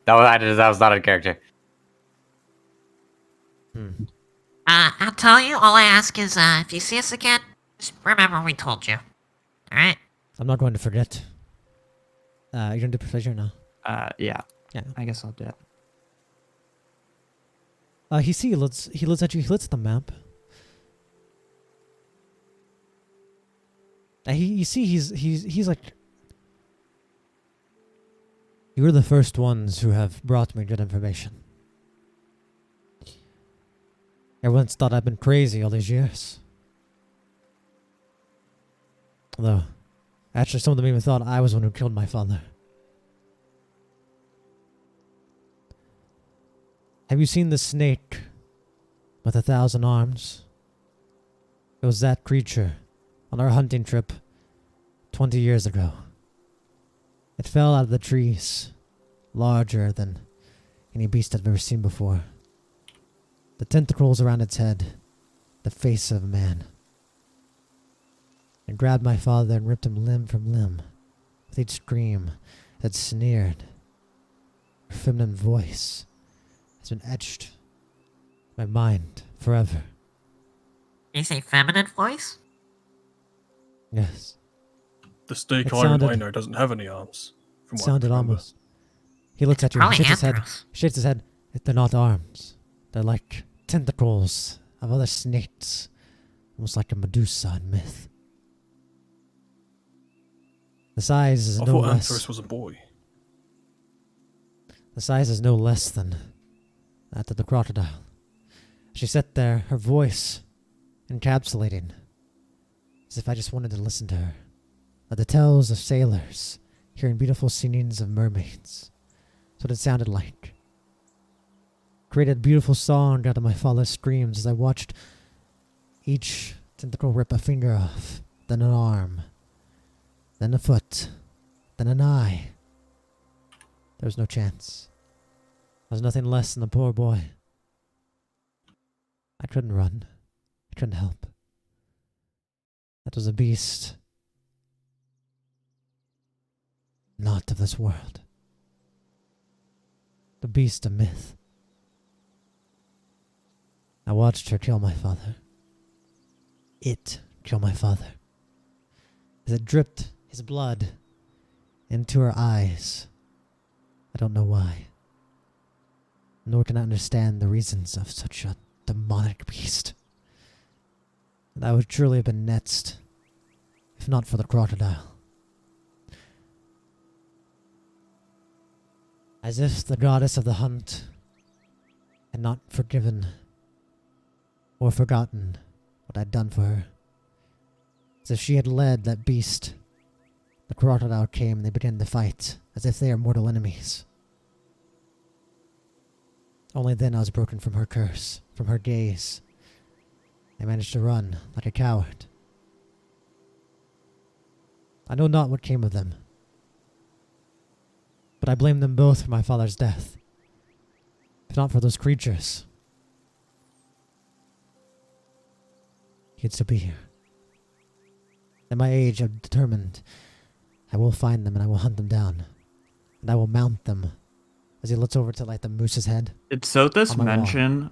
That was not a character. I'll tell you, all I ask is, if you see us again, just remember we told you. Alright? I'm not going to forget. You gonna do persuasion or no? Yeah. Yeah. I guess I'll do it. He looks at you. He looks at the map. You see, he's like, you're the first ones who have brought me good information. Everyone's thought I've been crazy all these years. Although, actually, some of them even thought I was the one who killed my father. Have you seen the snake with 1,000 arms? It was that creature on our hunting trip 20 years ago. It fell out of the trees, larger than any beast I've ever seen before. The tentacles around its head, the face of a man. It grabbed my father and ripped him limb from limb, with each scream that sneered. Her feminine voice has been etched in my mind forever. You say feminine voice? Yes. The snake It I sounded- know doesn't have any arms. From It what I sounded remember. almost. He looks at you. Probably Shakes his head. Andros. Shakes his head. They're not arms. They're like tentacles of other snakes, almost like a Medusa in myth. The size is I no thought less. Anthros was a boy. The size is no less than that of the crocodile. She sat there, her voice encapsulating, as if I just wanted to listen to her. Like the tales of sailors, hearing beautiful singings of mermaids. That's what it sounded like. Created a beautiful song out of my father's screams as I watched each tentacle rip a finger off, then an arm, then a foot, then an eye. There was no chance. I was nothing less than a poor boy. I couldn't run. I couldn't help. That was a beast. Not of this world. The beast of myth. I watched her kill my father. It killed my father. As it dripped his blood into her eyes. I don't know why. Nor can I understand the reasons of such a demonic beast. And I would truly have been next, if not for the crocodile. As if the goddess of the hunt had not forgiven or forgotten what I'd done for her. As if she had led that beast. The crocodile came and they began to fight, as if they are mortal enemies. Only then I was broken from her curse, from her gaze. I managed to run like a coward. I know not what came of them, but I blame them both for my father's death. If not for those creatures, he'd still be here. At my age, I'm determined. I will find them and I will hunt them down. And I will mount them. As he looks over to like the moose's head. Did Sothis On my wall. mention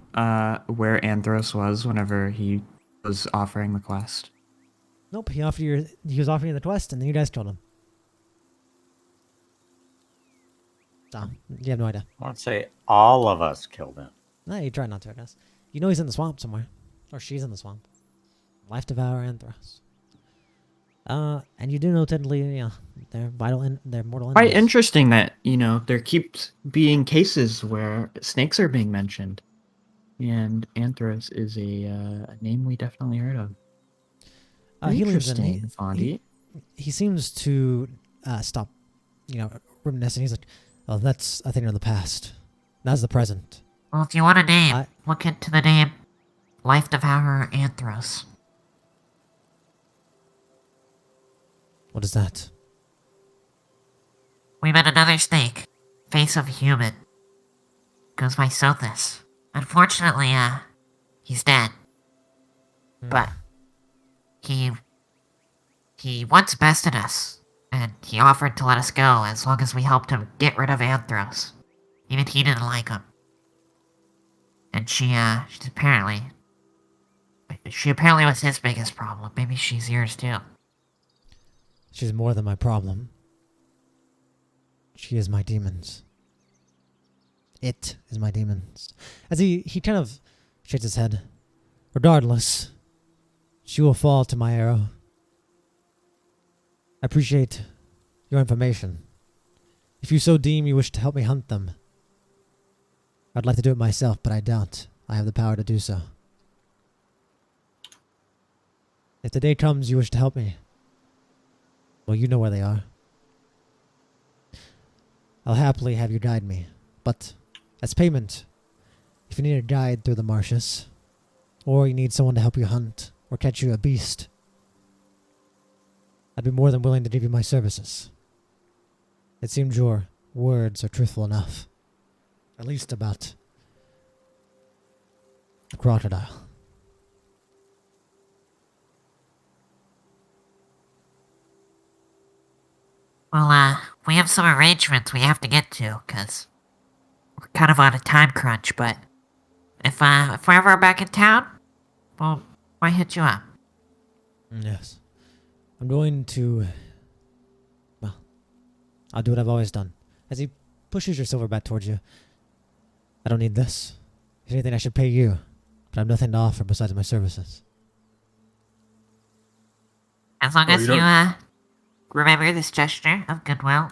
where Anthros was whenever he was offering the quest? Nope, he was offering you the quest and then you guys killed him. So, you have no idea. I want to say all of us killed him. No, you try not to, I guess. You know he's in the swamp somewhere. Or she's in the swamp. Life Devourer Anthros. And you do know technically, yeah, they're they're mortal enemies. Quite interesting that, there keeps being cases where snakes are being mentioned. And Anthros is a name we definitely heard of. He leaves in. Interesting, Fawnde. He seems to stop, reminiscing. He's like, "Oh, that's a thing of the past. That's the present." Well, if you want a name, look into the name Life Devourer Anthros. What is that? We met another snake, face of a human. Goes by Sothis. Unfortunately, he's dead. But he once bested us, and he offered to let us go as long as we helped him get rid of Anthros. Even he didn't like him. And she apparently was his biggest problem. Maybe she's yours too. She's more than my problem. She is my demons. It is my demons. As he kind of shakes his head. Regardless, she will fall to my arrow. I appreciate your information. If you so deem you wish to help me hunt them, I'd like to do it myself, but I doubt I have the power to do so. If the day comes you wish to help me, well, you know where they are. I'll happily have you guide me, but as payment, if you need a guide through the marshes, or you need someone to help you hunt or catch you a beast, I'd be more than willing to give you my services. It seems your words are truthful enough. At least about the crocodile. Well, we have some arrangements we have to get to, because we're kind of on a time crunch, but if we're ever back in town, well, might hit you up. Yes. I'm going to... Well, I'll do what I've always done. As he pushes your silver back towards you. I don't need this. If anything, I should pay you. But I have nothing to offer besides my services. As long as you, remember this gesture of goodwill.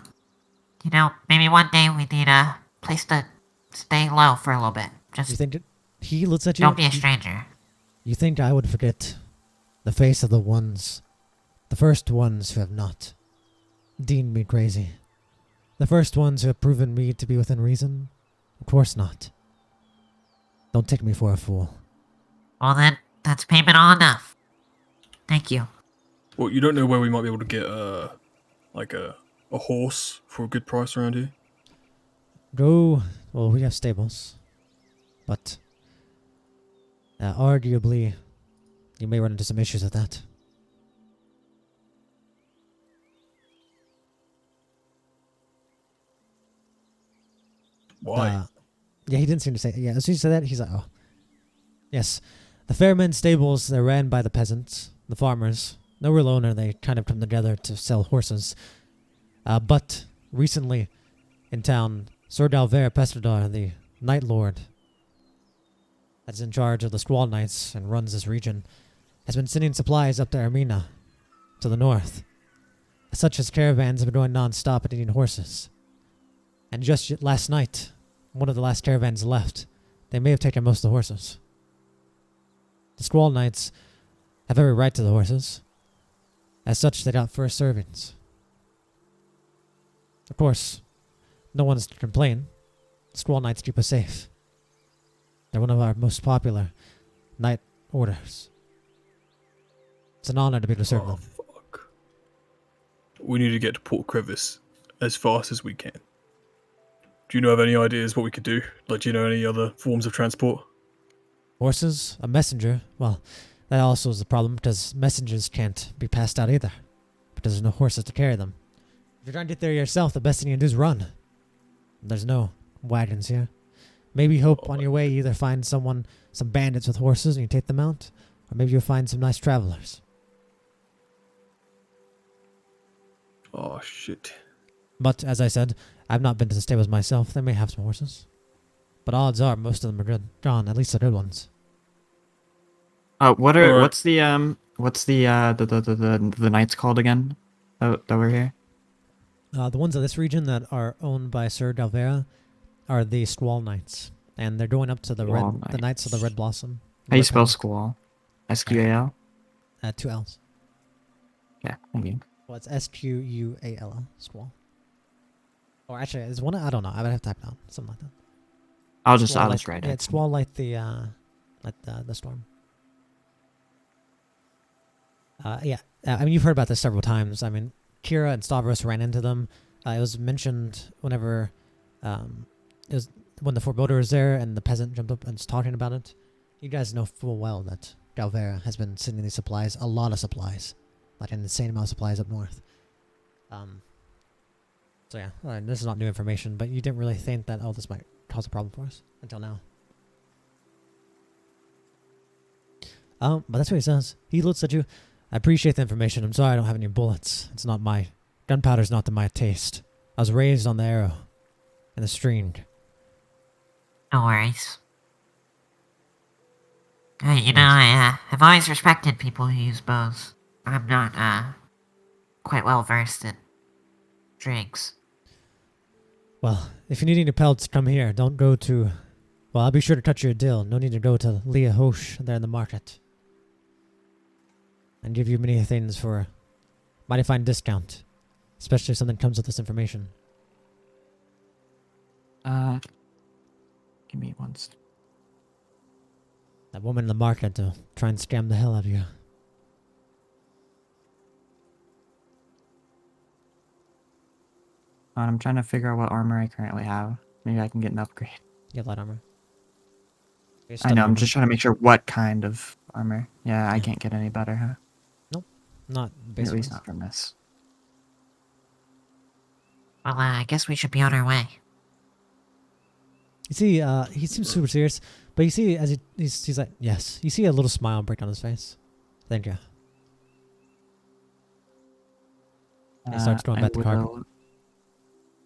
Maybe one day we need a place to stay low for a little bit. Just You think that he looks at you? don't be a stranger. You think I would forget the face of the first ones who have not deemed me crazy? The first ones who have proven me to be within reason? Of course not. Don't take me for a fool. Well then, that's payment all enough. Thank you. Well, you don't know where we might be able to get a horse for a good price around here? Well, we have stables. But, arguably, you may run into some issues with that. Why? Yeah, he didn't seem to say. Yeah, as soon as he said that, he's like, oh. Yes. The Fairmen stables, they're ran by the peasants, the farmers. No real owner, they kind of come together to sell horses. But recently, in town, Sir Dalver Pestradar, the Night Lord, that's in charge of the Squall Knights and runs this region, has been sending supplies up to Ermina, to the north. As such, his caravans have been going non-stop and eating horses. And just last night, one of the last caravans left. They may have taken most of the horses. The Squall Knights have every right to the horses. As such, they got first servings. Of course, no one's to complain. The Squall Knights keep us safe. They're one of our most popular knight orders. It's an honor to be able to serve them. Fuck. We need to get to Port Crevice as fast as we can. Do you know of any ideas what we could do? Like, do you know any other forms of transport? Horses? A messenger? Well, that also is a problem because messengers can't be passed out either. Because there's no horses to carry them. If you're trying to get there yourself, the best thing you can do is run. There's no wagons here. Maybe hope on your way you either find some bandits with horses and you take them out, or maybe you'll find some nice travelers. Oh, shit. But, as I said, I've not been to the stables myself. They may have some horses. But odds are most of them are good. Gone, at least the good ones. What's the knights called again? That were here? The ones of this region that are owned by Sir Dalvera are the Squall Knights. And they're going up to the Knights of the Red Blossom. How do you spell squall? SQAL? 2 L's. Yeah, thank you. Well, it's Squall. Squall. Or actually, is one? I don't know. I would have to type it out. Something like that. I'll just Squall write yeah, it. it's Squall like the storm. Yeah. I mean, you've heard about this several times. I mean, Kira and Stavros ran into them. It was mentioned whenever it was when the forebodar was there and the peasant jumped up and was talking about it. You guys know full well that Galvera has been sending these supplies, a lot of supplies, like an insane amount of supplies up north. So yeah, this is not new information, but you didn't really think that, this might cause a problem for us until now. But that's what he says. He looks at you. I appreciate the information. I'm sorry I don't have any bullets. It's not my... Gunpowder's not to my taste. I was raised on the arrow and the string. No worries. I've always respected people who use bows. I'm not, quite well versed in strings. Well, if you need any pelts, come here. Don't go to... Well, I'll be sure to cut you a deal. No need to go to Leah Hosh there in the market. And give you many things for a mighty fine discount. Especially if something comes with this information. Give me one second. That woman in the market to try and scam the hell out of you. I'm trying to figure out what armor I currently have. Maybe I can get an upgrade. You have light armor. I know, I'm just trying to make sure what kind of armor. Yeah, I can't get any better, huh? Nope. Not At basically. least not from this. Well, I guess we should be on our way. You see, he seems super serious, but you see, as he's like, yes. You see a little smile break on his face. Thank you. He starts going back to the card.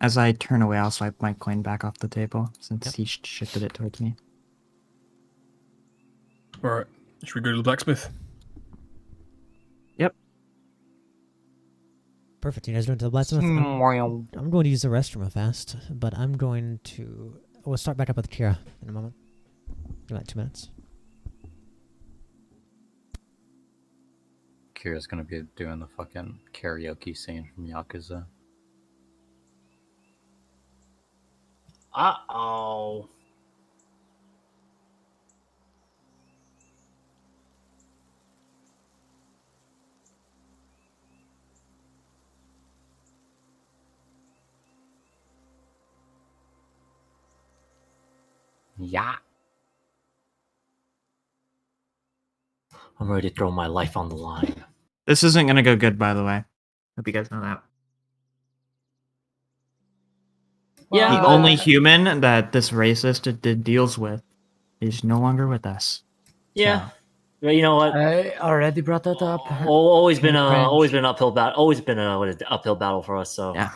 As I turn away, I'll swipe my coin back off the table, since he shifted it towards me. Alright, should we go to the blacksmith? Yep. Perfect. You guys going to the blacksmith? I'm going to use the restroom real fast, but I'm going to... We'll start back up with Kira in a moment. In like 2 minutes. Kira's gonna be doing the fucking karaoke scene from Yakuza. Uh-oh. Yeah. I'm ready to throw my life on the line. This isn't gonna go good, by the way. Hope you guys know that. Yeah, The only human that this racist deals with is no longer with us. Yeah. But you know what? I already brought that up. Always been an uphill battle. Always been a uphill battle for us. So Yeah.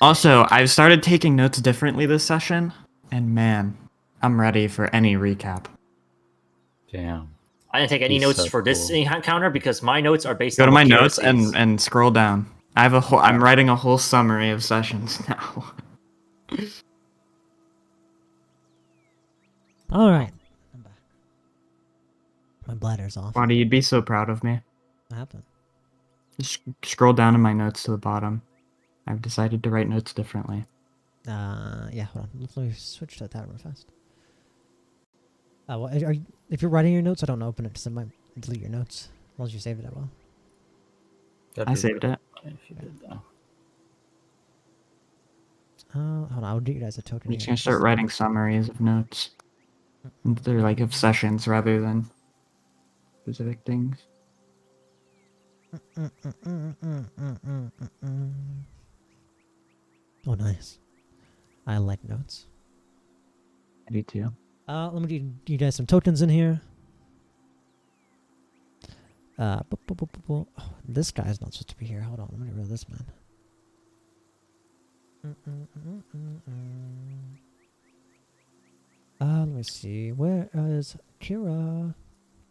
Also, I've started taking notes differently this session, and man, I'm ready for any recap. Damn. I didn't take any He's notes so for this cool. encounter because my notes are based Go on to my what Kira notes sees. and scroll down. I have a whole. I'm writing a whole summary of sessions now. All right. I'm back. My bladder's off. Fawnde, you'd be so proud of me. What happened? Just scroll down in my notes to the bottom. I've decided to write notes differently. Yeah, hold on. Let me switch to that real fast. Well, if you're writing your notes, I don't open it because it might delete your notes. As long as you save it that well. I saved it. If you did, though. Hold on, I'll get you guys a token. I'm just gonna start writing summaries of notes. They're like of sessions rather than specific things. Oh, nice. I like notes. I do too. Let me get you guys some tokens in here. Oh, this guy's not supposed to be here. Hold on, let me get rid of this man. Let me see. Where is Kira?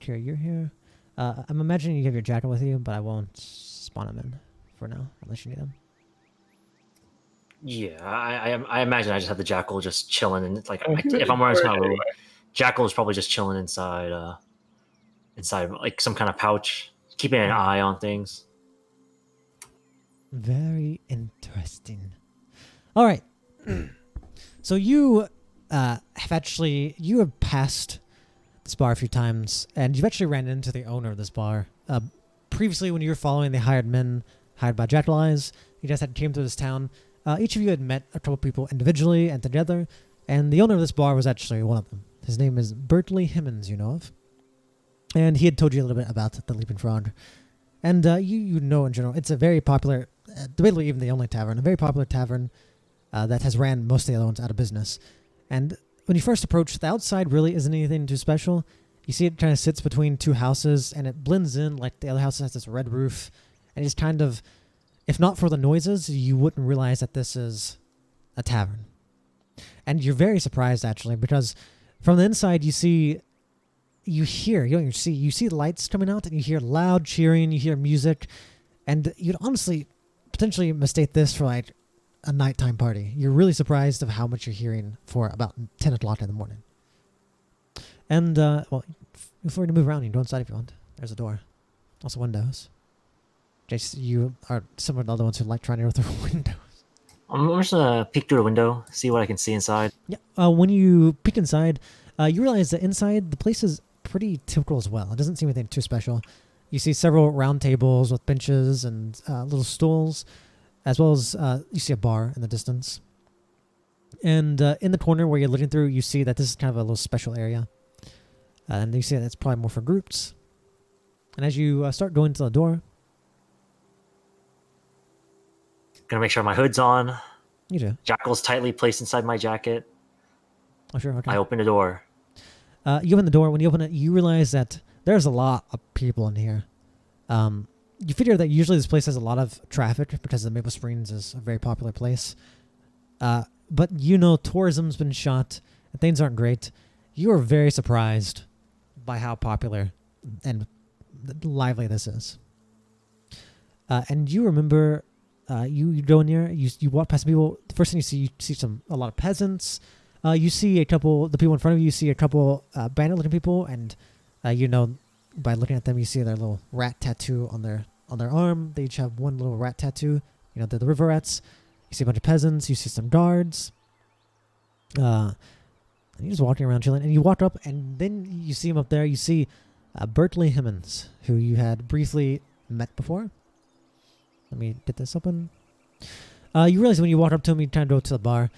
Kira, you're here. I'm imagining you have your jacket with you, but I won't spawn him in for now, unless you need him. Yeah, I imagine I just have the jackal just chilling, and it's like if I'm wearing my robe, jackal is probably just chilling inside like some kind of pouch, keeping an eye on things. Very interesting. All right. So you you have passed this bar a few times, and you've actually ran into the owner of this bar. Previously, when you were following the hired men hired by Jackal Eyes, you guys had came to this town. Each of you had met a couple people individually and together, and the owner of this bar was actually one of them. His name is Bertley Himmons, you know of. And he had told you a little bit about the Leaping Frog. And you know in general, it's a very popular, debatably even the only tavern, a very popular tavern that has ran most of the other ones out of business. And when you first approach, the outside really isn't anything too special. You see it kind of sits between two houses, and it blends in like the other house has this red roof. And it's kind of, if not for the noises, you wouldn't realize that this is a tavern. And you're very surprised, actually, because from the inside you see lights coming out, and you hear loud cheering, you hear music, and you'd honestly potentially mistake this for like a nighttime party. You're really surprised of how much you're hearing for about 10 o'clock in the morning. And, well, feel free to move around. You can go inside if you want. There's a door. Also windows. Jace, you are similar to the other ones who like trying to go through windows. I'm just gonna peek through the window, see what I can see inside. Yeah. When you peek inside, you realize that inside the place is pretty typical as well. It doesn't seem anything too special. You see several round tables with benches and little stools, as well as you see a bar in the distance. And in the corner where you're looking through, you see that this is kind of a little special area. And you see that it's probably more for groups. And as you start going to the door, Gonna make sure my hood's on. you do. Jackal's tightly placed inside my jacket. Oh, sure. Okay. I open the door. You open the door. When you open it, you realize that there's a lot of people in here. You figure that usually this place has a lot of traffic because the Maple Springs is a very popular place. But you know tourism's been shot and things aren't great. You are very surprised by how popular and lively this is. And you remember, you go in here, you walk past people. The first thing you see a lot of peasants. You see the people in front of you. You see a couple bandit-looking people, and you know by looking at them, you see their little rat tattoo on their arm. They each have one little rat tattoo. You know, they're the river rats. You see a bunch of peasants. You see some guards. And you're just walking around chilling. And you walk up, and then you see him up there. You see Bertley Himmons, who you had briefly met before. Let me get this open. You realize when you walk up to him, you kind of go to the bar.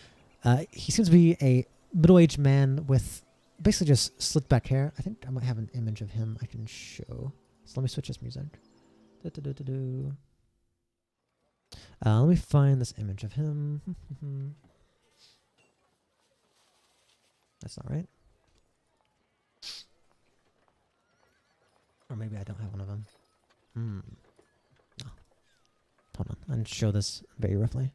He seems to be a middle-aged man with basically just slicked back hair. I think I might have an image of him I can show. So let me switch this music. Let me find this image of him. That's not right. Or maybe I don't have one of them. Oh. Hold on. I'll show this very roughly.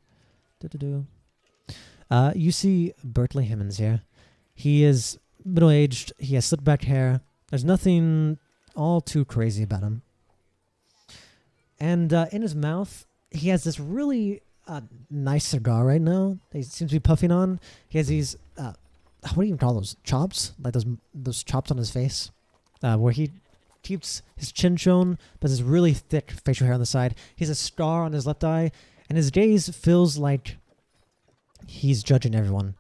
You see Bertley Himmons here. He is middle-aged. He has slicked back hair. There's nothing all too crazy about him. And in his mouth, he has this really nice cigar right now. He seems to be puffing on. He has these, what do you even call those? Chops? Like those chops on his face. Where he keeps his chin shown, but his really thick facial hair on the side. He has a scar on his left eye, and his gaze feels like he's judging everyone.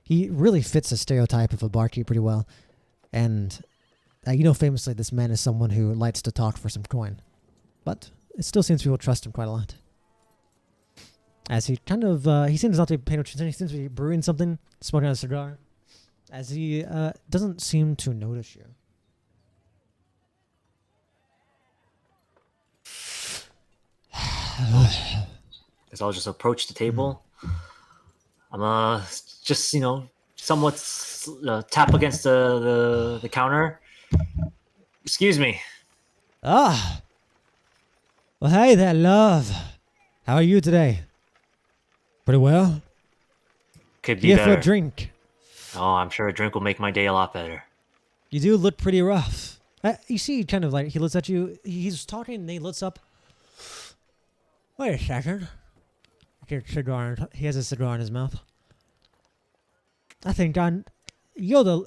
He really fits the stereotype of a barkeep pretty well. And, you know, famously, this man is someone who likes to talk for some coin. But it still seems people trust him quite a lot. As he kind of, he seems not to be paying attention. He seems to be brewing something, smoking on a cigar. As he doesn't seem to notice you. As I'll just approach the table. I'm just, you know, somewhat tap against the counter. Excuse me. Ah. Well, hey there, love. How are you today? Pretty well? Could be Here better. for a drink. Oh, I'm sure a drink will make my day a lot better. You do look pretty rough. You see, kind of like, he looks at you. He's talking, and he looks up. Wait a second. He has a cigar in his mouth. I think you're the...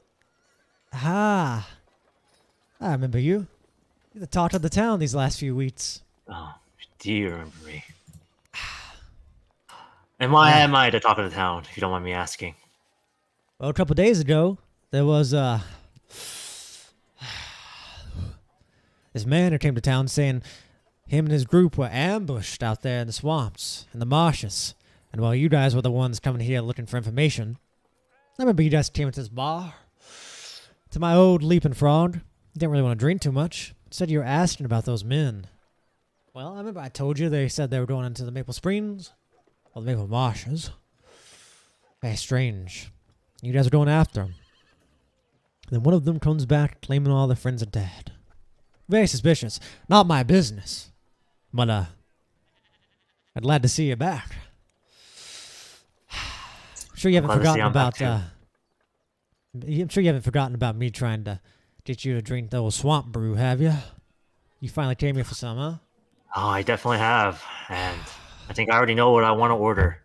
I remember you. You're the talk of the town these last few weeks. Oh, do you remember me? And why am I the talk of the town, if you don't mind me asking? Well, a couple days ago, there was this man who came to town saying him and his group were ambushed out there in the swamps and the marshes. And while you guys were the ones coming here looking for information, I remember you guys came into this bar to my old leaping frog. Didn't really want to drink too much. Said you were asking about those men. Well, I remember I told you they said they were going into the Maple Springs or the Maple Marshes. Very strange. You guys are going after them. Then one of them comes back claiming all their friends are dead. Very suspicious. Not my business. But, I'm glad to see you back. I'm sure you haven't forgotten about, I'm sure you haven't forgotten about me trying to get you to drink the old swamp brew, have you? You finally came here for some, huh? Oh, I definitely have. And I think I already know what I want to order.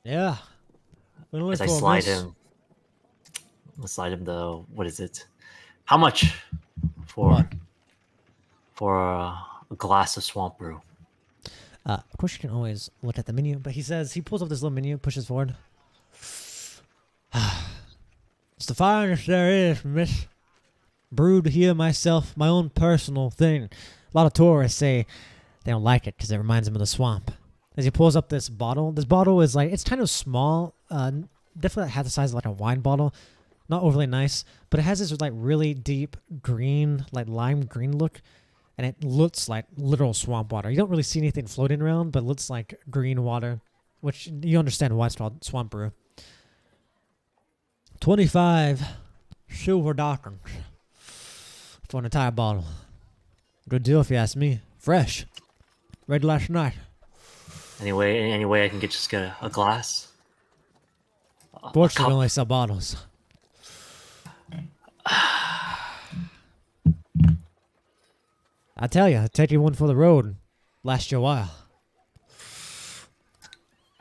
Yeah. As I slide him the, what is it? How much for a glass of swamp brew? Of course, you can always look at the menu, but he says, he pulls up this little menu, pushes forward. It's the finest there is, miss. Brewed here myself, my own personal thing. A lot of tourists say they don't like it because it reminds them of the swamp. As he pulls up this bottle is like, it's kind of small, definitely half the size of like a wine bottle. Not overly nice, but it has this like really deep green, like lime green look. And it looks like literal swamp water. You don't really see anything floating around, but it looks like green water, which you understand why it's called swamp brew. 25 silver dockings for an entire bottle. Good deal if you ask me. Fresh. Read last night. Any way I can just get a glass? Fortunately, we only sell bottles. I tell you, I'll take you one for the road and last you a while.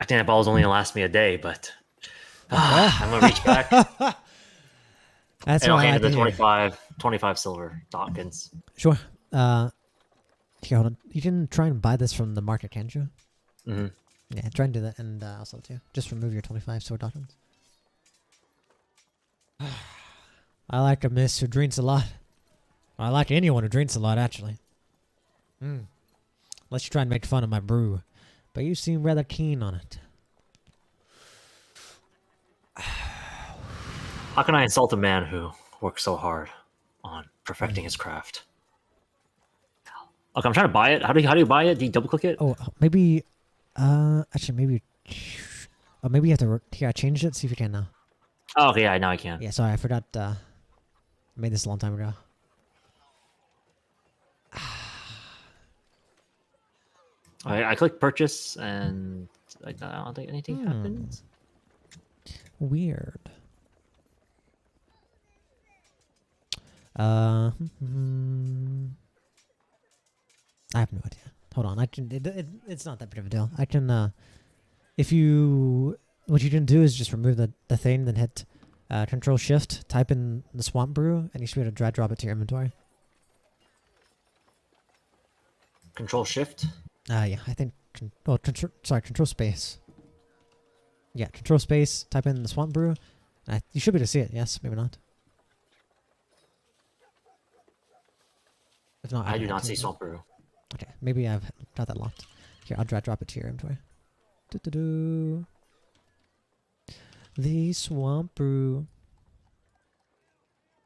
I think that bottle's only gonna last me a day, but I'm gonna reach back. That's and I'll what I hand like him to the hear. 25 silver Dawkins. Sure. Here, hold on. You can try and buy this from the market, can't you? Mm-hmm. Yeah, try and do that, and I'll sell it to you. Just remove your 25 silver Dawkins. I like a miss who drinks a lot. I like anyone who drinks a lot, actually. Unless you try and make fun of my brew. But you seem rather keen on it. How can I insult a man who works so hard on perfecting his craft? Okay, I'm trying to buy it. How do you buy it? Do you double click it? Oh, maybe... actually, maybe... Oh, maybe you have to... Here, I changed it. See if you can now. Oh, okay, yeah, now I can. Yeah, sorry, I forgot... I made this a long time ago. I click purchase, and I don't think anything happens. Weird. I have no idea. Hold on, I can. It's not that big of a deal. I can. If you, what you can do is just remove the thing, then hit Control Shift, type in the swamp brew, and you should be able to drag drop it to your inventory. Control Shift. Yeah, I think. Control Space. Yeah, Control Space. Type in the swamp brew. You should be able to see it. Yes, maybe not. If not, I do not see swamp brew. Okay, maybe I've got that locked. Here, I'll drop it to your inventory. Do-do-do. The swamp brew.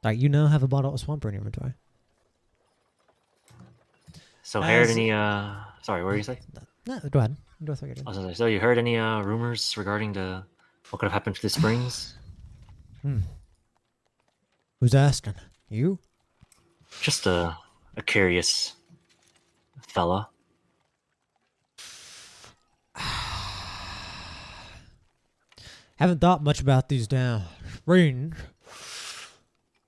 Alright, you now have a bottle of swamp brew in your inventory. So heard any sorry, what were you saying? No, go ahead. Go through it. So you heard any rumors regarding what could have happened to the springs? Who's asking? You? Just a curious fella. Haven't thought much about these down springs.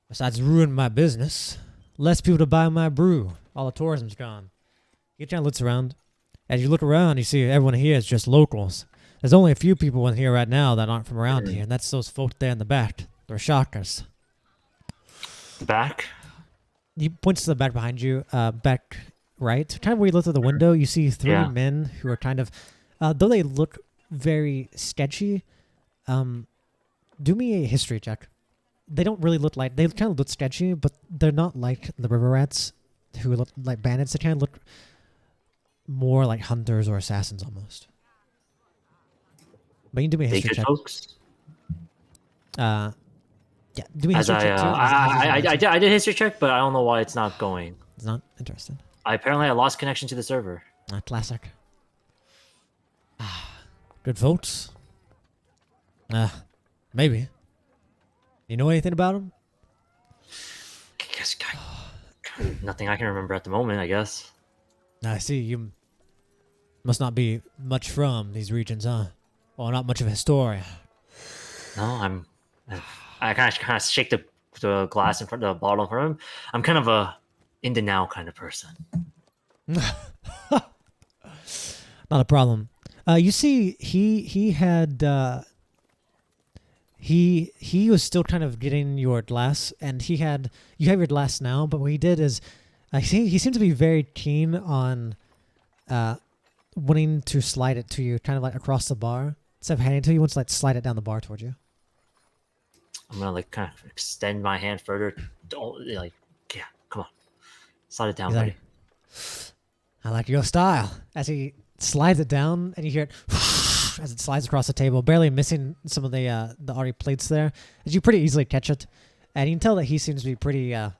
Besides ruining my business. Less people to buy my brew. All the tourism's gone. You kind of looks around. As you look around, you see everyone here is just locals. There's only a few people in here right now that aren't from around here, and that's those folk there in the back. They're shockers. The back? He points to the back behind you, back right. Kind of where you look through the window, you see three men who are kind of Though they look very sketchy, do me a history check. They don't really look like... They kind of look sketchy, but they're not like the river rats who look like bandits. They kind of look more like hunters or assassins almost. But you can do me a history Good check. folks. Yeah, do me a As history check too. I did history check, but I don't know why it's not going. It's not interested. I lost connection to the server. Classic. Good folks. Maybe. You know anything about them? Guess, nothing I can remember at the moment, I guess. I see. You must not be much from these regions, huh? Or not much of a historian. No, I kind of shake the glass in front of the bottle in front of him. I'm kind of a in the now kind of person. Not a problem. You see, he had he was still kind of getting your glass, and you have your glass now. But what he did is, he seemed to be very keen on wanting to slide it to you, kind of like across the bar. Instead of handing it to you, he wants to like slide it down the bar towards you. I'm gonna like kind of extend my hand further. Don't like, yeah, come on, slide it down, He's buddy. like, I like your style. As he slides it down, and you hear it as it slides across the table, barely missing some of the already plates there. As you pretty easily catch it, and you can tell that he seems to be pretty. That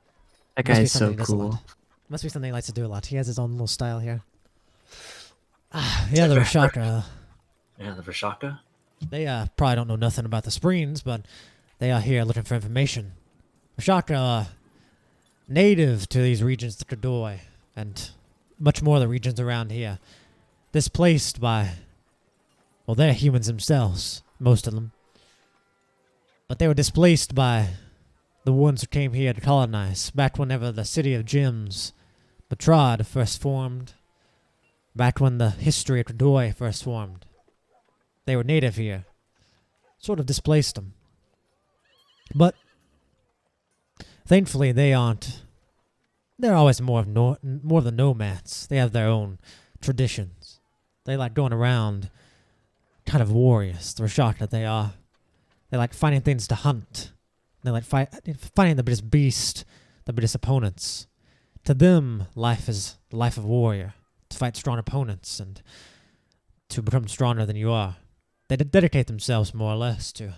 must be guy's so something he does a lot. cool. Must be something he likes to do a lot. He has his own little style here. Yeah, the Rashaka. Yeah, the Vishaka. They probably don't know nothing about the Springs, but they are here looking for information. Rashaka are native to these regions of Kadoy, and much more of the regions around here. Displaced by, well, they're humans themselves, most of them. But they were displaced by the ones who came here to colonize, back whenever the city of Gems, Betrod, first formed, back when the history of Kadoy first formed. They were native here. Sort of displaced them. But thankfully they aren't. They're always more of the nomads. They have their own traditions. They like going around, kind of warriors. The Rashaka they are. They like finding things to hunt. They like finding the biggest beast, the biggest opponents. To them, life is the life of a warrior. To fight strong opponents and to become stronger than you are. They dedicate themselves more or less to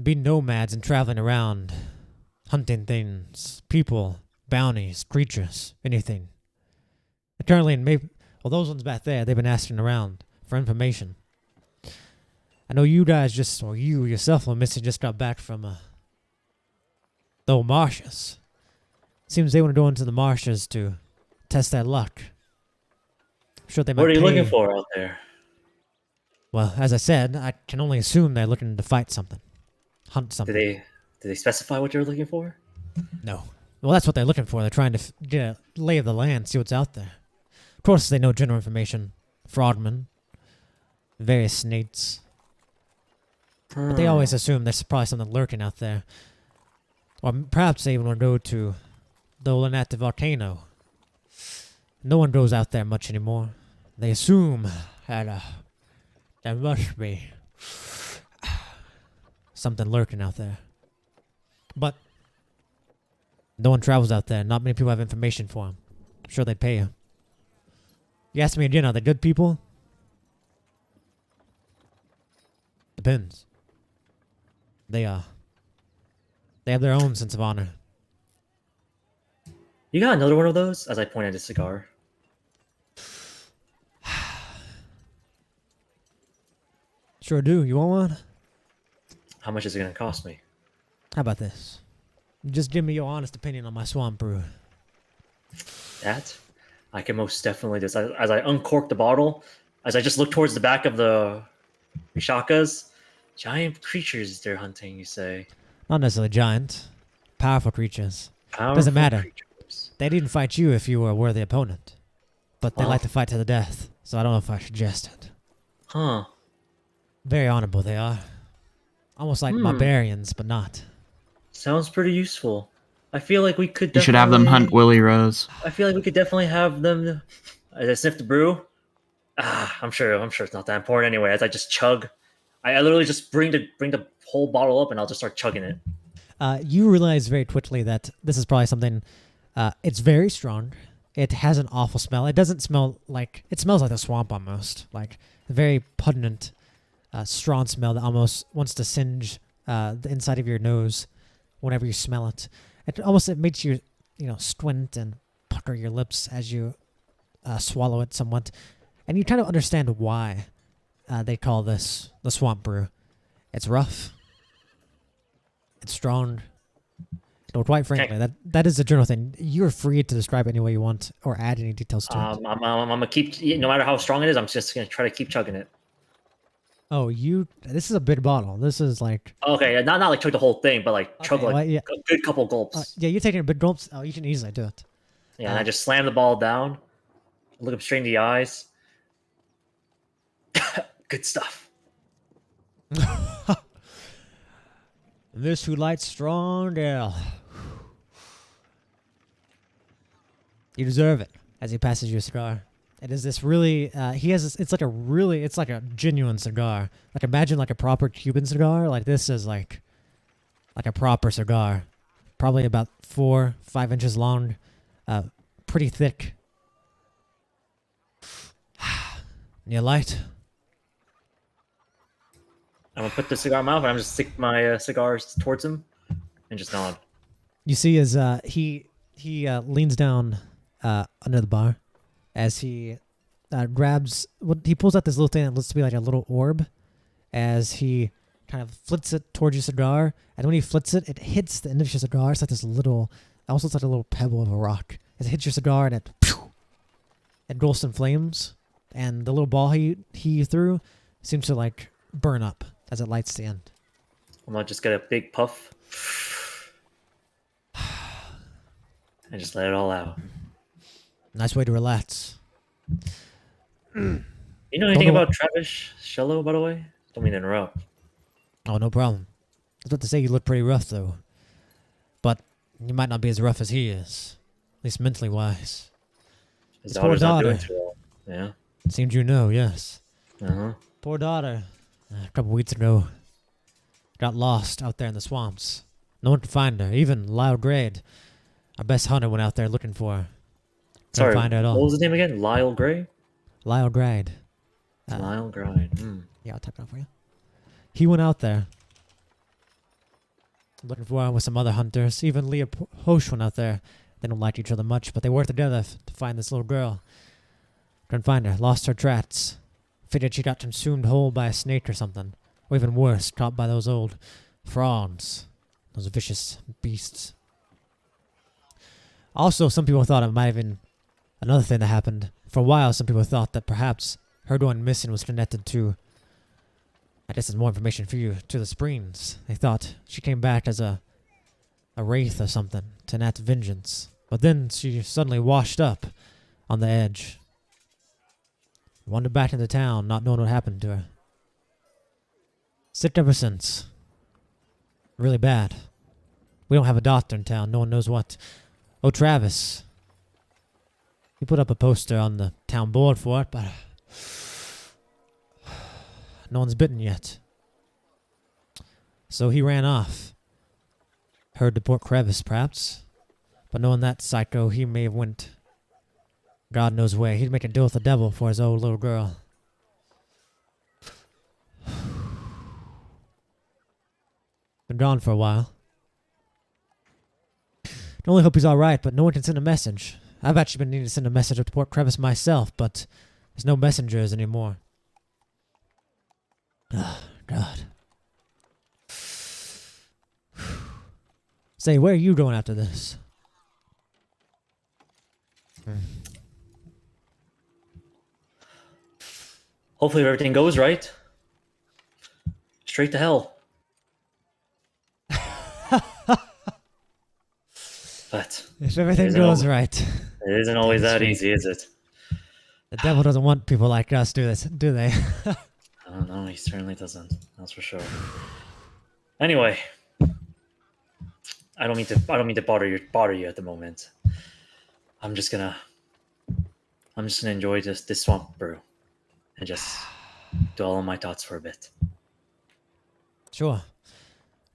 being nomads and traveling around, hunting things, people, bounties, creatures, anything. And currently, those ones back there, they've been asking around for information. I know you guys you yourself, Missy, just got back from the old marshes. Seems they want to go into the marshes to test their luck. I'm sure they might. What are you pay. looking for out there? Well, as I said, I can only assume they're looking to fight something. Hunt something. Did they specify what you're looking for? No. Well, that's what they're looking for. They're trying to get a lay of the land, see what's out there. Of course, they know general information. Frogmen. Various snates. But they always assume there's probably something lurking out there. Or perhaps they even want to go to the inactive volcano. No one goes out there much anymore. They assume that there must be something lurking out there. But no one travels out there. Not many people have information for them. I'm sure they'd pay you. You ask me again, are they good people? Depends. They have their own sense of honor. You got another one of those? As I point at a cigar. Sure do. You want one? How much is it going to cost me? How about this? Just give me your honest opinion on my swamp brew. That? I can most definitely just, as I uncork the bottle, as I just look towards the back of the Rishakas, giant creatures they're hunting, you say? Not necessarily giant. Powerful creatures. Powerful Doesn't matter. creatures. They didn't fight you if you were a worthy opponent. But they Well. like to fight to the death, so I don't know if I suggest it. Huh. Very honorable they are. Almost like barbarians, but not. Sounds pretty useful. I feel like we could You should have them hunt definitely- Willie Rose. I feel like we could definitely have them... As I sniff the brew, I'm sure it's not that important anyway. As I just chug, I literally just bring the whole bottle up and I'll just start chugging it. You realize very quickly that this is probably something. It's very strong. It has an awful smell. It doesn't smell like it smells like the swamp almost, like a very pungent, strong smell that almost wants to singe the inside of your nose whenever you smell it. It makes you squint and pucker your lips as you swallow it somewhat, and you kind of understand why they call this the swamp brew. It's rough. It's strong. So quite frankly, that is a general thing. You're free to describe it any way you want or add any details to it. I'm gonna keep, no matter how strong it is, I'm just gonna try to keep chugging it. Oh, this is a big bottle. This is like... Okay, not like chug the whole thing, but like chug a good couple gulps. Yeah, you're taking a big gulps. Oh, you can easily do it. Yeah, and I just slam the ball down, look him straight in the eyes. Good stuff. This who lights strong ale. You deserve it. As he passes you a cigar. It is this really, it's like a genuine cigar. Like imagine like a proper Cuban cigar. Like this is like a proper cigar. Probably about 4-5 inches long. Pretty thick. You light? I'm gonna put the cigar in my mouth and I'm just stick my cigars towards him and just nod. You see as he leans down under the bar as he he pulls out this little thing that looks to be like a little orb as he kind of flits it towards your cigar, and when he flits it, it hits the end of your cigar. It's like this little, also it's like a little pebble of a rock. As it hits your cigar and it engulfs in flames, and the little ball he threw seems to like burn up as it lights the end. I'm gonna just get a big puff and just let it all out. Nice way to relax. You know anything about Travis Shello, by the way? Don't mean to interrupt. Oh, no problem. I was about to say you look pretty rough, though. But you might not be as rough as he is. At least mentally wise. His daughter's not doing too well. Yeah. It seems you know, yes. Uh-huh. Poor daughter. A couple weeks ago. Got lost out there in the swamps. No one could find her. Even Lyle Grade, our best hunter, went out there looking for her. Sorry, find her at all. What was his name again? Lyle Gray? Lyle Grade. Lyle Grade. Yeah, I'll type it out for you. He went out there looking for her with some other hunters. Even Leah Hosh went out there. They don't like each other much, but they worked together to find this little girl. Couldn't find her. Lost her tracks. Figured she got consumed whole by a snake or something. Or even worse, caught by those old frogs. Those vicious beasts. Also, some people thought it might have been another thing that happened. For a while, some people thought that perhaps her going missing was connected to, I guess there's more information for you, to the Springs. They thought she came back as a wraith or something to enact vengeance. But then she suddenly washed up on the edge. Wandered back into town, not knowing what happened to her. Sick ever since. Really bad. We don't have a doctor in town. No one knows what. Oh, Travis. He put up a poster on the town board for it, but no one's bitten yet. So he ran off. Heard to Port Crevice, perhaps. But knowing that psycho, he may have went God knows where. He'd make a deal with the devil for his old little girl. Been gone for a while. Can only hope he's alright, but no one can send a message. I've actually been needing to send a message up to Port Crevice myself, but there's no messengers anymore. Oh, God. Say, where are you going after this? Hopefully everything goes right. Straight to hell. But if everything goes right. It isn't always that easy, is it? The devil doesn't want people like us do they? I don't know, he certainly doesn't. That's for sure. Anyway, I don't mean to bother you at the moment. I'm just gonna enjoy this swamp brew. and just dwell on my thoughts for a bit. Sure.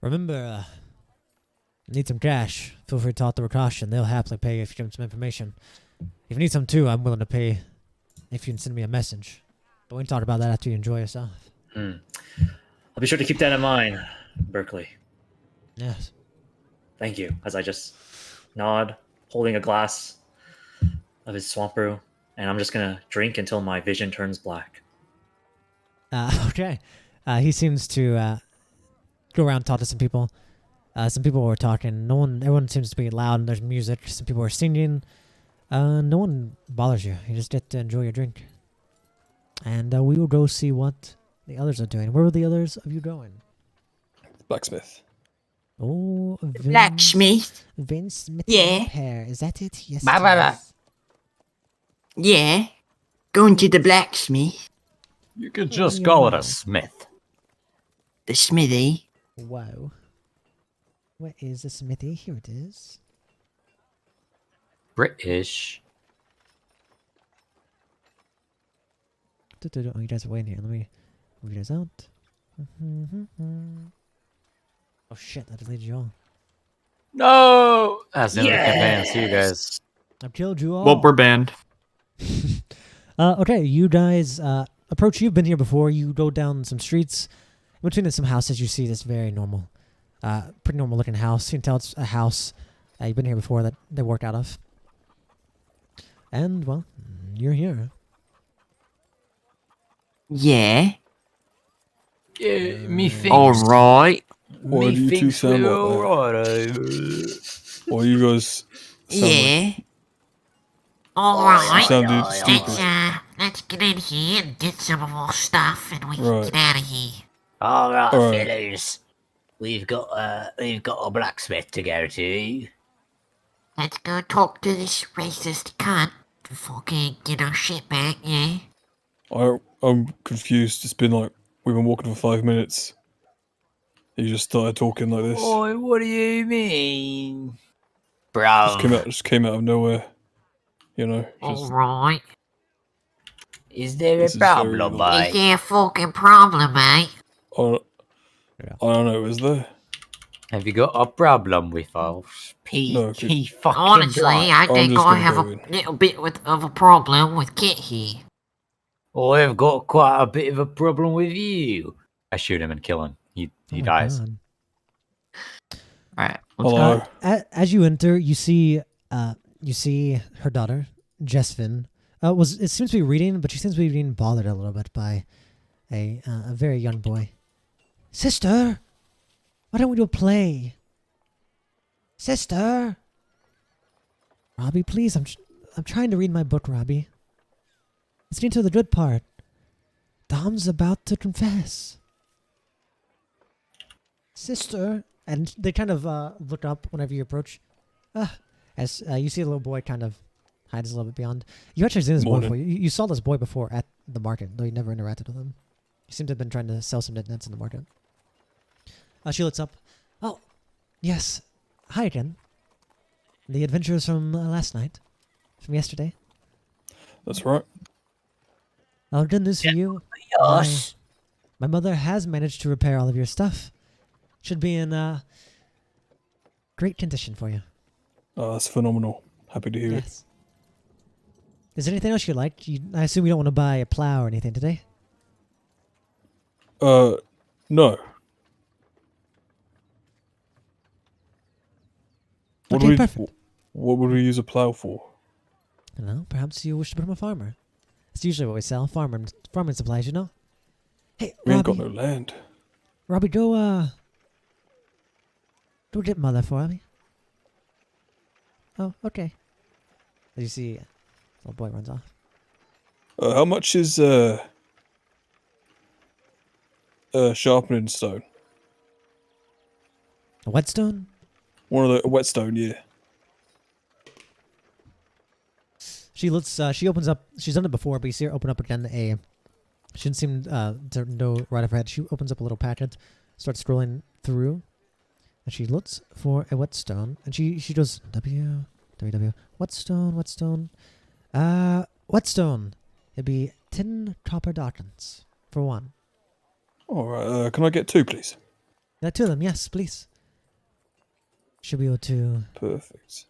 Remember, need some cash. Feel free to talk to Rakash, and they'll happily pay if you give them some information. If you need some too, I'm willing to pay if you can send me a message. But we can talk about that after you enjoy yourself. I'll be sure to keep that in mind, Berkeley. Yes. Thank you. As I just nod, holding a glass of his swamp brew, and I'm just gonna drink until my vision turns black. Okay. He seems to go around and talk to some people. Some people were talking. Everyone seems to be loud, and there's music. Some people are singing. No one bothers you. You just get to enjoy your drink. And we will go see what the others are doing. Where were the others of you going? Blacksmith. Oh, Blacksmith. Vince Smith Yeah. Repair. Is that it? Yes. Blah, blah, blah. it is. Yeah. Going to the blacksmith. You could just call it a smith. The smithy. Whoa. Where is the smithy? Here it is. British. Oh, you guys are waiting here. Let me move you guys out. Oh shit, that deleted you all. No! That's the only advance, you guys. I've killed you all. Well, we're banned. Okay, you guys approach. You've been here before. You go down some streets. In between some houses, you see this very normal, pretty normal looking house. You can tell it's a house you've been here before that they worked out of. And, well, you're here. Yeah. Yeah, me thinks. Alright. Why do you two thinks sound we're like that? alright. Why you guys sound Yeah. Alright, sounded stupid. let's get in here and get some of our stuff and we can Right. get out of here. Alright, Alright. fellas. We've got a blacksmith to go to. Let's go talk to this racist cunt to fucking get our shit back, yeah? I'm confused. It's been like we've been walking for 5 minutes. You just started talking like this. Oi, what do you mean? Bro, Just came out of nowhere. You know. Just, Alright. is there a This is very problem, annoying. Is mate? there a fucking problem, mate? I don't know. Is there? Have you got a problem with us? No, He fucking Honestly, right. I I'm think just I gonna have go a in. little bit of a problem with Kit here. I've got quite a bit of a problem with you. I shoot him and kill him. He Oh my dies. God. Alright. Hello. As you enter, you see her daughter, Jesvin. It seems to be reading, but she seems to be being bothered a little bit by a very young boy. Sister, why don't we do a play? Sister, Robbie, please, I'm trying to read my book, Robbie. Let's get into the good part. Dom's about to confess. Sister, and they kind of look up whenever you approach. As you see a little boy kind of hides a little bit beyond. You actually seen this boy Morning. before. You saw this boy before at the market, though you never interacted with him. You seem to have been trying to sell some nets in the market. She looks up. Oh, yes. Hi again. The adventures from last night. From yesterday. That's right. Oh, good news for you. Yes. My mother has managed to repair all of your stuff. Should be in great condition for you. Oh, that's phenomenal. Happy to hear it. Yes. Is there anything else you like? I assume you don't want to buy a plow or anything today? No. Okay, perfect. What would we use a plow for? I don't know. Perhaps you wish to become a farmer. It's usually what we sell. Farming supplies, you know? Hey, We ain't Robbie. got no land. Robbie, go get mother for me. Oh, okay. As you see, little boy runs off. How much is sharpening stone? A whetstone? One of the whetstone, yeah. She looks. She opens up. She's done it before, but you see her open up again. She didn't seem to know right off her head. She opens up a little packet, starts scrolling through, and she looks for a whetstone. And she goes www whetstone. Whetstone. It'd be 10 copper darkens for one. Alright, can I get 2, please? Two of them, yes, please. Should be able to Perfect.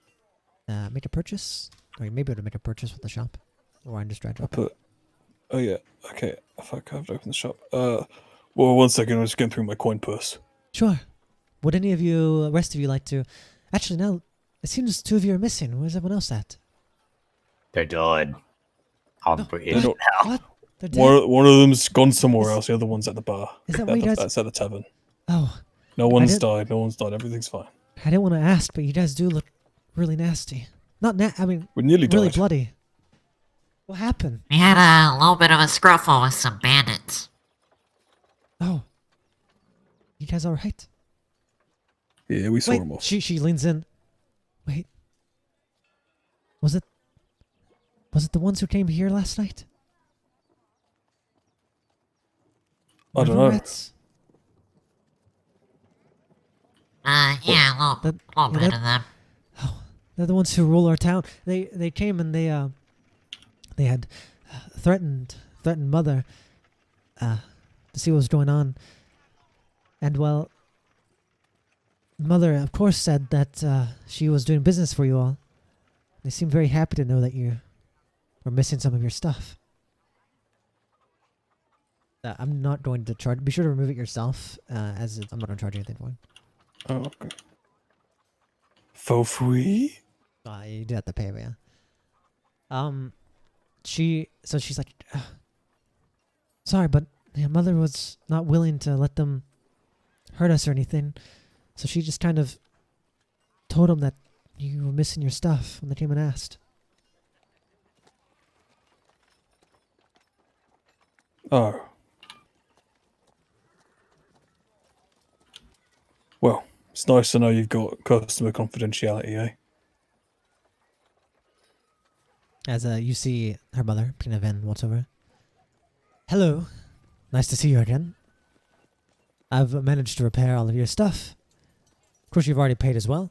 make a purchase. Or you may be able to make a purchase with the shop. Or I'm just trying to open. Oh yeah, okay. If I have to open the shop. Well, 1 second, I'm just getting through my coin purse. Sure. Would any of you, rest of you, like to... Actually, now, it seems 2 of you are missing. Where's everyone else at? They're dead. I'm pretty They're sure. not- What? They're dead? One of them's gone somewhere else, the other one's at the bar. Is that what you guys... That's at the tavern. Oh, No one's didn't- died, everything's fine. I didn't want to ask, but you guys do look really nasty. Not I mean, We nearly really died. bloody. What happened? We had a little bit of a scruffle with some bandits. Oh. You guys alright? Yeah, we saw Wait, him off. she leans in. Wait. Was it the ones who came here last night? I don't River know. rats? Yeah, a That- little yeah, bit that- of them. Oh, they're the ones who rule our town. They came and they had threatened Mother to see what was going on. And well, Mother of course said that she was doing business for you all. They seemed very happy to know that you were missing some of your stuff. I'm not going to charge. Be sure to remove it yourself, as I'm not going to charge anything for it. Oh, okay. For free? You do have to pay, but yeah. She's like, sorry, but Mother was not willing to let them hurt us or anything. So she just kind of told them that you were missing your stuff when they came and asked. Oh. Well, it's nice to know you've got customer confidentiality, eh? As you see her mother, Pina Van, walks over. Hello. Nice to see you again. I've managed to repair all of your stuff. Of course, you've already paid as well.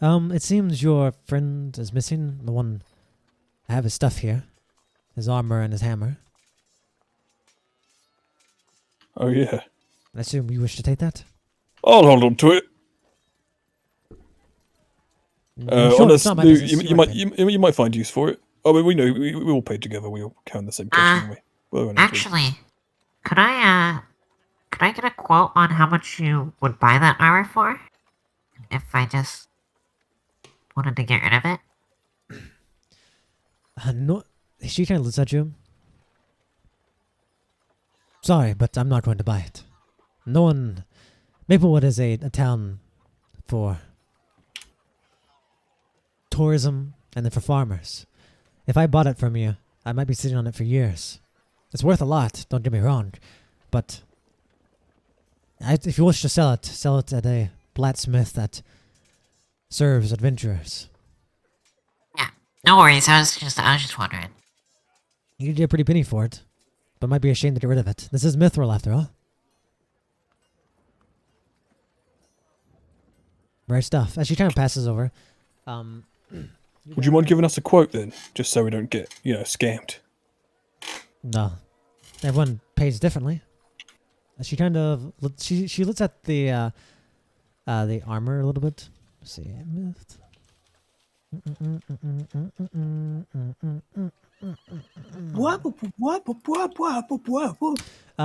It seems your friend is missing. The one... I have his stuff here. His armor and his hammer. Oh, yeah. I assume you wish to take that? I'll hold on to it. Sure, it's not my Honestly, business. you might find use for it. I mean, we know we all paid together. We all count the same cash, don't we? Well, we're not Actually, could I get a quote on how much you would buy that armor for? If I just wanted to get rid of it? No, she kind of looks at you. Sorry, but I'm not going to buy it. No one... Maplewood is a town for tourism and then for farmers. If I bought it from you, I might be sitting on it for years. It's worth a lot, don't get me wrong. But if you wish to sell it at a blacksmith that serves adventurers. Yeah, no worries. I was just wondering. You could get a pretty penny for it, but might be ashamed to get rid of it. This is Mithril after all. Rare stuff. As she kind of passes over. Would you mind giving us a quote then, just so we don't get, scammed? No, everyone pays differently. She kind of she looks at the armor a little bit. Let's see.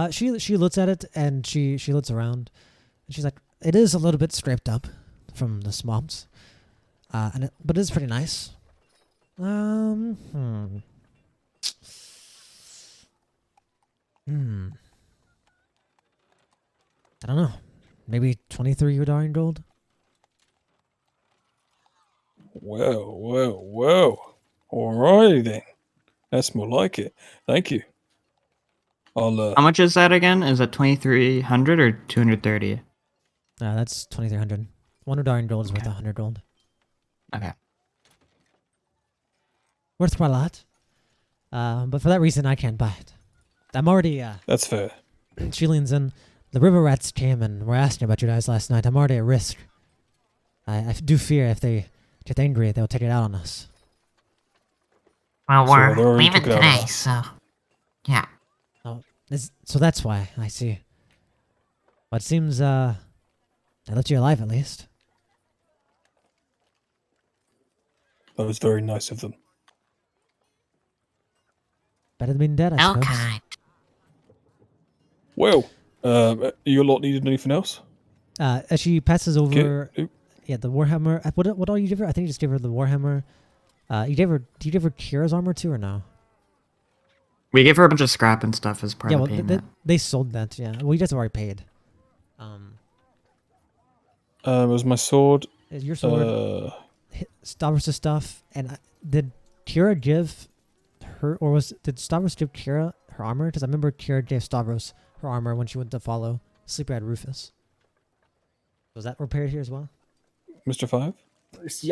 She looks at it and she looks around. And she's like, it is a little bit scraped up from the swamps, but it's pretty nice. I don't know. Maybe 23 Udarian gold? Well. Alrighty then. That's more like it. Thank you. I'll, How much is that again? Is it 2,300 or 230? That's 2,300. 1 Udarian gold is worth 100 gold. Okay. Worth quite a lot. But for that reason, I can't buy it. I'm already, That's fair. she leans in. The river rats came and were asking about you guys last night. I'm already at risk. I do fear if they get angry, they'll take it out on us. Well, So they we're already leaving took it out of today, us. so yeah. Oh, so that's why I see. But it seems they left you alive at least. That was very nice of them. Better than being dead, I suppose. Okay. Well, you lot needed anything else? As she passes over, Oop. yeah, the warhammer. What all you give her? I think you just give her the warhammer. Do you give her Kira's armor too, or no? We gave her a bunch of scrap and stuff as part Yeah, of well, the payment. they sold that. Yeah, well, you guys have already paid. It was my sword. Your sword, Stavros' stuff, and did Kira give her, or did Stavros give Kira her armor? Because I remember Kira gave Stavros her armor when she went to follow Sleepyhead Rufus. Was that repaired here as well? Mr. Five?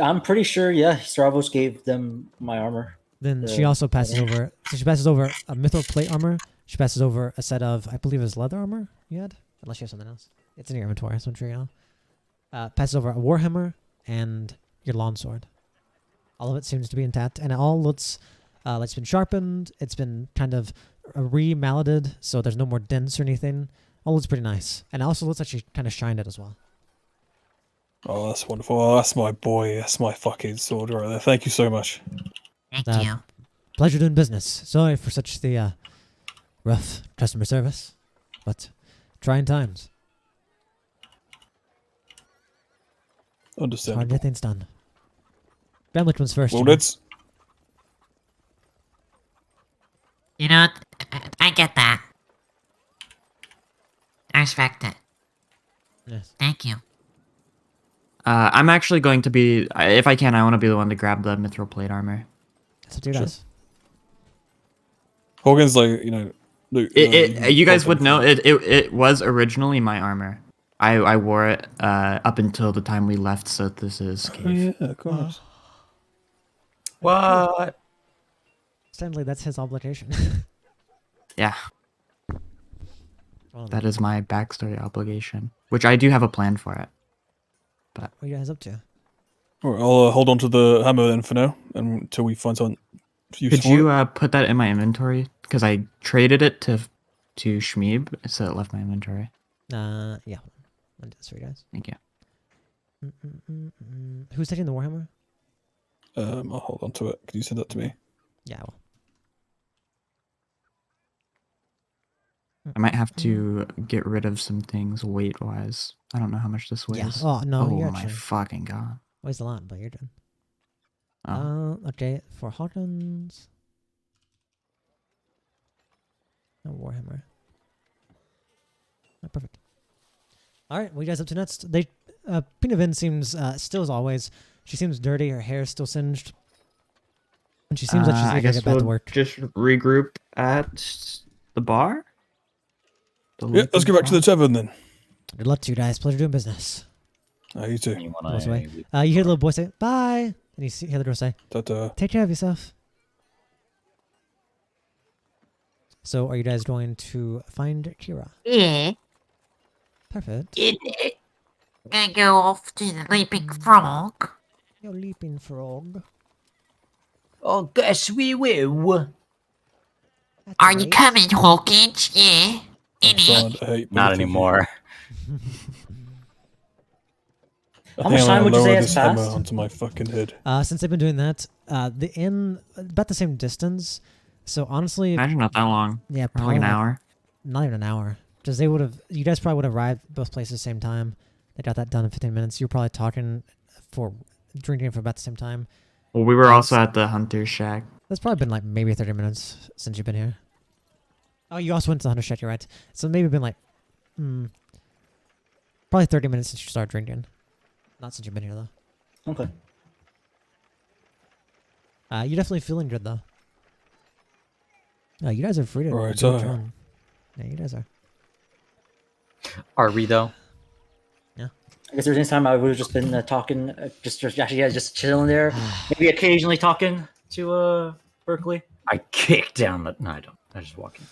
I'm pretty sure, yeah, Stravos gave them my armor. Then she also passes over. So she passes over a mithril plate armor. She passes over a set of, I believe, it was leather armor you had, unless you have something else. It's in your inventory, so I'm sure you know. Passes over a warhammer and your longsword. All of it seems to be intact, and it all looks like it's been sharpened. It's been kind of re-malleted, so there's no more dents or anything. All looks pretty nice, and it also looks like she kind of shined it as well. Oh, that's wonderful. Oh, that's my boy. That's my fucking sword right there. Thank you so much. Thank you. Pleasure doing business. Sorry for such the rough customer service, but trying times. It's hard to Understandable. get things done. Ben, which one's first? Well, you know? let's... You know, I get that. I respect it. Yes. Thank you. I'm actually going to be, if I can, I want to be the one to grab the mithril plate armor. That's what you guys. Hogan's like, you know... Luke, You guys would know, it was originally my armor. I wore it up until the time we left, so this is Oh, cave. yeah, of course. What? Stanley, that's his obligation. Yeah, Well, that is my backstory obligation, which I do have a plan for it. what are you guys up to? Alright, I'll hold on to the hammer then for now, until we find something useful. Could you put that in my inventory? Because I traded it to Shmeeb, so it left my inventory. Yeah. I'll do this for you guys. Thank you. Who's taking the warhammer? I'll hold on to it. Can you send that to me? Yeah, well. I might have to get rid of some things weight-wise. I don't know how much this weighs. Yeah. Oh no, Oh you're my actually fucking god. weighs a lot, but you're done. Oh. Okay, for Hawkins. No warhammer. Oh, perfect. All right, what are you guys up to next? Pinavin seems still as always. She seems dirty. Her hair is still singed, and she seems like she's I eager to guess get back to we'll work. just regroup at the bar. Yeah, let's go back to the tavern then. Good luck to you guys. Pleasure doing business. You too. You Goes away. wanna... You hear the little boy say bye, and you hear the girl say, Ta-ta. "Take care of yourself." So, are you guys going to find Kira? Yeah. Perfect. Gonna go off to the Leaping Frog. You're leaping frog. I guess we will. That's Are you right. coming, Hawkins? Yeah. I'm starting to hate Not both of you. anymore. I How think much I'm time gonna would you say lower has this hammer passed? onto my fucking head. Since they've been doing that, the inn about the same distance. So honestly, Imagine not that long. yeah, Probably an like- hour. Not even an hour, because they would have. You guys probably would have arrived both places same time. They got that done in 15 minutes. You were probably talking for drinking for about the same time. Well, we were also at the Hunter's Shack. That's probably been like maybe 30 minutes since you've been here. Oh, you also went to the Hunter Shack, you're right. So maybe been like, probably 30 minutes since you started drinking. Not since you've been here though. Okay. You're definitely feeling good though. You guys are free to Right, do what you want. Yeah, you guys are. Are we though? I guess there's any time I would have just been talking, just actually, yeah, just chilling there. Maybe occasionally talking to Berkeley. I kick down the... No, I don't. I just walk in.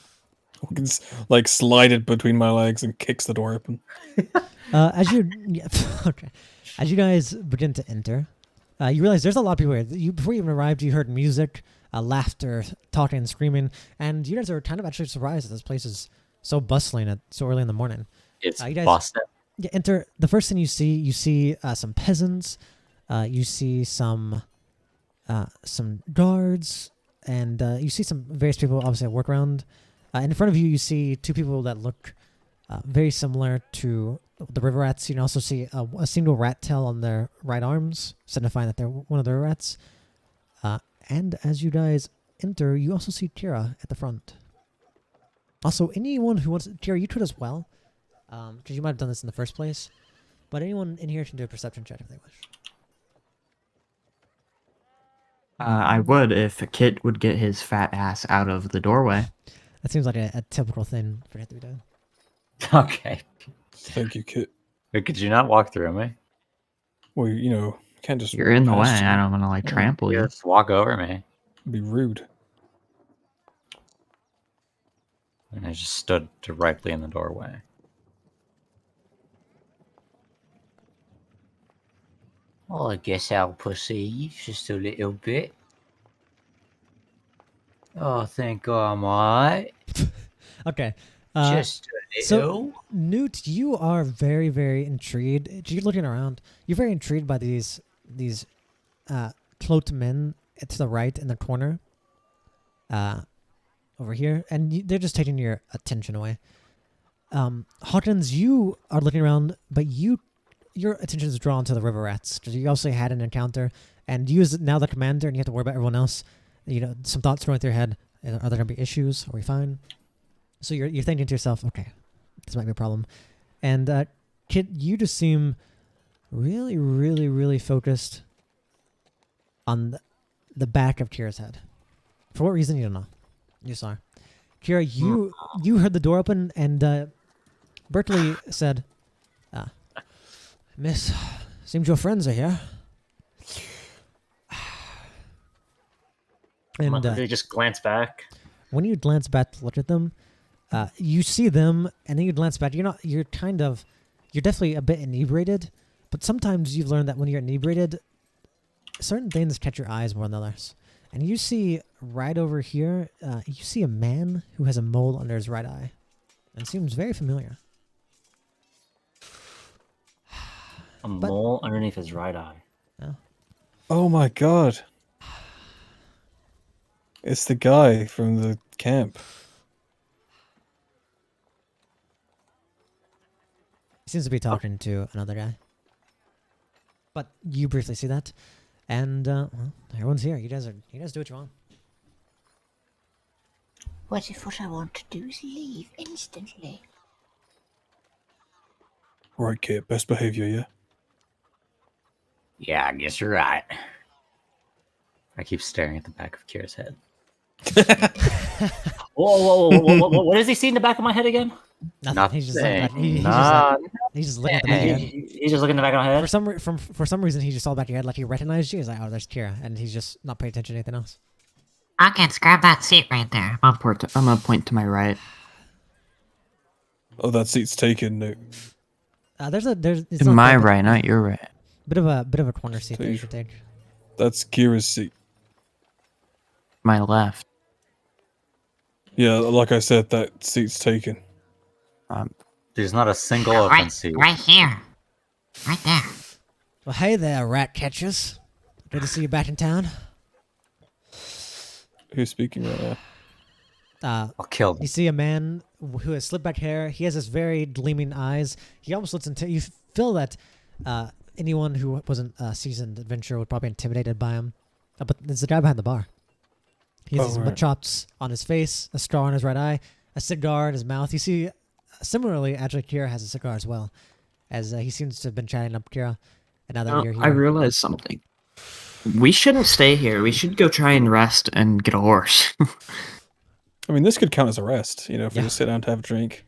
Hogan's like slided between my legs and kicks the door open. As you as you guys begin to enter, you realize there's a lot of people here. Before you even arrived, you heard music. laughter, talking and screaming, and you guys are kind of actually surprised that this place is so bustling at so early in the morning. It's you guys Boston. enter. The first thing you see some peasants, you see some guards, and you see some various people obviously at work around. In front of you, you see two people that look very similar to the river rats. You can also see a single rat tail on their right arms, signifying that they're one of the rats. And as you guys enter, you also see Kira at the front. Also, anyone who wants... Kira, you could as well, because you might have done this in the first place. But anyone in here can do a perception check if they wish. I would if Kit would get his fat ass out of the doorway. That seems like a typical thing for it to be done. Okay. Thank you, Kit. Wait, could you not walk through me? Well, you know, can't just. You're in the way. past you. I don't want to like trample you. Just walk over me. It'd be rude. And I just stood directly in the doorway. Well, I guess I'll proceed just a little bit. I think I'm alright. Okay. Just a So, little. Newt, you are very, very intrigued. You're looking around. You're very intrigued by these cloaked men to the right in the corner. Over here, and they're just taking your attention away. Hawkins, you are looking around, but your attention is drawn to the river rats because you also had an encounter, and you is now the commander, and you have to worry about everyone else. You know, some thoughts going through your head. Are there going to be issues? Are we fine? So you're thinking to yourself, okay, this might be a problem. And Kit, you just seem really, really, really focused on the back of Kira's head. For what reason, you don't know. You saw. Kira, you heard the door open, and Berkeley said, Miss, seems your friends are here. And They just glance back. when you glance back to look at them, you see them, and then you glance back. You're definitely a bit inebriated, but sometimes you've learned that when you're inebriated, certain things catch your eyes more than others. And you see right over here, you see a man who has a mole under his right eye, and seems very familiar. A mole underneath his right eye. Yeah. Oh my god. It's the guy from the camp. He seems to be talking to another guy. But you briefly see that, and well, everyone's here. You guys do what you want. What if what I want to do is leave instantly? Right, Kit. Best behavior, yeah? Yeah, I guess you're right. I keep staring at the back of Kira's head. Whoa, what does he see in the back of my head again? Nothing. He's just looking at, he's just looking at the back of your head. He's just looking at the back of my head? For some reason, he just saw the back of your head like he recognized you. He's like, oh, there's Kira. And he's just not paying attention to anything else. Hawkins, grab that seat right there. I'm gonna point to my right. Oh, that seat's taken, Newt. It's To not my bad, but right, not your right. Bit of a corner seat that you Please. should take. That's Kira's seat. My left. Yeah, like I said, that seat's taken. There's not a single open Right, seat. right here. Right there. Well, hey there, rat catchers. Good to see you back in town. Who's speaking right now? I'll kill them. You see a man who has slicked back hair. He has this very gleaming eyes. He almost looks into. You feel that anyone who wasn't a seasoned adventurer would probably be intimidated by him. But there's the guy behind the bar. He has Oh, these right. mud chops on his face, a scar on his right eye, a cigar in his mouth. You see, similarly, actually, Kira has a cigar as well, as he seems to have been chatting up Kira. And now that Oh, you're here, I realized something. We shouldn't stay here. We should go try and rest and get a horse. I mean, this could count as a rest, you know, if we Yeah. just sit down to have a drink.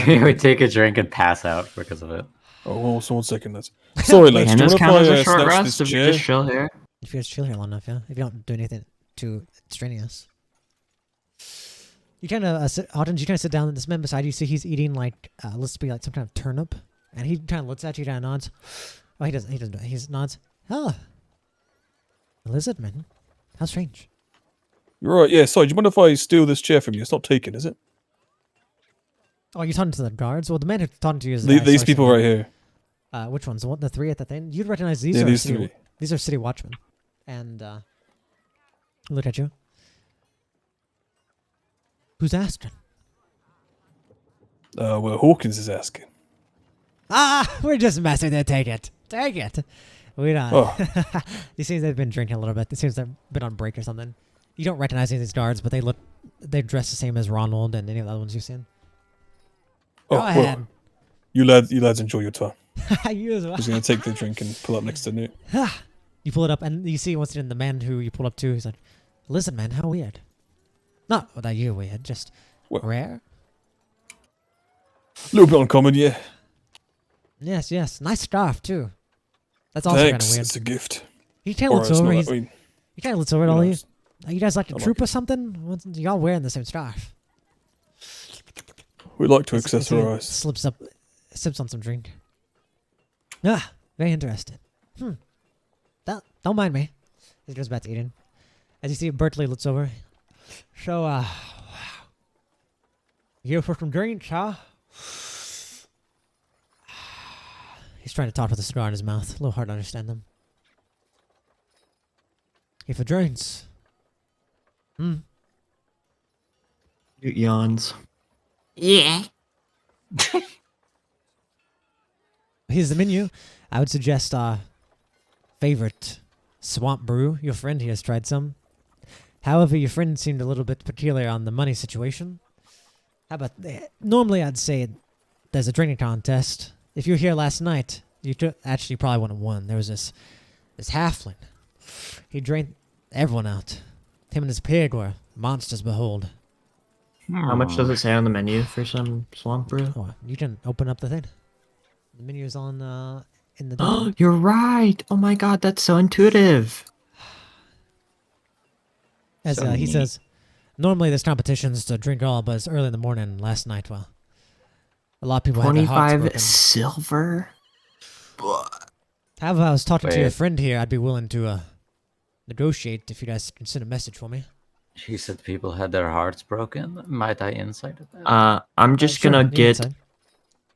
We would take a drink and pass out because of it. Oh, well, so 1 second. That's... Sorry, lads. And Do you this want count as a to short snatch rest this if we chair? just chill here. if you just chill here long enough, yeah. If you don't do anything too strenuous. You kind of sit down. This man beside you, see he's eating like looks to be like some kind of turnip, and he kind of looks at you, kind of nods. Oh, he doesn't do it. He nods. Oh, Elizabeth, man, how strange. You're right. Yeah. Sorry. Do you mind if I steal this chair from you? It's not taken, is it? Oh, you're talking to the guards? Well, the man who's talking to you is These people right here. Which ones? The three at the thing? You'd recognize these. Yeah, are these city, three. These are city watchmen. And look at you. Who's asking? Well, Hawkins is asking. We're just messing. Take it. Take it. We don't. Oh. These seems they've been drinking a little bit. It seems they've been on break or something. You don't recognize any of these guards, but they dress the same as Ronald and any of the other ones you've seen. Oh, Go ahead. well, you lads enjoy your time. You as well. He's going to take the drink and pull up next to Newt. You pull it up, and you see once again the man who you pull up to. He's like, "Listen, man, how weird. Not that you weird, just rare." A little bit uncommon, yeah. Yes. Nice scarf too. That's also kind of Thanks. weird. It's a gift. He kind of looks over. He kind of looks over at all know, you. You guys like a I troop like or something? Y'all wearing the same scarf? We like to As he accessorize. sips on some drink. Very interested. Don't mind me. He goes back to eating. As you see, Bertley looks over. So, here for some drinks, huh? He's trying to talk with a cigar in his mouth. A little hard to understand them. Here for drinks. Newt yawns. Yeah. Here's the menu. I would suggest favorite swamp brew. Your friend here has tried some. However, your friend seemed a little bit peculiar on the money situation. How about normally I'd say there's a drinking contest. If you were here last night, you actually probably wouldn't have won. There was this halfling. He drained everyone out. Him and his pig were monsters behold. How much does it say on the menu for some swamp brew? Oh, you can open up the thing. The menu is on in the door. You're right. Oh my god, that's so intuitive. As So he neat. says, normally there's competitions to drink all, but it's early in the morning last night. Well, a lot of people had their hearts 25 broken. silver? However, I was talking to your Wait. friend here. I'd be willing to negotiate if you guys can send a message for me. She said people had their hearts broken. Might I insight of that? I'm just Sure, gonna you can get sign.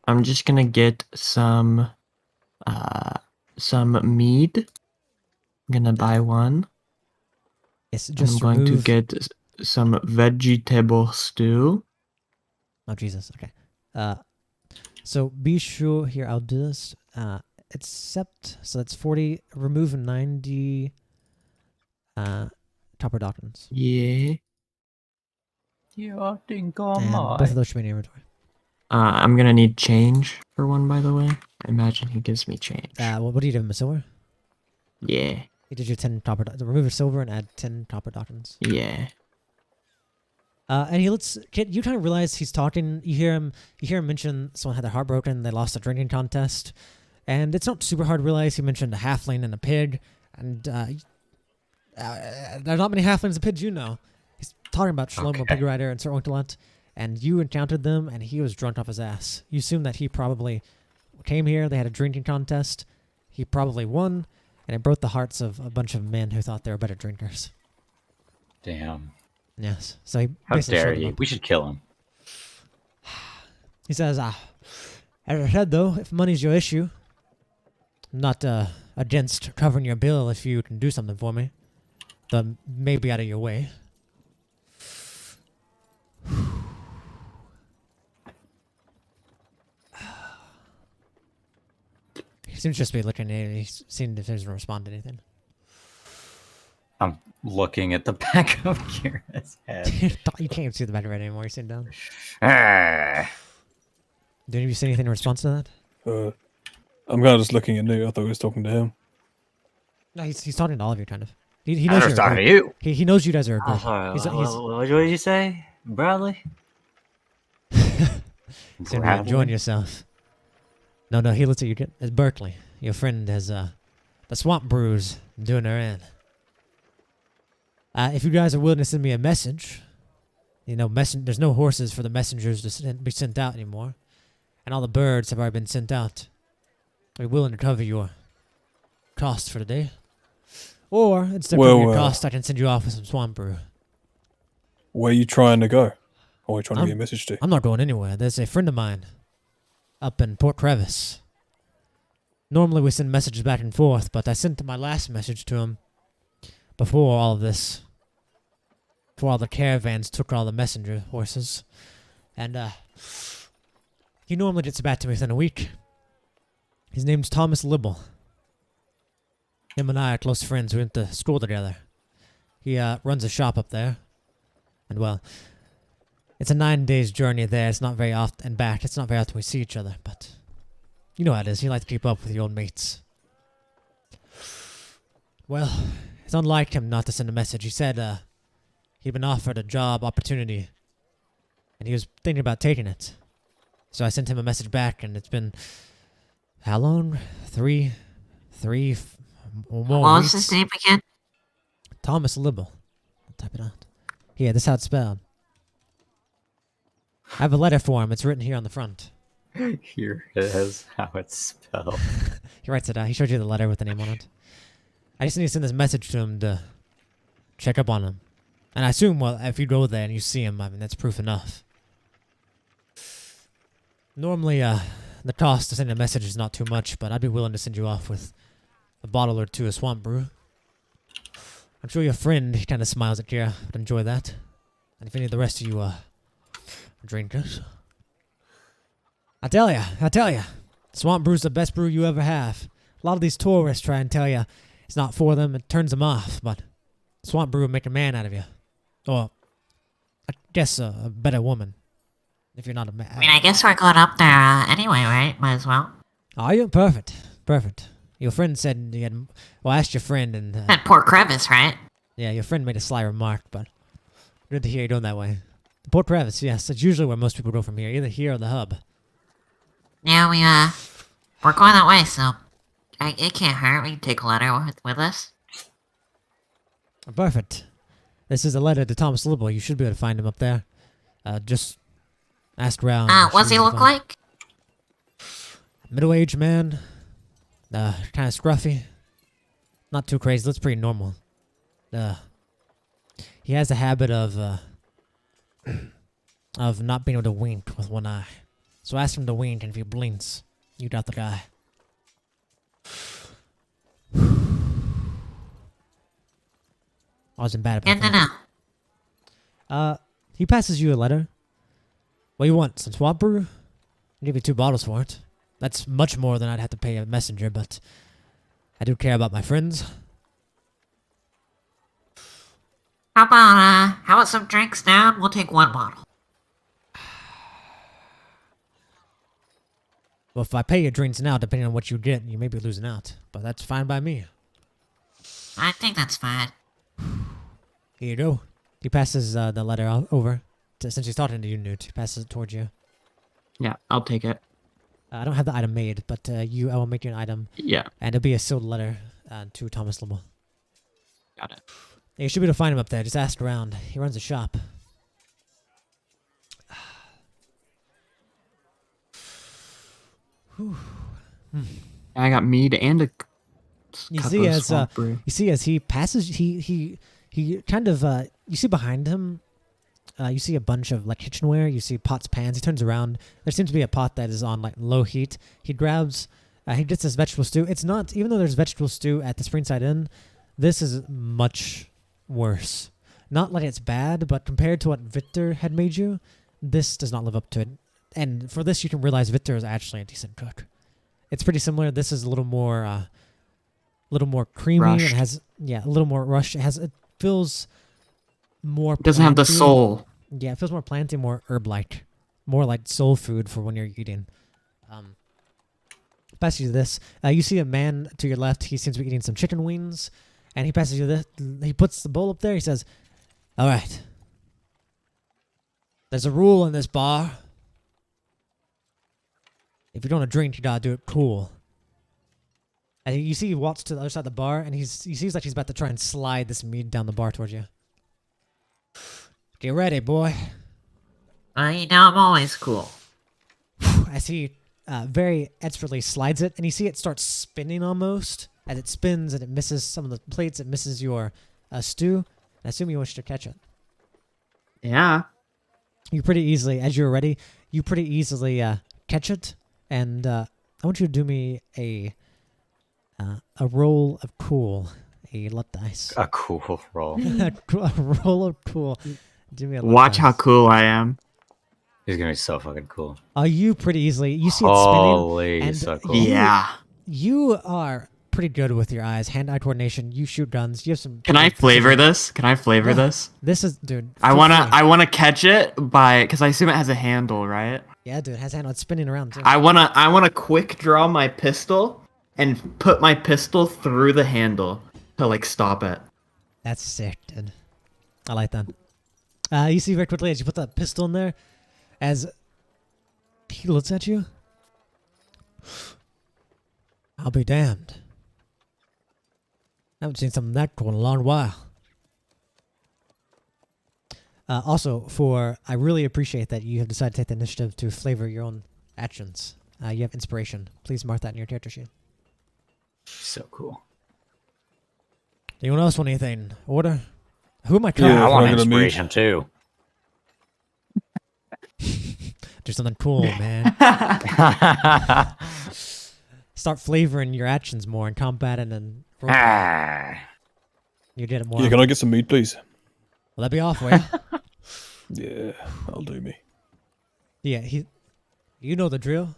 I'm just gonna get some mead. I'm gonna buy one. Yes, And just I'm going to remove- get some vegetable stew. Oh Jesus. Okay. So be sure here. I'll do this. Accept. So that's 40. Remove 90. Topper doctrines. Yeah. You think And both of those should be in your inventory. I'm gonna need change for one, by the way. I imagine he gives me change. What do you give him? A silver? Yeah. He did you 10 topper. Remove your silver and add 10 topper doctrines. Yeah. And he lets Kit. You kind of realize he's talking. You hear him mention someone had their heart broken. They lost a drinking contest, and it's not super hard to realize. He mentioned a halfling and a pig, and there's not many halflings and pigs you know. He's talking about Shlomo, Okay. Pig Rider, and Sir Oinkalant, and you encountered them, and he was drunk off his ass. You assume that he probably came here. They had a drinking contest. He probably won, and it broke the hearts of a bunch of men who thought they were better drinkers. Damn. Yes. So he How basically dare showed them you? up. We should kill him. He says, as I said, though, if money's your issue, I'm not against covering your bill if you can do something for me. That may be out of your way. He seems just to be looking at it. He's seeing if he doesn't respond to anything. I'm looking at the back of Kira's head. You can't even see the back of it anymore. You're sitting down. Ah. Did any of you say anything in response to that? I'm kind of just looking at Newt. I thought he was talking to him. No, he's talking to all of you, kind of. He I knows was you're a talking group. to you. He knows you guys are a Oh, group. sorry. He's- What did you say, Bradley? So you're Bradley? enjoying yourself. No, he looks at you. It's Berkeley. Your friend has the swamp brews doing her in. If you guys are willing to send me a message, there's no horses for the messengers to be sent out anymore, and all the birds have already been sent out. Are you willing to cover your cost for the day? Or instead of covering your cost, I can send you off with some swamp brew. Where are you trying to go? Or are you trying to get a message to? I'm not going anywhere. There's a friend of mine up in Port Crevice. Normally we send messages back and forth, but I sent my last message to him before all of this. Before all the caravans took all the messenger horses. And, he normally gets back to me within a week. His name's Thomas Libble. Him and I are close friends. We went to school together. He, runs a shop up there. And, well, it's a 9 days journey there. It's not very often, and back. It's not very often we see each other, but you know how it is. You like to keep up with your old mates. Well, it's unlike him not to send a message. He said, he'd been offered a job opportunity, and he was thinking about taking it. So I sent him a message back, and it's been, how long? Three or more What was weeks. his name again? Thomas Libble. I'll type it out. Yeah, this is how it's spelled. I have a letter for him. It's written here on the front. Here it is how it's spelled. He writes it out. He showed you the letter with the name on it. I just need to send this message to him to check up on him. And I assume, well, if you go there and you see him, I mean, that's proof enough. Normally, the cost to send a message is not too much, but I'd be willing to send you off with a bottle or two of swamp brew. I'm sure your friend, he kind of smiles at Kira, would enjoy that. And if any of the rest of you, drink it. I tell ya, swamp brew's the best brew you ever have. A lot of these tourists try and tell you it's not for them, it turns them off, but swamp brew will make a man out of you. Or, I guess a better woman. If you're not a man. I mean, I guess we're going up there anyway, right? Might as well. Are you? Perfect. Your friend said you had... Well, I asked your friend and... At Port Crevice, right? Yeah, your friend made a sly remark, but... Good to hear you going that way. Port Crevice, yes. That's usually where most people go from here. Either here or the hub. Yeah, we're going that way, so... it can't hurt. We can take a letter with us. Perfect. This is a letter to Thomas Libble. You should be able to find him up there. Just... Ask around. What's he look like? Middle-aged man. Kind of scruffy. Not too crazy. Looks pretty normal. He has a habit of not being able to wink with one eye. So ask him to wink, and if he blinks, you got the guy. I wasn't bad about that. He passes you a letter. What do you want? Some swamp brew? I'll give you 2 bottles for it. That's much more than I'd have to pay a messenger, but I do care about my friends. How about some drinks down? We'll take 1 bottle. Well, if I pay your drinks now, depending on what you get, you may be losing out. But that's fine by me. I think that's fine. Here you go. He passes the letter over. Since he's talking to you, Newt, he passes it towards you. Yeah, I'll take it. I don't have the item made, but I will make you an item. Yeah. And it'll be a sealed letter to Thomas Libble. Got it. Yeah, you should be able to find him up there. Just ask around. He runs a shop. I got mead and a You cup see, of as swamp brew. he passes, he kind of you see behind him. You see a bunch of like kitchenware. You see pots, pans. He turns around. There seems to be a pot that is on like low heat. He grabs. He gets this vegetable stew. It's not, even though there's vegetable stew at the Springside Inn, this is much worse. Not like it's bad, but compared to what Victor had made you, this does not live up to it. And for this, you can realize Victor is actually a decent cook. It's pretty similar. This is a little more creamy Rushed. and has a little more rush. It feels more. It doesn't have the planty. soul. Yeah, it feels more planty, more herb-like, more like soul food for when you're eating. Passes you this. You see a man to your left. He seems to be eating some chicken wings, and he passes you this. He puts the bowl up there. He says, "All right. There's a rule in this bar. If you're going to drink, you gotta do it cool." And you see he walks to the other side of the bar, and he seems like he's about to try and slide this mead down the bar towards you. Get ready, boy. I'm always cool. As he very expertly slides it, and you see it starts spinning almost. As it spins and it misses some of the plates, it misses your stew. I assume you wish to catch it. Yeah. You pretty easily, as you're ready, you pretty easily catch it, and I want you to do me a roll of cool, a luck dice. A cool roll. A roll of cool. Do me a luck Watch dice. how cool I am. He's gonna be so fucking cool. You pretty easily. You see it Holy, spinning, and so cool. Yeah. you are pretty good with your eyes, hand-eye coordination. You shoot guns. You have some. Can I flavor this? Can I flavor this? This is, dude. I feel free. wanna catch it because I assume it has a handle, right? Yeah, dude. It has handle. It's spinning around too. I wanna quick draw my pistol and put my pistol through the handle to like stop it. That's sick, dude. I like that. You see very quickly as you put that pistol in there, as he looks at you. I'll be damned. I haven't seen something that cool in a long while. Also, I really appreciate that you have decided to take the initiative to flavor your own actions. You have inspiration. Please mark that in your character sheet. So cool. Anyone else want anything? Order? Who am I trying? Yeah, I want regular meat. inspiration too. Do something cool, man. Start flavoring your actions more in combat and then. You did it more. Yeah, can I get some meat, please? Will that be off, will ya? Yeah, I'll do me. Yeah, you know the drill.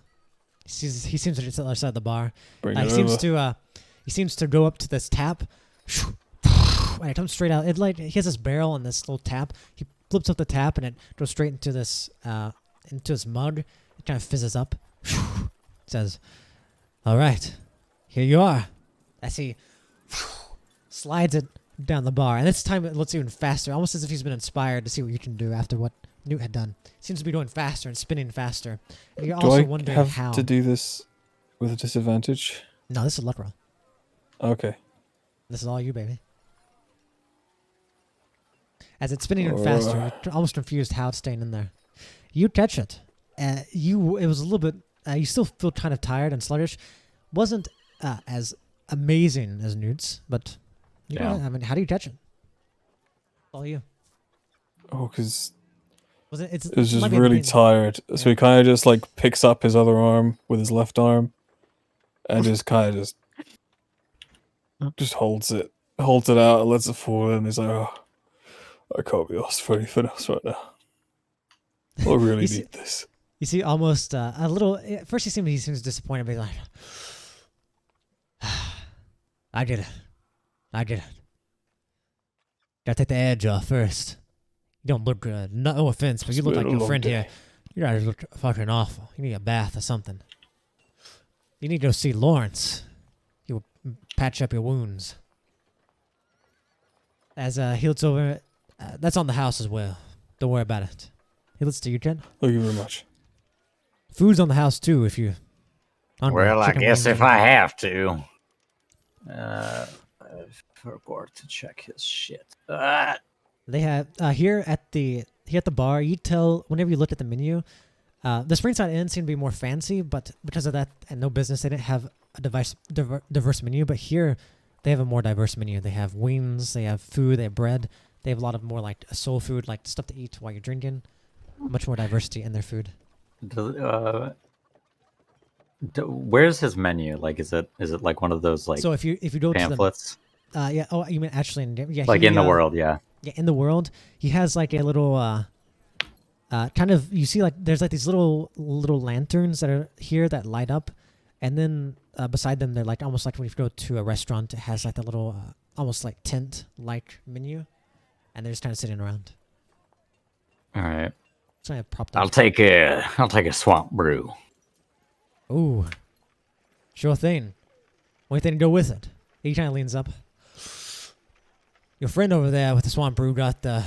He seems to just at the other side of the bar. Bring He it seems over. to go up to this tap. And it comes straight out. He has this barrel and this little tap. He flips up the tap and it goes straight into this mug. It kind of fizzes up. It says, "All right, here you are." As he slides it down the bar, and this time it looks even faster, almost as if he's been inspired to see what you can do after what Newt had done. Seems to be going faster and spinning faster. And you're Do also I wondering have how. to do this with a disadvantage? No, this is a luck roll. Okay. This is all you, baby. As it's spinning even faster, you're almost confused how it's staying in there. You catch it. It was a little bit. You still feel kind of tired and sluggish. Wasn't as amazing as Newt's, but you know, I mean, how do you catch it? All you. Oh, because It it was just really tired. So he kind of just like picks up his other arm with his left arm, and just kind of just holds it out and lets it fall. And he's like, "Oh, I can't be asked for anything else right now. I really need this." You see, almost a little. At first, he seems disappointed, but he's like, "I get it. Gotta take the edge off first. You don't look good. No offense, but you look like your friend here. You guys look fucking awful. You need a bath or something. You need to go see Lawrence. He will patch up your wounds." As he looks over, that's on the house as well. Don't worry about it. He looks to you, Ken. Thank you very much. Food's on the house too, if you. Well, I guess if I have to. I forgot to check his shit. They have here at the bar. You tell whenever you look at the menu, the Springside Inn seemed to be more fancy, but because of that and no business, they didn't have a diverse menu. But here, they have a more diverse menu. They have wings, they have food, they have bread. They have a lot of more like soul food, like stuff to eat while you're drinking. Much more diversity in their food. Where's his menu? Like, is it like one of those like so if you go pamphlets? To the yeah. Oh, you mean actually in yeah? Like in the world, yeah. Yeah, in the world, he has like a little kind of, you see like there's like these little lanterns that are here that light up, and then beside them they're like almost like when you go to a restaurant, it has like the little almost like tent like menu, and they're just kind of sitting around. All right. So I have propped up. I'll take a swamp brew. Ooh, sure thing. Anything to go with it? He kind of leans up. Your friend over there with the swamp brew got the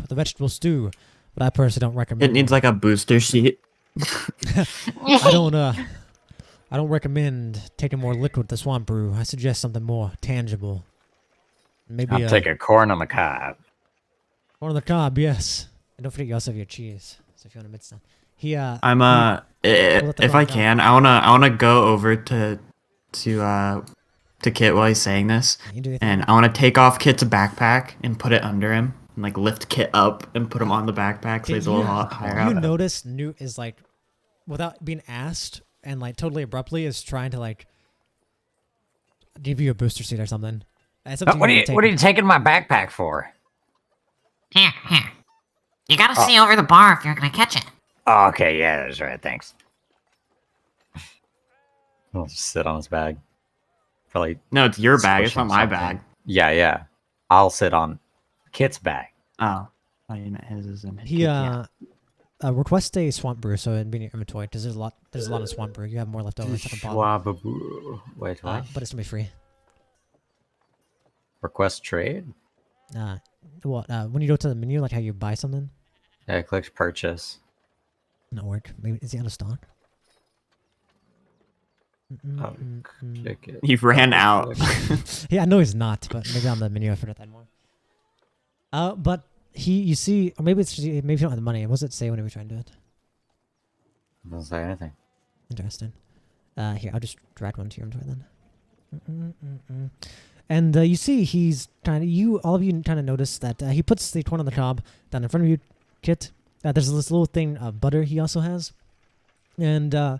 vegetable stew, but I personally don't recommend. It needs like a booster sheet. I don't recommend taking more liquid with the swamp brew. I suggest something more tangible. Maybe I'll take a corn on the cob. Corn on the cob, yes. And don't forget you also have your cheese. So if you want to mix that. If I can, I wanna go over to Kit while he's saying this, and I wanna take off Kit's backpack and put it under him and like lift Kit up and put him on the backpack so he's a little higher You up. notice Newt is like, without being asked and like totally abruptly, is trying to like give you a booster seat or something. That's up to What are to you take What are it. you taking my backpack for? Here. You gotta see over the bar if you're gonna catch it. Oh, okay, yeah, that's right. Thanks. I'll just sit on his bag. Probably. No, it's your bag. It's squishing not my something. bag. Yeah. I'll sit on Kit's bag. Oh, I meant his is in his. He yeah. request a swamp brew so it'd be in your inventory because there's a lot of swamp brew. You have more left over. It's like a bottle. Wait, what? But it's gonna be free. Request trade? When you go to the menu, like how you buy something, Yeah, I clicked purchase. not work. Maybe is he out of stock? Click it. He ran out. Yeah, I know he's not, but maybe on the menu I forgot that more. But you see, or maybe it's just, maybe you don't have the money. What does it say whenever you try and do it? Doesn't say anything. Interesting. Here, I'll just drag one to your inventory then. And you see, he's trying to. All of you kind of notice that he puts the corn on the cob down in front of you, Kit. There's this little thing of butter he also has, and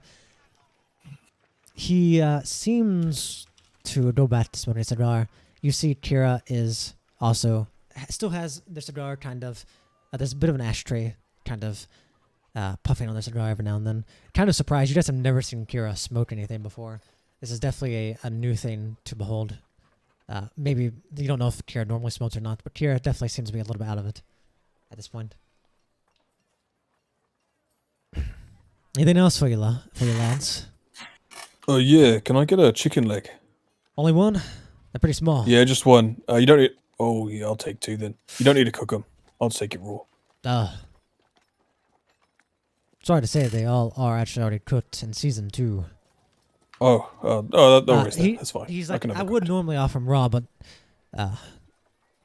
he seems to go back to smoking a cigar. You see, Kira is also still has the cigar kind of. There's a bit of an ashtray kind of puffing on the cigar every now and then. Kind of surprised. You guys have never seen Kira smoke anything before. This is definitely a new thing to behold. Maybe you don't know if Kira normally smokes or not, but Kira definitely seems to be a little bit out of it at this point. Anything else for you, lads? Oh yeah, can I get a chicken leg? Only one? They're pretty small. Yeah, just one. You don't need. Oh yeah, I'll take two then. You don't need to cook them. I'll just take it raw. Sorry to say, they all are actually already cooked and seasoned too. No worries. That's fine. He's I like, can have I a would cooked. normally offer them raw, but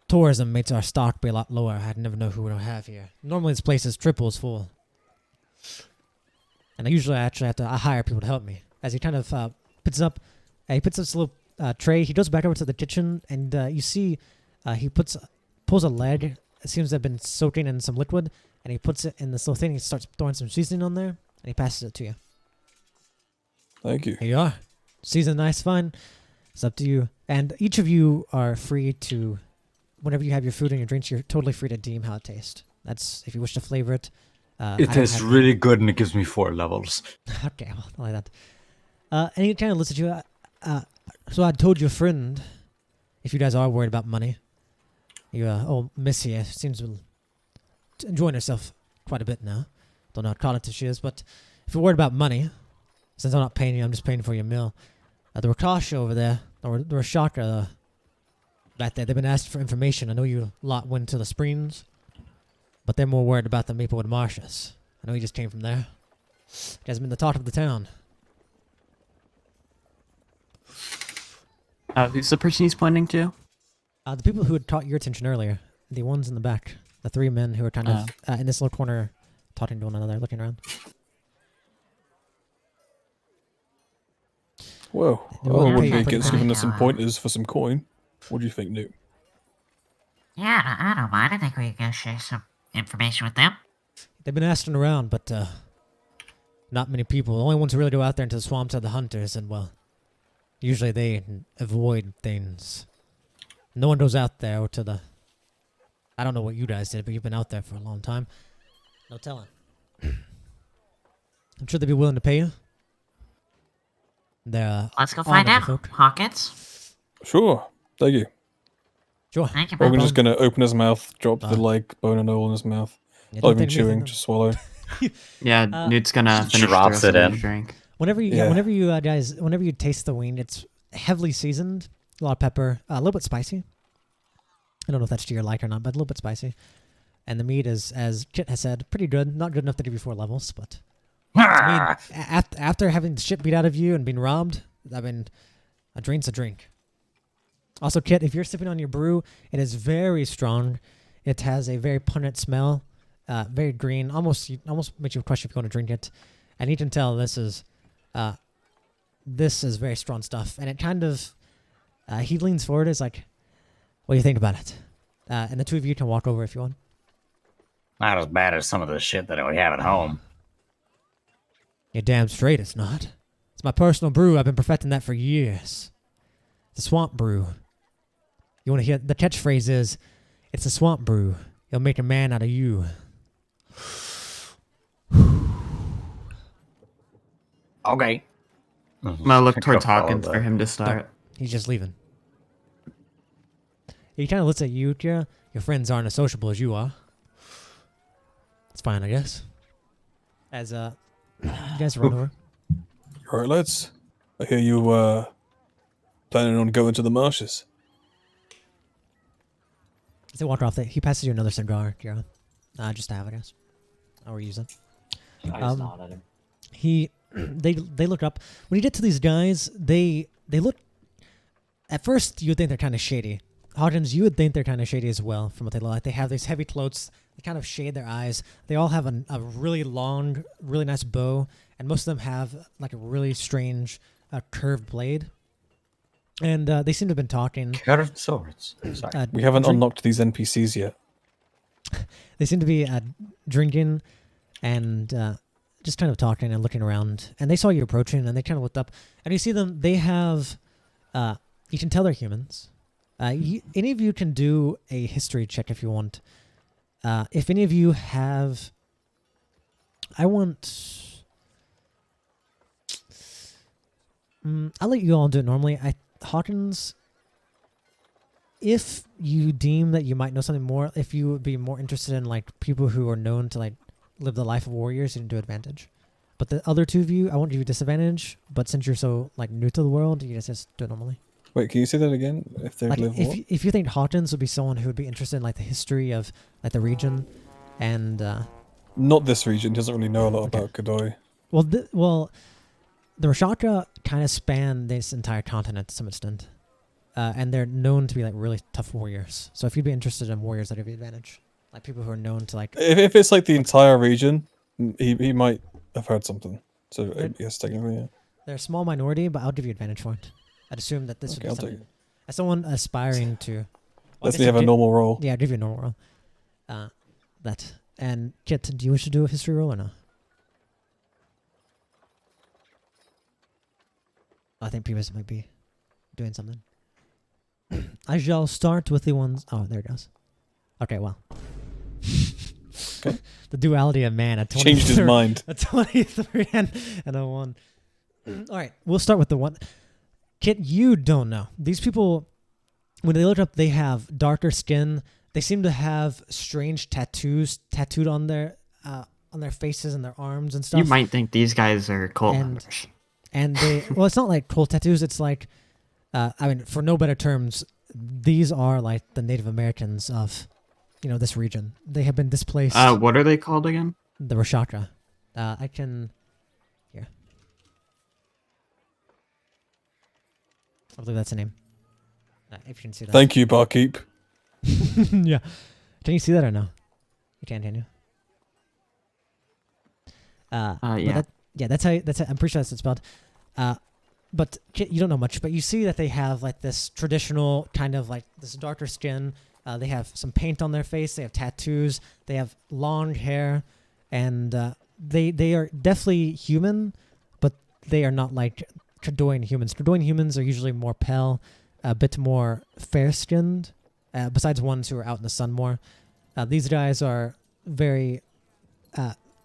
tourism makes our stock be a lot lower. I'd never know who we don't have here. Normally this place is triple as full. And I usually actually have to hire people to help me. As he kind of puts up this little tray. He goes back over to the kitchen, and you see he pulls a leg. It seems to have been soaking in some liquid, and he puts it in this little thing. He starts throwing some seasoning on there, and he passes it to you. Thank you. Here you are. Seasoned nice, fine. It's up to you. And each of you are free to, whenever you have your food and your drinks, you're totally free to deem how it tastes. That's if you wish to flavor it. It tastes really good and it gives me 4 levels. Okay, well, I like that. And he kind of looks at you. So I told your friend, if you guys are worried about money, Miss here seems to be enjoying herself quite a bit now. Don't know how cognitive she is, but if you're worried about money, since I'm not paying you, I'm just paying for your meal. The Rakash over there, or the Rashaka, back there, they've been asking for information. I know you lot went to the Springs, but they're more worried about the Maplewood Marshes. I know you just came from there. You guys have been the talk of the town. Who's the person he's pointing to? The people who had caught your attention earlier, the ones in the back, the 3 men who were kind of in this little corner talking to one another, looking around. Well, I wouldn't be against giving us some pointers for some coin. What do you think, Newt? Yeah, I don't mind. I think we can share some information with them. They've been asking around, but not many people. The only ones who really go out there into the swamps are the hunters, and well, usually they avoid things. No one goes out there to the... I don't know what you guys did, but you've been out there for a long time. No telling. I'm sure they'd be willing to pay you. They're Let's go find out. folk. Hawkins. Sure. Thank you. Sure. Thank you, Or we're bro. just gonna open his mouth, drop the bone and all in his mouth. Yeah, Not don't even think chewing, anything- just swallow. Yeah, Newt's gonna finish drops the rest it of in. his drink. Whenever you, Yeah. whenever you guys, whenever you taste the wing, it's heavily seasoned, a lot of pepper, a little bit spicy. I don't know if that's to your like or not, but a little bit spicy. And the meat is, as Kit has said, pretty good. Not good enough to give you 4 levels, but I mean, after having the shit beat out of you and being robbed, I mean, a drink's a drink. Also, Kit, if you're sipping on your brew, it is very strong. It has a very pungent smell, very green. Almost makes you question if you want to drink it. And you can tell this is very strong stuff. And it kind of, he leans forward. It's like, what do you think about it? And the two of you can walk over if you want. Not as bad as some of the shit that we have at home. You're damn straight it's not. It's my personal brew. I've been perfecting that for years. It's a swamp brew. You want to hear the catchphrase is, it's a swamp brew. It'll make a man out of you. Okay. I'm gonna look towards Hawkins for him to start. He's just leaving. He kind of looks at you, Kira. Your friends aren't as sociable as you are. It's fine, I guess. As you guys run over. All right, lads. I hear you planning on going to the marshes. As they walk off, he passes you another cigar, Kira. Just to have, I guess. Or use it. I just nod at him. They look up. When you get to these guys, they look. At first, you would think they're kind of shady. Hawkins, you would think they're kind of shady as well, from what they look like. They have these heavy cloaks. They kind of shade their eyes. They all have a really long, really nice bow, and most of them have like a really strange curved blade. And they seem to have been talking. Curved swords. Sorry. We haven't unlocked these NPCs yet. They seem to be drinking and just kind of talking and looking around. And they saw you approaching, and they kind of looked up. And you see them. They have. You can tell they're humans. Any of you can do a history check if you want. If any of you have... I'll let you all do it normally. Hawkins, if you deem that you might know something more, if you would be more interested in like people who are known to like live the life of warriors, you can do advantage. But the other two of you, I won't give you disadvantage, but since you're so like new to the world, you guys just do it normally. Wait, can you say that again? If they like, live what? if you think Hawkins would be someone who would be interested in like the history of like the region, and not this region. He doesn't really know a lot about Godoy. Well, the Rashaka kind of span this entire continent to some extent, and they're known to be like really tough warriors. So if you'd be interested in warriors, that'd be an advantage. Like people who are known to like. If it's like the entire region, he might have heard something. So yes, technically, yeah. They're a small minority, but I'll give you advantage for it. I'd assume that this would be something, as someone aspiring to... Let's have a normal roll. Yeah, I'll give you a normal roll. And Kit, do you wish to do a history roll or no? I think Primus might be doing something. I shall start with the ones... Oh, there it goes. Okay, well. Okay. The duality of man. Changed his mind. A 23 and a 1. All right, we'll start with the one... Kit, you don't know. These people, when they look up, they have darker skin. They seem to have strange tattoos tattooed on their faces and their arms and stuff. You might think these guys are cult members. And they, well, it's not like cult tattoos. It's like, I mean, for no better terms, these are like the Native Americans of, this region. They have been displaced. What are they called again? The Rashaka. I can... I believe that's the name. If you can see that. Thank you, barkeep. Yeah. Can you see that or no? You can you? Yeah. That's how. I'm pretty sure that's spelled. But you don't know much. But you see that they have like this traditional kind of like this darker skin. They have some paint on their face. They have tattoos. They have long hair, and they are definitely human, but they are not like Tradoyan humans. Tradoyan humans are usually more pale, a bit more fair-skinned, besides ones who are out in the sun more. These guys are very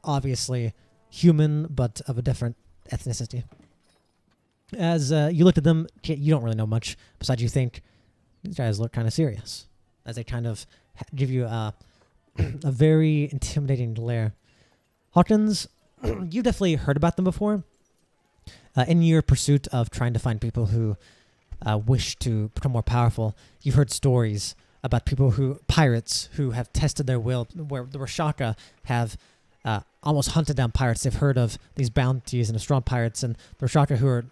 obviously human, but of a different ethnicity. As you look at them, you don't really know much, besides you think these guys look kind of serious, as they kind of give you a very intimidating glare. Hawkins, you've definitely heard about them before. In your pursuit of trying to find people who wish to become more powerful, you've heard stories about pirates who have tested their will, where the Rashaka have almost hunted down pirates. They've heard of these bounties and strong pirates, and the Rashaka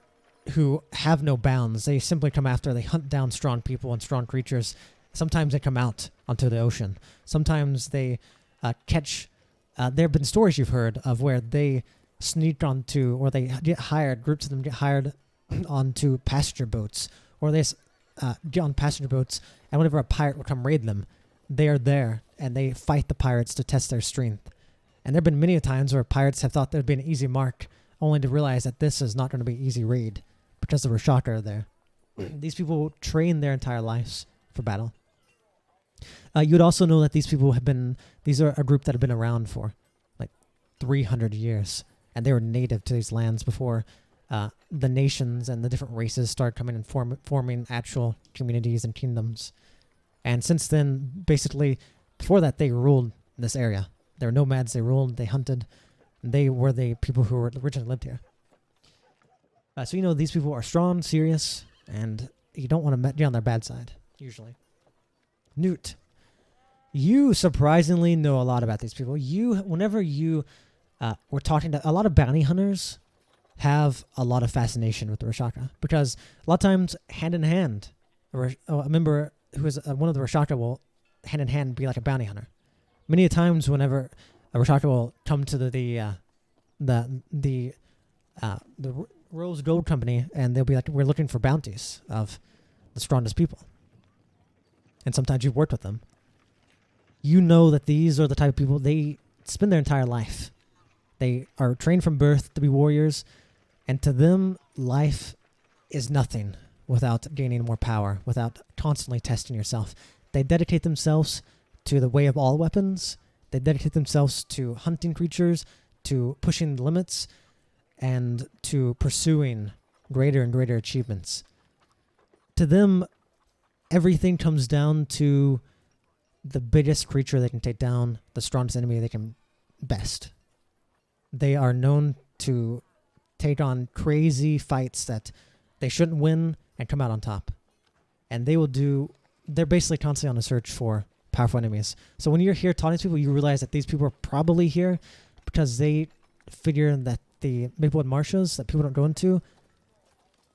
who have no bounds. They simply come after, they hunt down strong people and strong creatures. Sometimes they come out onto the ocean. Sometimes they catch... there have been stories you've heard of where they sneak onto, or they get hired, groups of them get hired onto passenger boats, or they get on passenger boats, and whenever a pirate will come raid them, they are there and they fight the pirates to test their strength. And there have been many times where pirates have thought there'd be an easy mark, only to realize that this is not going to be an easy raid because the Rashaka are there. These people train their entire lives for battle. You'd also know that these people these are a group that have been around for like 300 years, and they were native to these lands before the nations and the different races started coming and forming actual communities and kingdoms. And since then, basically, before that, they ruled this area. They were nomads, they ruled, they hunted, and they were the people who originally lived here. So you know these people are strong, serious, and you don't want to be on their bad side, usually. Newt, you surprisingly know a lot about these people. Whenever you were talking to a lot of bounty hunters, have a lot of fascination with the Rashaka, because a lot of times, hand in hand, a member who is one of the Rashaka will hand in hand be like a bounty hunter. Many times, whenever a Rashaka will come to the Rose Gold Company, and they'll be like, "We're looking for bounties of the strongest people." And sometimes you've worked with them. You know that these are the type of people, they spend their entire life. They are trained from birth to be warriors, and to them, life is nothing without gaining more power, without constantly testing yourself. They dedicate themselves to the way of all weapons. They dedicate themselves to hunting creatures, to pushing the limits, and to pursuing greater and greater achievements. To them, everything comes down to the biggest creature they can take down, the strongest enemy they can best. They are known to take on crazy fights that they shouldn't win and come out on top. And they're basically constantly on a search for powerful enemies. So when you're here talking to people, you realize that these people are probably here because they figure that the Maplewood Marshes that people don't go into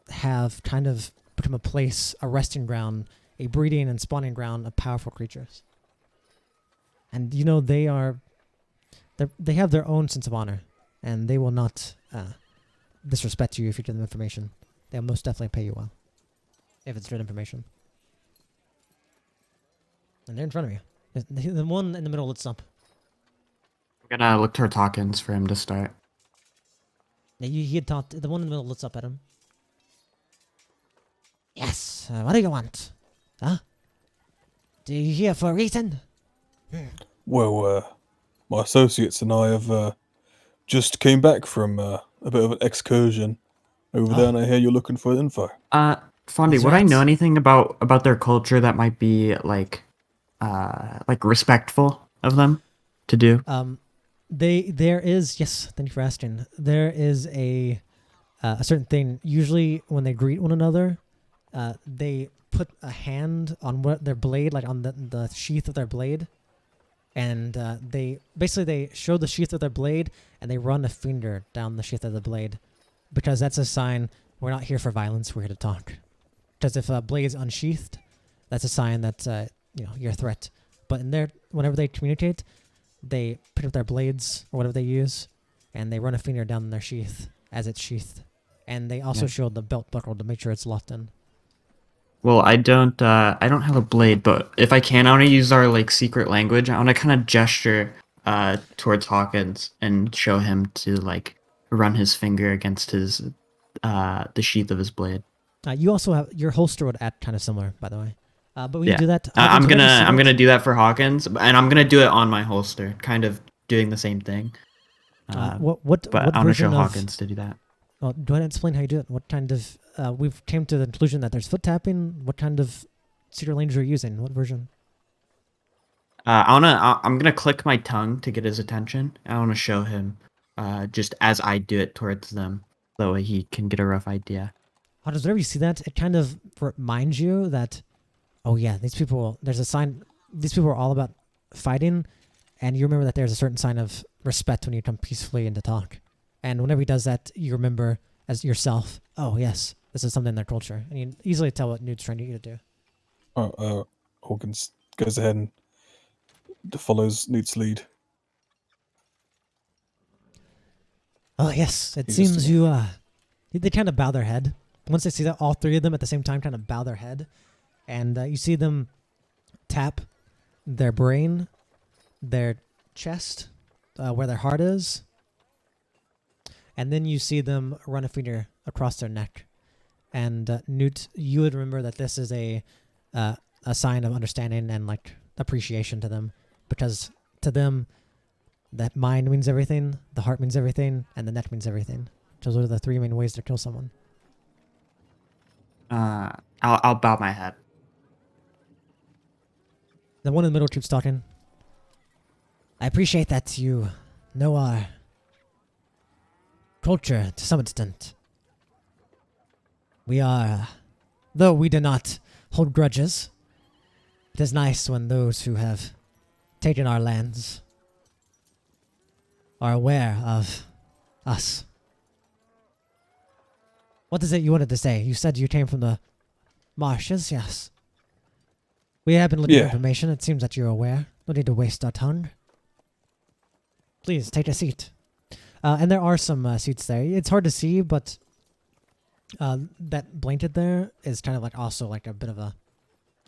have kind of become a place, a resting ground, a breeding and spawning ground of powerful creatures. And you know they have their own sense of honor, and they will not disrespect you if you give them information. They'll most definitely pay you well if it's good information. And they're in front of you. The one in the middle looks up. I'm gonna look towards Hawkins for him to start. Yeah, he had talked. The one in the middle looks up at him. Yes. What do you want? Huh? Do you here for a reason? Well, my associates and I have just came back from a bit of an excursion over there, and I hear you're looking for info. Fawnde, would I know anything about their culture that might be like respectful of them to do? There is, yes, thank you for asking. There is a certain thing. Usually when they greet one another, they put a hand on their blade, like on the sheath of their blade, and they show the sheath of their blade, and they run a finger down the sheath of the blade, because that's a sign we're not here for violence. We're here to talk. Because if a blade is unsheathed, that's a sign that you're a threat. But whenever they communicate, they pick up their blades or whatever they use, and they run a finger down their sheath as it's sheathed. And they also show the belt buckle to make sure it's locked in. Well, I don't have a blade, but if I can, I want to use our secret language. I want to kind of gesture towards Hawkins and show him to run his finger against his the sheath of his blade. You also have your holster would act kind of similar, by the way. But when you do that, I'm gonna do that for Hawkins, and I'm gonna do it on my holster, kind of doing the same thing. What but I want to show Hawkins to do that. Well, go ahead and explain how you do it. What kind of we've came to the conclusion that there's foot tapping. What kind of secret language are you using? What version? I'm gonna click my tongue to get his attention. I want to show him just as I do it towards them, that way he can get a rough idea. Whenever you see that, it kind of reminds you that, oh yeah, there's a sign, these people are all about fighting, and you remember that there's a certain sign of respect when you come peacefully in to talk. And whenever he does that, you remember as yourself, oh yes, this is something in their culture. And you can easily tell what Newt's trying to get you to do. Hawkins goes ahead and follows Newt's lead. Oh yes, it seems you, they kind of bow their head. Once they see that, all three of them at the same time kind of bow their head. And you see them tap their brain, their chest, where their heart is, and then you see them run a finger across their neck. And Newt, you would remember that this is a sign of understanding and like appreciation to them, because to them, that mind means everything, the heart means everything, and the neck means everything. Those are the three main ways to kill someone. I'll bow my head. The one in the middle keeps talking. I appreciate that you know our culture to some extent. We are, though we do not hold grudges, it is nice when those who have taken our lands are aware of us. What is it you wanted to say? You said you came from the marshes, yes. We have been looking for information. It seems that you're aware. No need to waste our tongue. Please, take a seat. And there are some seats there. It's hard to see, but that blanket there is kind of like also like a bit of a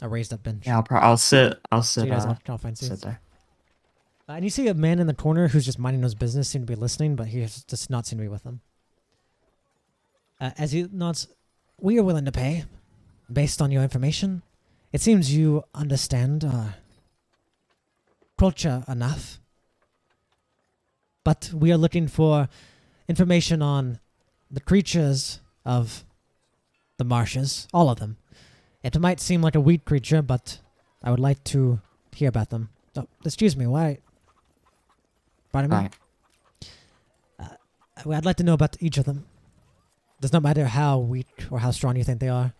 raised up bench. Yeah, I'll sit. So you guys can find seats. Sit there. And you see a man in the corner who's just minding his business, seem to be listening, but he does not seem to be with them. As he nods, we are willing to pay, based on your information. It seems you understand our culture enough. But we are looking for information on the creatures of the marshes, all of them. It might seem like a weak creature, but I would like to hear about them. Oh, excuse me, why? Pardon me? I'd like to know about each of them. Does not matter how weak or how strong you think they are.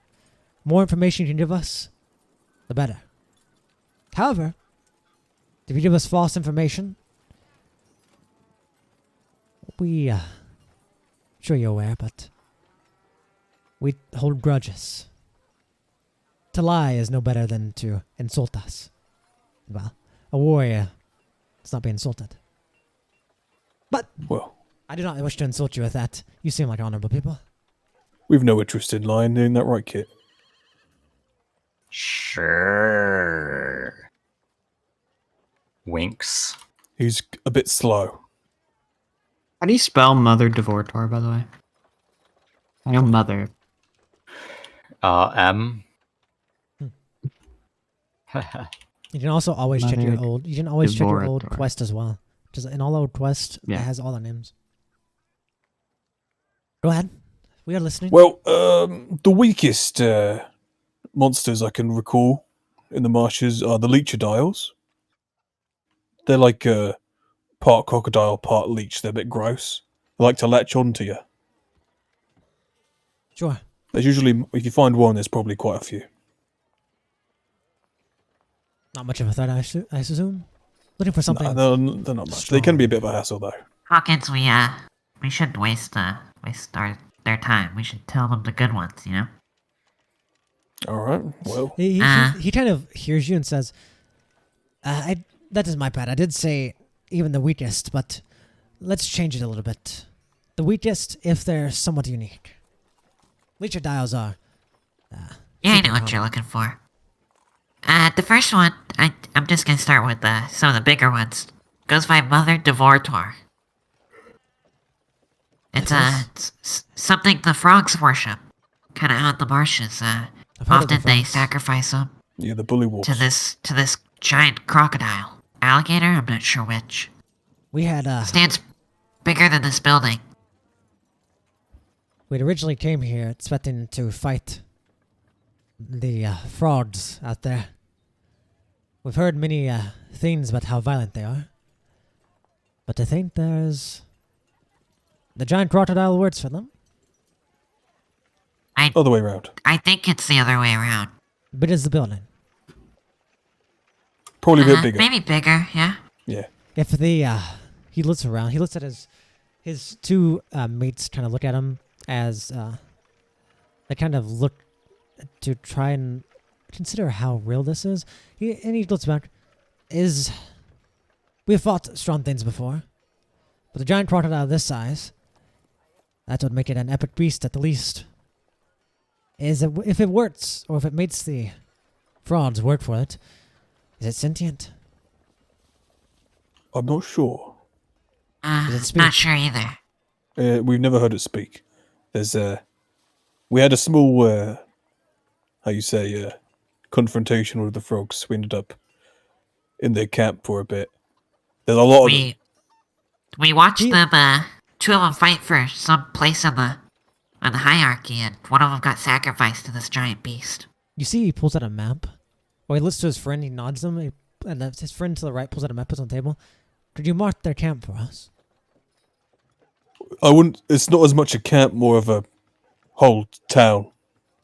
More information you can give us, the better. However, if you give us false information, we, sure you're aware, but we hold grudges. To lie is no better than to insult us. Well, a warrior does not be insulted. But, well, I do not wish to insult you with that. You seem like honorable people. We've no interest in lying, isn't that right, Kit? Sure. Winks. He's a bit slow. How do you spell Mother Devortor, by the way? I know Mother. M. You can also always check your old. You can always check your old Devorator. quest as well. Just in all old quests, it has all the names. Go ahead. We are listening. Well, the weakest monsters I can recall in the marshes are the leechodiles. They're like part crocodile, part leech. They're a bit gross. They like to latch onto you. Sure. There's usually, if you find one, there's probably quite a few. Not much of a threat, I assume. Looking for something. No, they're not much. They can be a bit of a hassle, though. Hawkins, we shouldn't waste their time. We should tell them the good ones, you know? All right, well. He kind of hears you and says, that is my bad. I did say even the weakest, but let's change it a little bit. The weakest, if they're somewhat unique. Leechodiles are. Yeah, I know what you're looking for. The first one, I'm just gonna start with some of the bigger ones. Goes by Mother Devortor. It's something the frogs worship, kind of out in the marshes. Often they sacrifice them. Yeah, the bullywugs. To this giant crocodile, alligator. I'm not sure which. We had stands bigger than this building. We'd originally came here expecting to fight the frogs out there. We've heard many things about how violent they are. But I think there's... the giant crocodile works for them. Other way around. I think it's the other way around. But it's the building. Probably a bit bigger. Maybe bigger, yeah. Yeah. If the... he looks around. He looks at his two mates kind of look at him as... they kind of look to try and consider how real this is. He looks back. We have fought strong things before. But a giant crocodile this size, that would make it an epic beast at the least. If it works, or if it makes the frogs work for it, Is it sentient? I'm not sure. Does it speak? Not sure either. We've never heard it speak. There's we had a small confrontation with the frogs. We ended up in their camp for a bit. There's a lot of them. We watched them. Two of them fight for some place on the hierarchy, and one of them got sacrificed to this giant beast. You see, he pulls out a map. Or he looks to his friend, he nods them, and his friend to the right pulls out a map, puts it on the table. Could you mark their camp for us? I wouldn't. It's not as much a camp, more of a whole town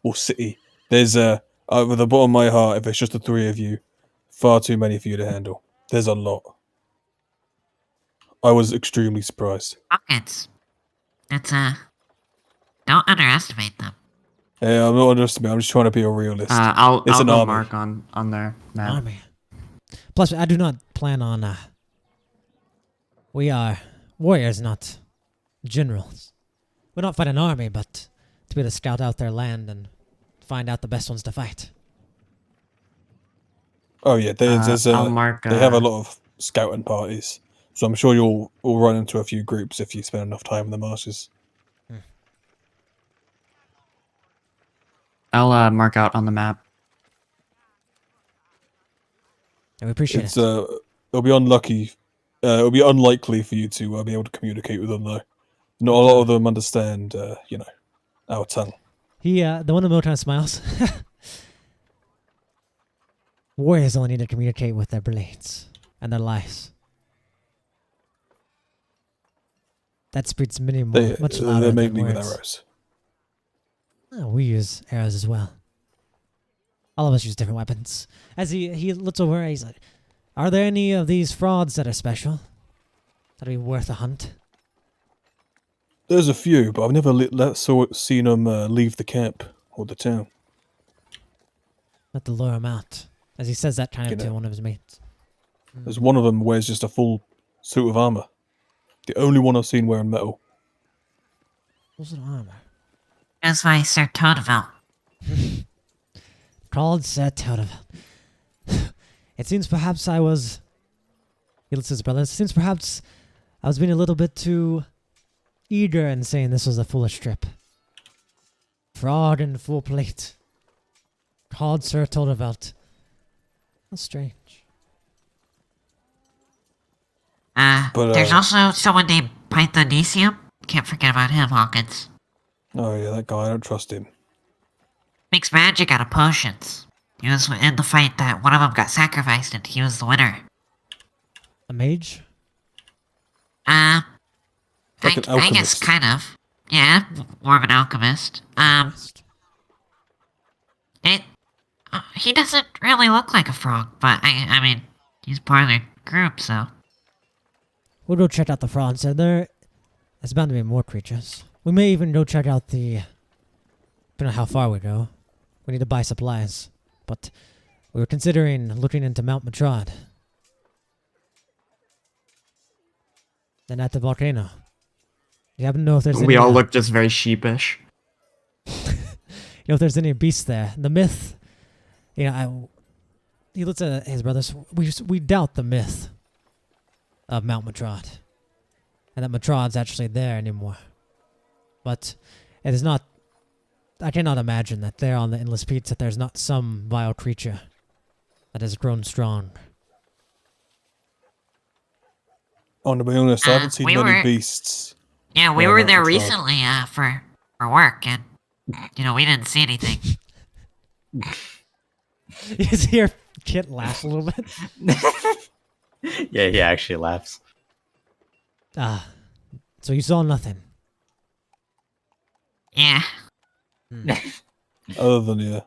or city. There's with the bottom of my heart, if it's just the three of you, far too many for you to handle. There's a lot. I was extremely surprised. Pockets. Don't underestimate them. Yeah, I'm not underestimating. I'm just trying to be a realist. I'll It's an go army. mark on their map. Army. Plus, I do not plan on, we are warriors, not generals. We're not fighting an army, but to be able to scout out their land and find out the best ones to fight. Oh yeah, there's I'll mark. they have a lot of scouting parties, so I'm sure you'll run into a few groups if you spend enough time in the marshes. I'll mark out on the map. And we appreciate It's it. it'll be unlucky. It'll be unlikely for you to be able to communicate with them though. Not a lot of them understand, our tongue. He, the one in the middle kind of smiles. Warriors only need to communicate with their blades and their lives. That speaks many more, much louder They're than mainly with words. arrows. Oh, we use arrows as well. All of us use different weapons. As he looks over, he's like, "Are there any of these frauds that are special? That'd be worth a hunt?" There's a few, but I've never seen them leave the camp or the town. Let the lure him out. As he says that kind of to one of his mates. There's one of them wears just a full suit of armor. The only one I've seen wearing metal. What's an armor? That's why Sir Todeville. Called Sir Todeville. It seems perhaps I was... He looks at his brother. It seems perhaps I was being a little bit too eager in saying this was a foolish trip. Fraud and full plate. Called Sir Todeville. How strange. There's also someone named Pythonesium. Can't forget about him, Hawkins. Oh yeah, that guy, I don't trust him. Makes magic out of potions. He was in the fight that one of them got sacrificed and he was the winner. A mage? Like an I guess alchemist. kind of. Yeah, more of an alchemist. He doesn't really look like a frog, but I mean, he's part of the group, so. We'll go check out the frauds. There's bound to be more creatures. We may even go check out depending on how far we go. We need to buy supplies. But we were considering looking into Mount Matrod. Then at the volcano. You happen to know if there's We any... all look just very sheepish. You know if there's any beasts there. The myth... he looks at his brothers. We doubt the myth of Mount Matrod. And that Matrod's actually there anymore. But it is not... I cannot imagine that there on the Endless Peaks that there's not some vile creature that has grown strong. Oh, to be honest, I haven't seen we many were- beasts. Yeah, we Oh, were Mount there Matrod. recently, for work, and, we didn't see anything. You see your kid laugh a little bit? Yeah, he actually laughs. So you saw nothing? Yeah. Other than, yeah,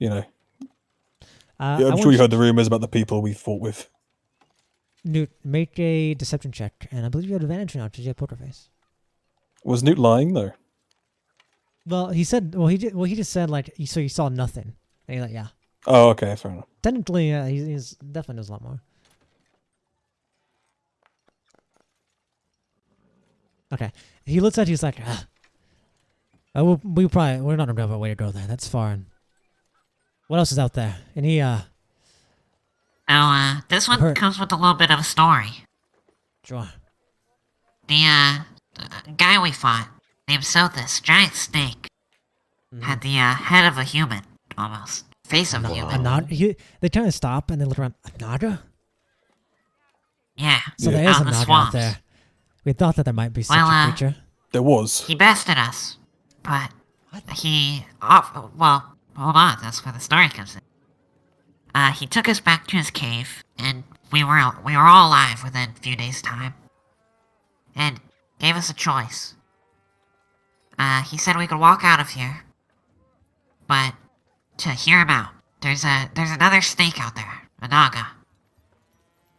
I'm I sure want you heard the rumors about the people we fought with. Newt, make a deception check, and I believe you have advantage now because you have poker face. Was Newt lying, though? Well, he said. Well, he just said so you saw nothing. And he's like, yeah. Oh, okay, fair enough. Technically, he's definitely knows a lot more. Okay, he looks at you. He's like, we're not gonna have a way to go there. That's far. And what else is out there? And he Oh, this one comes with a little bit of a story. Sure. The guy we fought, named Sothis, giant snake, had the head of a human, almost. Face of a human. They kind of stop and they look around. A naga? Yeah. So there is out a in the naga out swamps. there. We thought that there might be such a creature. There was. He bested us, but well, hold on, that's where the story comes in. He took us back to his cave, and we were all alive within a few days' time, and gave us a choice. He said we could walk out of here, but to hear him out, there's another snake out there, a naga.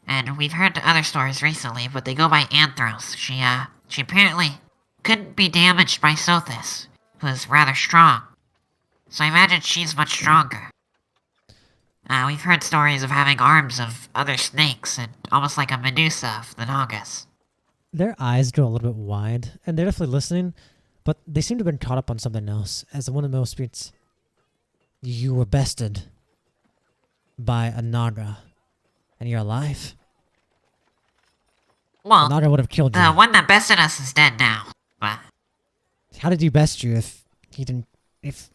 And we've heard other stories recently, but they go by Anthros. She apparently couldn't be damaged by Sothis, who is rather strong. So I imagine she's much stronger. We've heard stories of having arms of other snakes, and almost like a Medusa of the Nagas. Their eyes go a little bit wide, and they're definitely listening, but they seem to have been caught up on something else. As one of the most speaks, you were bested by a Naga, and you're alive. Well, the Naga would have killed you. The one that bested us is dead now, but... How did he best you if he didn't... if...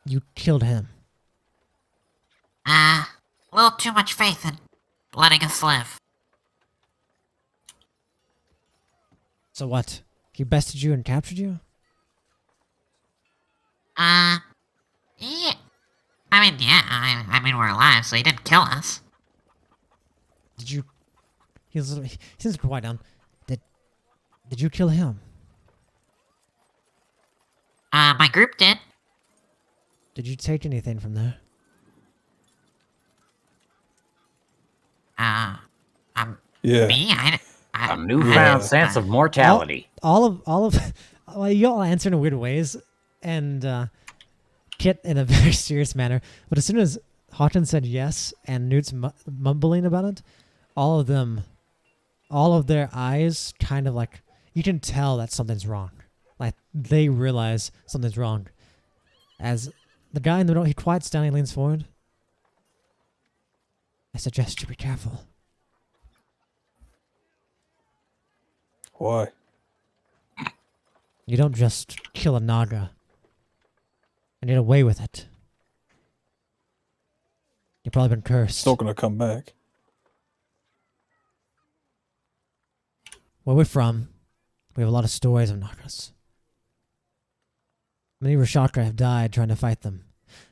you killed him? A little too much faith in letting us live. So what? He bested you and captured you? Yeah. I mean, we're alive, so he didn't kill us. Did you... He seems quite down. Did you kill him? My group did. Did you take anything from there? Yeah. Me? A newfound sense of mortality. All of well, you all answer in weird ways, and Kit in a very serious manner. But as soon as Hawton said yes, and Newt's mumbling about it, all of their eyes kind of like, you can tell that something's wrong. Like, they realize something's wrong. As the guy in the middle, he quiets down, he leans forward. I suggest you be careful. Why? You don't just kill a Naga and get away with it. You've probably been cursed. It's not going to come back. Where we're from, we have a lot of stories of Nagas. Many Rashakra have died trying to fight them.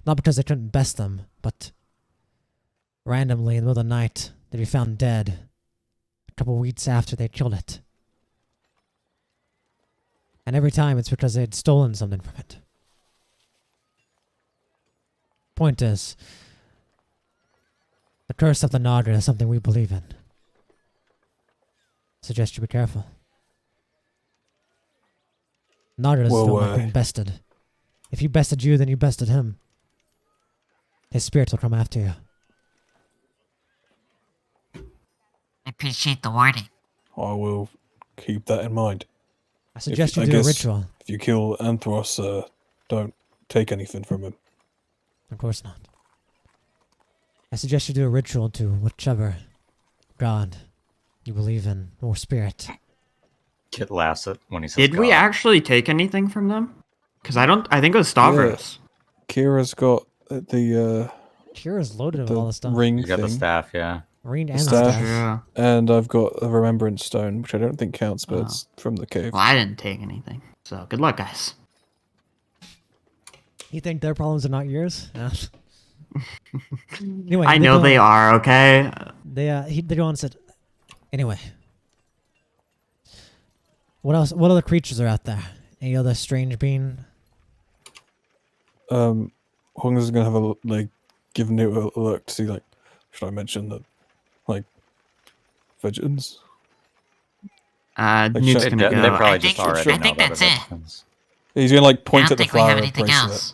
Not because they couldn't best them, but randomly in the middle of the night, they'd be found dead a couple weeks after they killed it. And every time it's because they had stolen something from it. Point is, the curse of the Naga is something we believe in. Suggest you be careful. Nagas don't like being bested. If he bested you, then you bested him. His spirits will come after you. I appreciate the warning. I will keep that in mind. I suggest you do a ritual. If you kill Anthros, don't take anything from him. Of course not. I suggest you do a ritual to whichever god you believe in, or spirit. Kit laughs at when he says Did we God. actually take anything from them? Because I think it was Stavros. Yeah. Kira's got the Kira's loaded with all the stuff. ring You got the thing. staff, yeah. Ring and The stuff. staff. Yeah. And I've got a remembrance stone, which I don't think counts, but it's from the cave. Well, I didn't take anything. So good luck, guys. You think their problems are not yours? Anyway, I know they are, okay? They go on and said, anyway. What else? What other creatures are out there? Any other strange being? Hong is gonna have give Newt a look to see, should I mention that, Vegans? Newt's They gonna They go. probably I just think- already I know think about that's the it. Vegans. He's gonna point I don't at the think we have flower anything bracelet, else.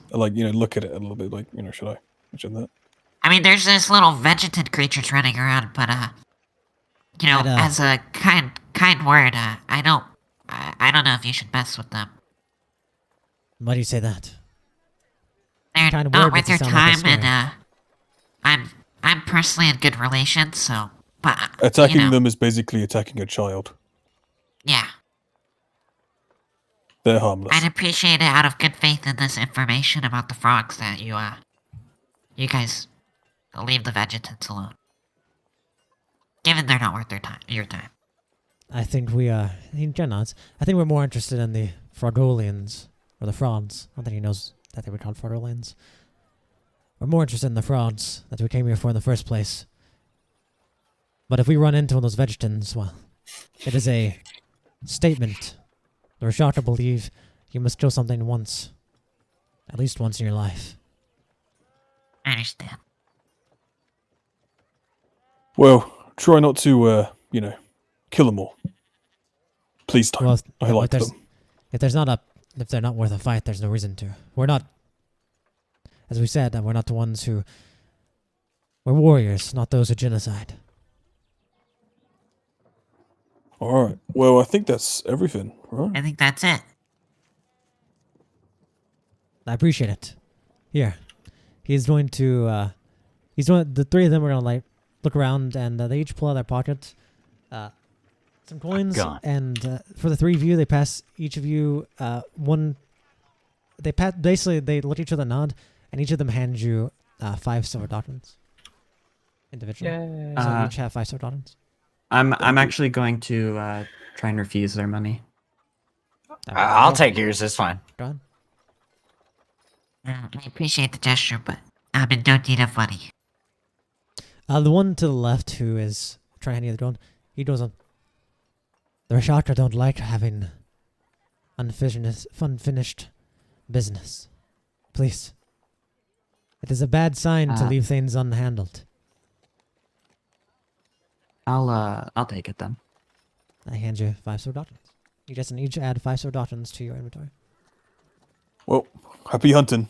look at it a little bit, should I mention that? I mean, there's this little vegetant creatures running around, but as a kind word, I don't know if you should mess with them. Why do you say that? They're Kind of not word worth makes your it sound like time, a and I'm personally in good relations, so. But Attacking you know, them is basically attacking a child. yeah, They're harmless. I'd appreciate it out of good faith in this information about the frogs that you guys leave the vegetants alone. Given they're not worth your time. I think Jen nods. I think we're more interested in the Fraudolians, or the frauds. Not that he knows that they were called Fraudolians. We're more interested in the frauds that we came here for in the first place. But if we run into one of those vegetants, well, it is a statement. The Rashatra believe you must kill something once. At least once in your life. I understand. Well, try not to, kill them all. Please don't. Well, I like them. If they're not worth a fight, there's no reason to. We're not, as we said, we're not the ones who. We're warriors, not those who genocide. All right. Well, I think that's everything, right? I think that's it. I appreciate it. Here, he's going to. The three of them are gonna look around, and they each pull out their pockets, some coins, and for the three of you, they pass each of you one. Basically, they let each other nod, and each of them hands you 5 silver dollars individually. Yay. So you each have 5 silver dollars. I'm actually going to try and refuse their money. I'll take yours. It's fine. Go on. I appreciate the gesture, but I'm in no need of money. The one to the left who is trying to gold, he goes on. The Rashatra don't like having unfinished business. Please. It is a bad sign to leave things unhandled. I'll take it then. I hand you 5 silver dollars. You just each add 5 silver dollars to your inventory. Well, happy hunting.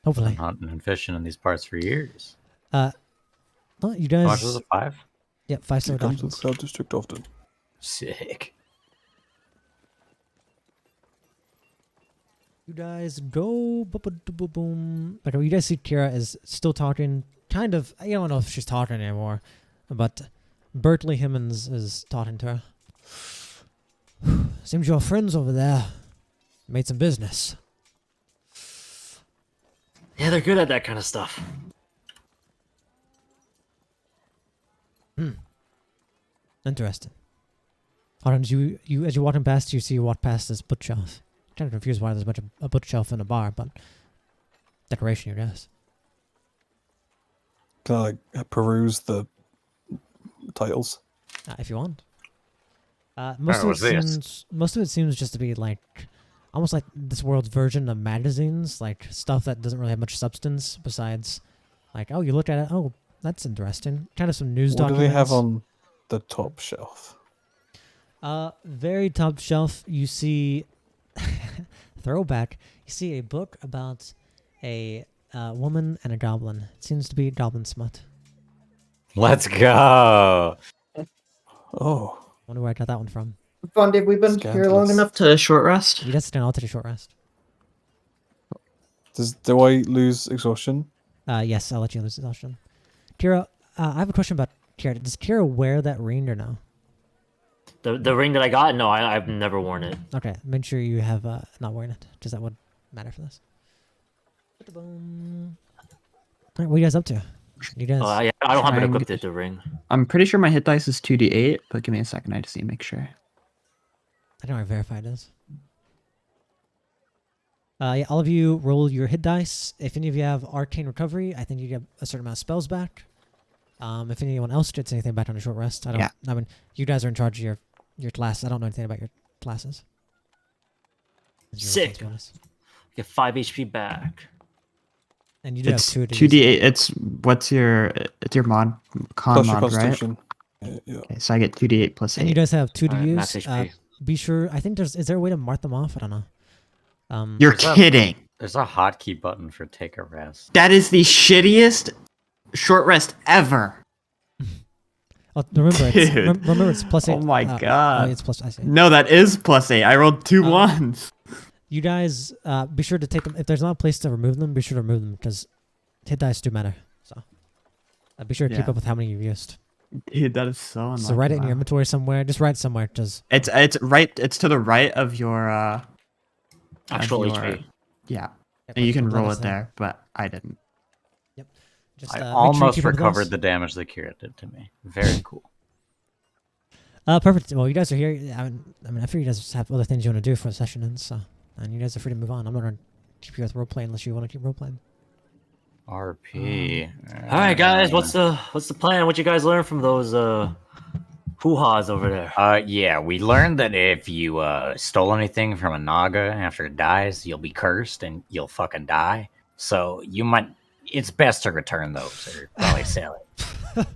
Hopefully. Been hunting and fishing in these parts for years. Well, you guys. How much was it? 5? Yep, 5 silver Comes to dollars. the Cloud District often. Sick. You guys go. Boom. But you guys see Kira is still talking. Kind of. I don't know if she's talking anymore. But Bertley Himmons is talking to her. Seems your friends over there made some business. Yeah, they're good at that kind of stuff. Interesting. Orange, you as you're walking past, you walk past this bookshelf. Kind of confused why there's a bunch of a bookshelf in a bar, but decoration, you guess. Can I peruse the titles? If you want. Most of it seems just to be almost like this world's version of magazines, like stuff that doesn't really have much substance besides, oh, you look at it, oh, that's interesting. Kind of some news documents. What do they have on the top shelf? Very top shelf, you see, throwback, you see a book about a woman and a goblin. It seems to be goblin smut. Let's go. Oh. Wonder where I got that one from. Fawnde, have we been here long enough to short rest? You just I'll take a short rest. Do I lose exhaustion? Yes, I'll let you lose exhaustion. Kira, I have a question about Kira. Does Kira wear that ring or no? The ring that I got? No, I've never worn it. Okay, make sure you have not wearing it, because that would matter for this. Alright, what are you guys up to? You guys... Yeah, I don't have it equipped with the ring. I'm pretty sure my hit dice is 2d8, but give me a second, I just need to make sure. I don't know how verified it is. Yeah, all of you roll your hit dice. If any of you have Arcane Recovery, I think you get a certain amount of spells back. If anyone else gets anything back on a short rest, I don't. Yeah. I mean, you guys are in charge of your class. I don't know anything about your classes. Sick. Get 5 HP back. And you do have 2d8. It's your con plus mod, right? Yeah. Okay, so I get 2d8 plus 8. And you guys have 2 to use. Max HP. Be sure. I think is there a way to mark them off? I don't know. You're kidding. There's a hotkey button for take a rest. That is the shittiest short rest ever. Oh, remember, it's plus 8. Oh my god. It's plus. I see. No, that is plus 8. I rolled 2 ones. You guys, be sure to take them. If there's not a place to remove them, be sure to remove them because hit dice do matter. So be sure to keep Yeah. up with how many you've used. Dude, that is so annoying. So write it in your inventory somewhere. Just write it somewhere. Just It's right. It's to the right of your Actual of your- HP. Yeah, Yep, and you can let roll us it know. there, but I didn't. Just, I make sure you almost keep up with recovered us. the damage that Kira did to me. Very cool. Perfect. Well, you guys are here. I mean, I figure you guys have other things you want to do for the session, and you guys are free to move on. I'm not going to keep you with roleplay unless you want to keep roleplaying. RP. All right, guys. What's the plan? What you guys learn from those hoo-haws over there? Yeah, we learned that if you stole anything from a Naga after it dies, you'll be cursed and you'll fucking die. So you might. It's best to return those or probably sell it.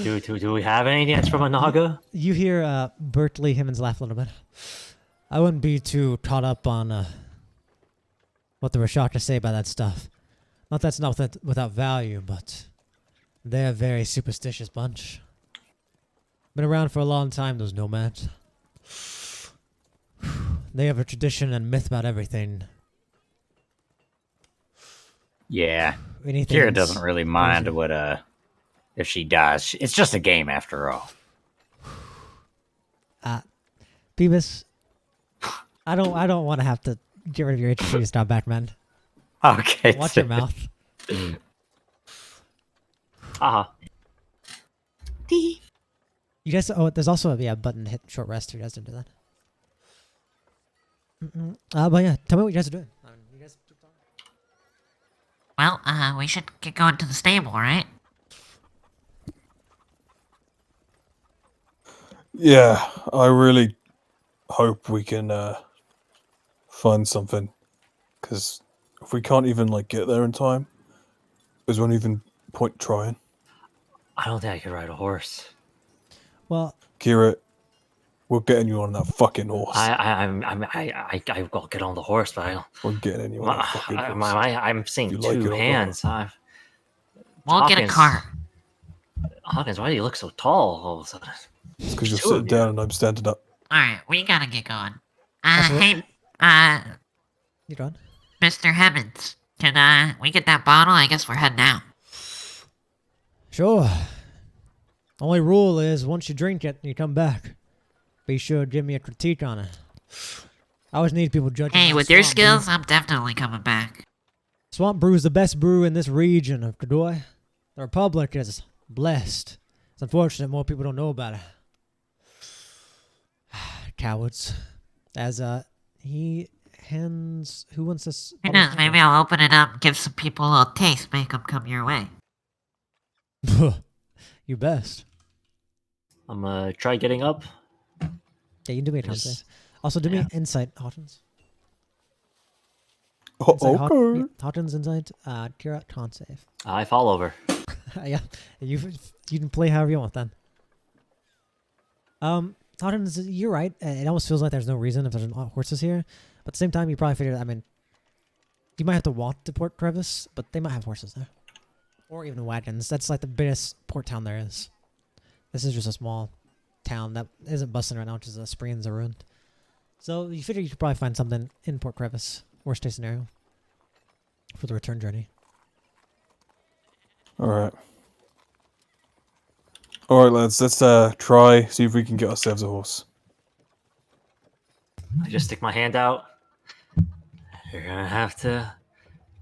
Do we have anything that's from a Naga? You hear Bertley Himmons laugh a little bit. I wouldn't be too caught up on what the Rashaka say about that stuff. Not that's not without value, but they're a very superstitious bunch. Been around for a long time, those nomads. They have a tradition and myth about everything. Yeah. Anything Kira doesn't really mind what if she dies. It's just a game after all. Beavis, I don't want to have to get rid of your HP to stop back, man. Okay. Watch your mouth. You guys, there's also a button to hit short rest. You guys didn't do that. But yeah, tell me what you guys are doing. You guys Well, we should get going to the stable, right? Yeah, I really hope we can find something. Because if we can't even get there in time, there's not even point trying. I don't think I could ride a horse. Well, Kira, we're getting you on that fucking horse. I'll get on the horse, but I don't. We're getting you on that fucking horse. I'm seeing You like it two or hands. We'll get a car. Hawkins, why do you look so tall all of a sudden? It's because you're Two of sitting down and I'm standing up. Alright, we gotta get going. Absolutely. Hey, you done? Mr. Hemmons, can we get that bottle? I guess we're heading out. Sure. Only rule is once you drink it, you come back. Be sure to give me a critique on it. I always need people judging. Hey, my with your Swamp skills, Brew. I'm definitely coming back. Swamp Brew is the best brew in this region of Kadoy. The Republic is blessed. It's unfortunate more people don't know about it. Cowards. As he hands. Who wants this? Who knows, maybe I'll open it up, give some people a little taste, make them come your way. You best. I'm gonna try getting up. Yeah, you can do me a con save. Also, do me an insight, Hawkins. Okay. Hawkins insight. Kira, con save. I fall over. Yeah, you can play however you want then. Hawkins, you're right. It almost feels like there's no reason if there's horses here, but at the same time, you probably figured. I mean, you might have to walk to Port Crevice, but they might have horses there, or even wagons. That's like the biggest port town there is. This is just a small town that isn't busting right now, which is Springs are ruined. So you figure you could probably find something in Port Crevice, worst case scenario, for the return journey. Alright, lads, let's try, see if we can get ourselves a horse. I just stick my hand out. You're gonna have to.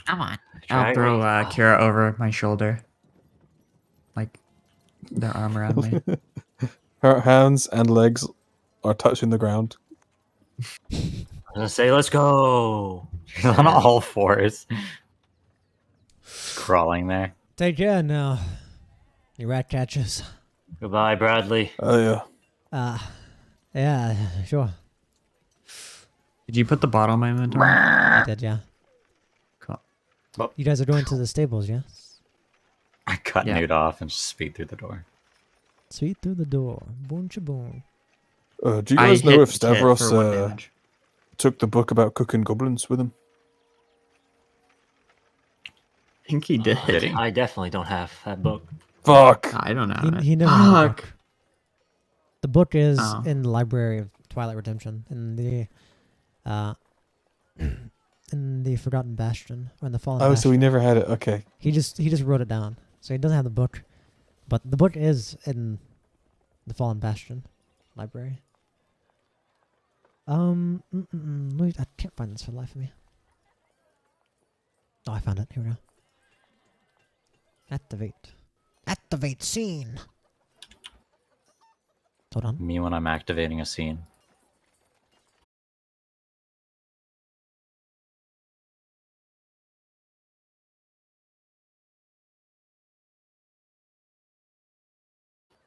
Come on. I'll throw Oh. Kira over my shoulder, like their arm around me. Her hands and legs are touching the ground. I'm gonna say, let's go. She's on all fours. Crawling there. Take care now, you rat catchers. Goodbye, Bradley. Oh yeah. Yeah, sure. Did you put the bottle in my inventory? I did, yeah. Cool. You guys are going to the stables, yes? I cut Yeah. Newt off and just speed through the door. Sweet through the door. Boom chaboom. Do you guys know if hit Stavros for 1 damage. took the book about cooking goblins with him? I think he did. Did he? I definitely don't have that book. Fuck! I don't know. He never had a book. Fuck. The book is Oh. in the Library of Twilight Redemption. In the in the Forgotten Bastion or in the Fallen Oh, Bastion. so we never had it. Okay. He just wrote it down, so he doesn't have the book, but the book is in the Fallen Bastion library. Wait, I can't find this for the life of me. Oh, I found it. Here we go. Activate scene. Hold on. Me when I'm activating a scene.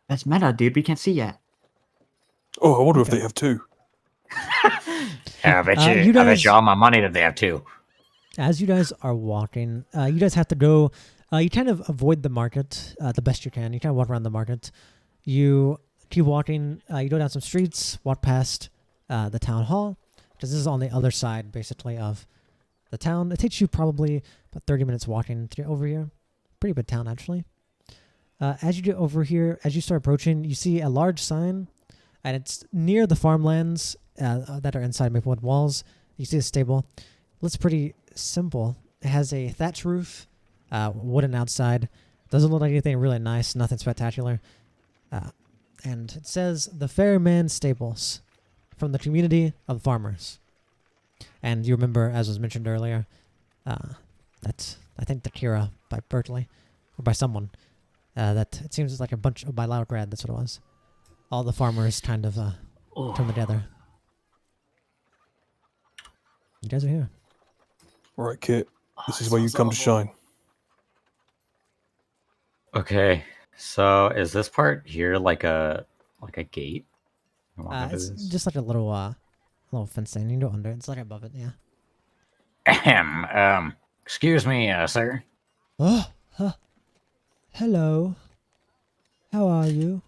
That's meta, dude. We can't see yet. Oh, I wonder if they have two. Yeah, I bet you I bet guys- you all my money that they have too. As you guys are walking, you guys have to go. You kind of avoid the market the best you can. You kind of walk around the market. You keep walking. You go down some streets, walk past the town hall, because this is on the other side, basically, of the town. It takes you probably about 30 minutes walking to get over here. Pretty big town, actually. As you get over here, as you start approaching, you see a large sign, and it's near the farmlands that are inside Maplewood walls. You see a stable. Looks pretty simple. It has a thatch roof, wooden outside. Doesn't look like anything really nice, nothing spectacular. And it says the Fairman Stables from the community of farmers. And you remember, as was mentioned earlier, that's, I think, the Kira by Berkeley, or by someone. That it seems like a bunch of, by Loudgrad, that's what it was. All the farmers kind of come together. You guys are here. All right, Kit. This is where you come to shine. Okay, so is this part here like a gate? You walk into It's this? just like a little fence thing. You can go under. It's like above it, yeah. Ahem. Excuse me, sir. Oh, hello. How are you?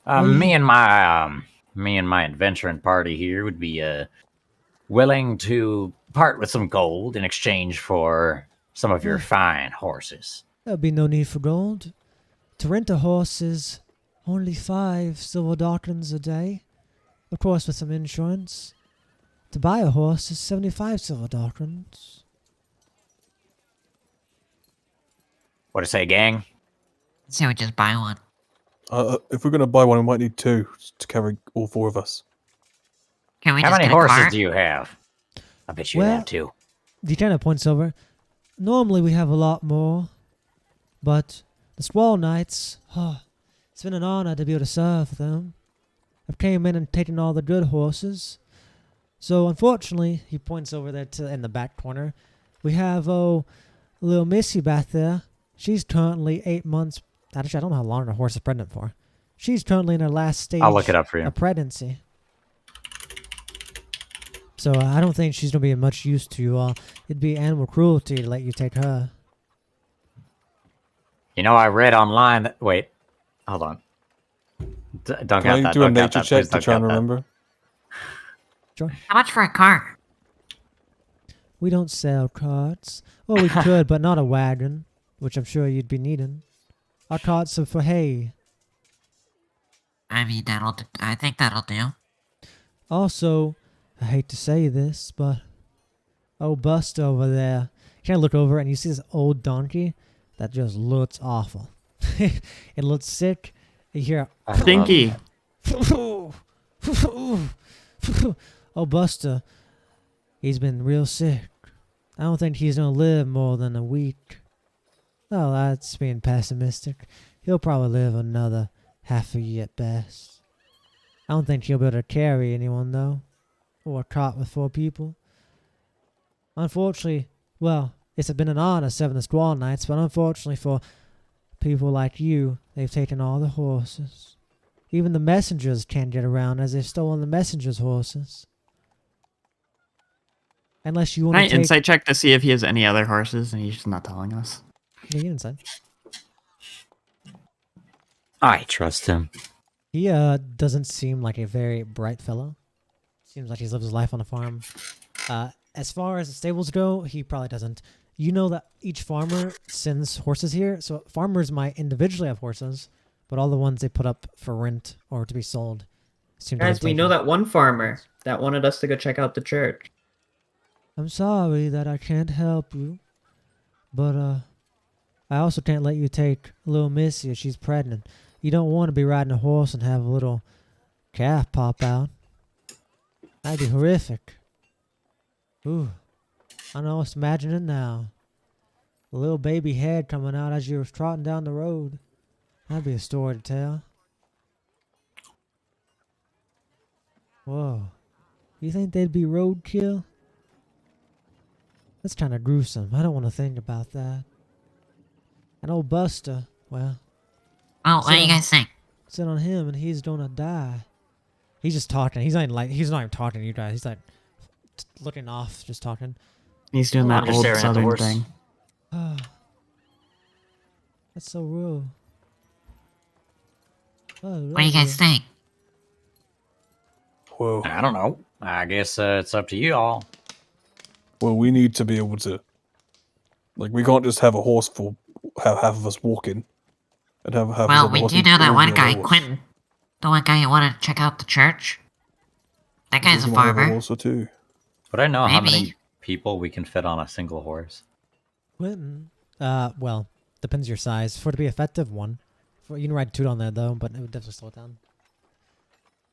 Me and my adventuring party here would be willing to part with some gold in exchange for some of your fine horses. There'll be no need for gold. To rent a horse is only 5 silver drachms a day. Of course, with some insurance. To buy a horse is 75 silver drachms. What to say, gang? So we just buy one. If we're going to buy one, we might need 2 to carry all 4 of us. Can we How just many get a horses cart? do you have? I bet you Well- have 2. He kind of points over. Normally we have a lot more, but the Squall Knights, it's been an honor to be able to serve them. I've came in and taken all the good horses. So unfortunately, he points over there to in the back corner. We have little Missy back there. She's currently 8 months. Actually, I don't know how long her horse is pregnant for. She's currently in her last stage I'll look it up for you. of pregnancy. So I don't think she's gonna be of much use to you all. It'd be animal cruelty to let you take her. You know, I read online that. Wait, hold on. Don't Can count I that. do a Don't count nature that. check Please to don't try and count that. remember? How much for a cart? We don't sell carts. Well, we could, but not a wagon, which I'm sure you'd be needing. Our carts are for hay. I mean, I think that'll do. Also, I hate to say this, but Buster over there. You kind of look over and you see this old donkey that just looks awful. It looks sick. You hear, Stinky. Buster, he's been real sick. I don't think he's gonna live more than a week. Oh, that's being pessimistic. He'll probably live another half a year at best. I don't think he'll be able to carry anyone, though. Or a cart with 4 people. Unfortunately, well, it's been an honor serving the Squall Knights, but unfortunately for people like you, they've taken all the horses. Even the messengers can't get around as they've stolen the messengers' horses. Unless you Can want I to take... insight check to see if he has any other horses and he's just not telling us? Yeah, get inside. I trust him. He doesn't seem like a very bright fellow. Seems like he's lived his life on a farm. As far as the stables go, he probably doesn't. You know that each farmer sends horses here, so farmers might individually have horses, but all the ones they put up for rent or to be sold seem to Guys, have we know taken. that one farmer that wanted us to go check out the church. I'm sorry that I can't help you, but I also can't let you take little Missy if she's pregnant. You don't want to be riding a horse and have a little calf pop out. That'd be horrific. Ooh, I know, just imagine it now. A little baby head coming out as you were trotting down the road. That'd be a story to tell. Whoa. You think they'd be roadkill? That's kind of gruesome. I don't want to think about that. And old Buster, well... Oh, what do you guys think? Sit on him and he's gonna die. He's just talking. He's not even talking to you guys. He's like looking off, just talking. He's doing I'm that just old staring at the southern horse. thing. That's so rude. What do you guys think? Well, I don't know. I guess it's up to you all. well, we need to be able to, like, we can't just have a horse for have half of us walking, and have half of us Well, on the we horse do and know that all one the other guy, horse. Quentin. The one guy who wanted to check out the church. That guy's a We might have farmer. horse or two. Would I know how Maybe. many people we can fit on a single horse? Quentin. Well, depends your size. For it to be effective, one. You can ride two on there though, but it would definitely slow it down.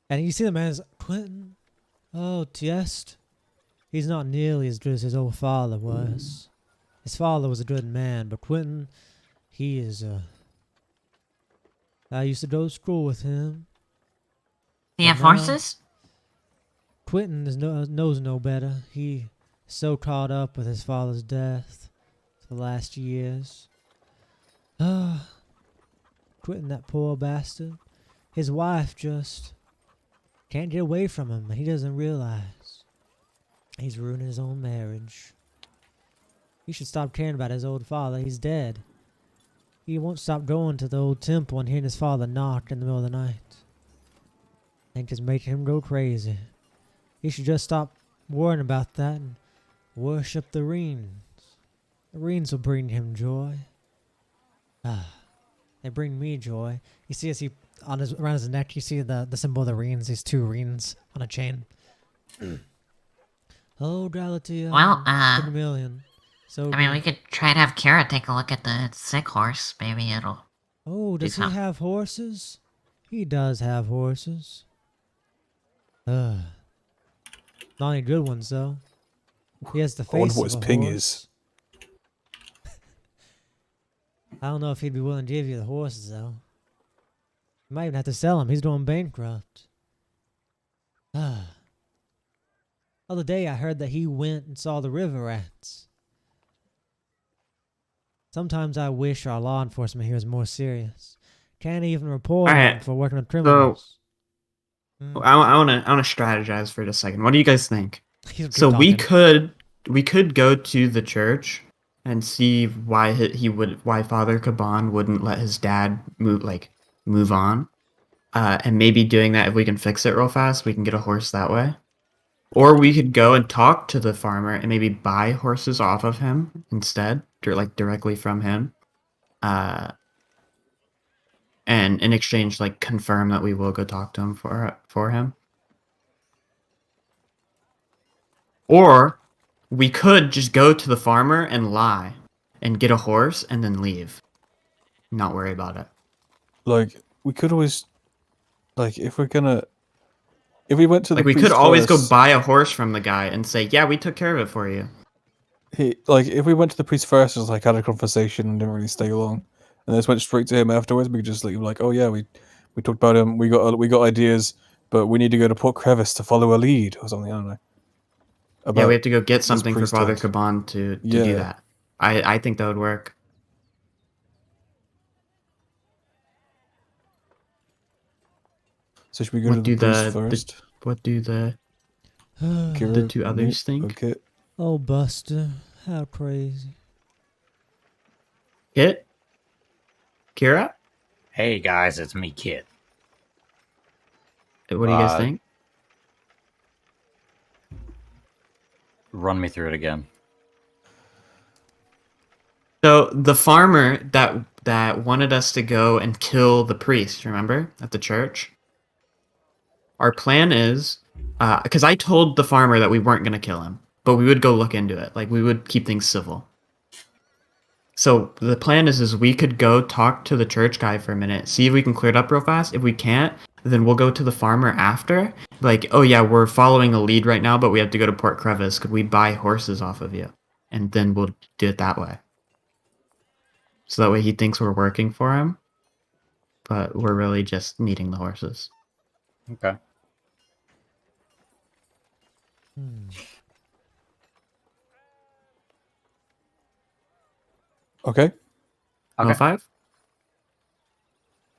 And you see the man is Quentin. Oh, Tiest. He's not nearly as good as his old father was. His father was a good man, but Quentin, he is I used to go to school with him. Do you have But now- horses? Quentin knows no better. He so caught up with his father's death for the last years. Quentin, that poor bastard. His wife just can't get away from him, and he doesn't realize he's ruining his own marriage. He should stop caring about his old father. He's dead. He won't stop going to the old temple and hearing his father knock in the middle of the night. I think it's making him go crazy. He should just stop worrying about that and worship the Reens. The Reens will bring him joy. They bring me joy. You see, as he around his neck, you see the symbol of the Reens. These two Reens on a chain. Oh, Galatea. Well, 1 million. So I mean, we could try to have Kira take a look at the sick horse. Maybe it'll... Oh, does he something. have horses? He does have horses. Not any good ones though. He has the I wonder face what of his a ping horse. is. I don't know if he'd be willing to give you the horses though. You might even have to sell him. He's going bankrupt. Other day I heard that he went and saw the river rats. Sometimes I wish our law enforcement here was more serious. Can't even report Alright, him for working with criminals. I want to strategize for just a second. What do you guys think? He's good So we talking. could go to the church and see why why Father Caban wouldn't let his dad move on, and maybe doing that, if we can fix it real fast, we can get a horse that way. Or we could go and talk to the farmer and maybe buy horses off of him instead, directly from him, and in exchange, confirm that we will go talk to him for him. Or we could just go to the farmer and lie and get a horse and then leave. Not worry about it. Like, we could always, if we went to the We priest could always go first, buy a horse from the guy and say, yeah, we took care of it for you. if we went to the priest first, just had a conversation and didn't really stay long, and then just went straight to him afterwards, we could just oh yeah, we talked about him, we got ideas, but we need to go to Port Crevice to follow a lead or something. I don't know. Yeah, we have to go get something for priesthood. Father Caban to Yeah. do that. I think that would work. So should we go What to do the priest the- first? What do the Kira, two others Newt, think? Okay. Oh, Buster, how crazy. Kit? Kira? Hey guys, it's me, Kit. What do you guys think? Run me through it again. So the farmer that wanted us to go and kill the priest, remember, at the church? Our plan is, because I told the farmer that we weren't going to kill him. but we would go look into it. Like, we would keep things civil. So the plan is we could go talk to the church guy for a minute, see if we can clear it up real fast. If we can't, then we'll go to the farmer after. Like, oh yeah, we're following a lead right now, but we have to go to Port Crevice. Could we buy horses off of you? And then we'll do it that way. So that way he thinks we're working for him, but we're really just needing the horses. Okay. Okay. Okay. 05?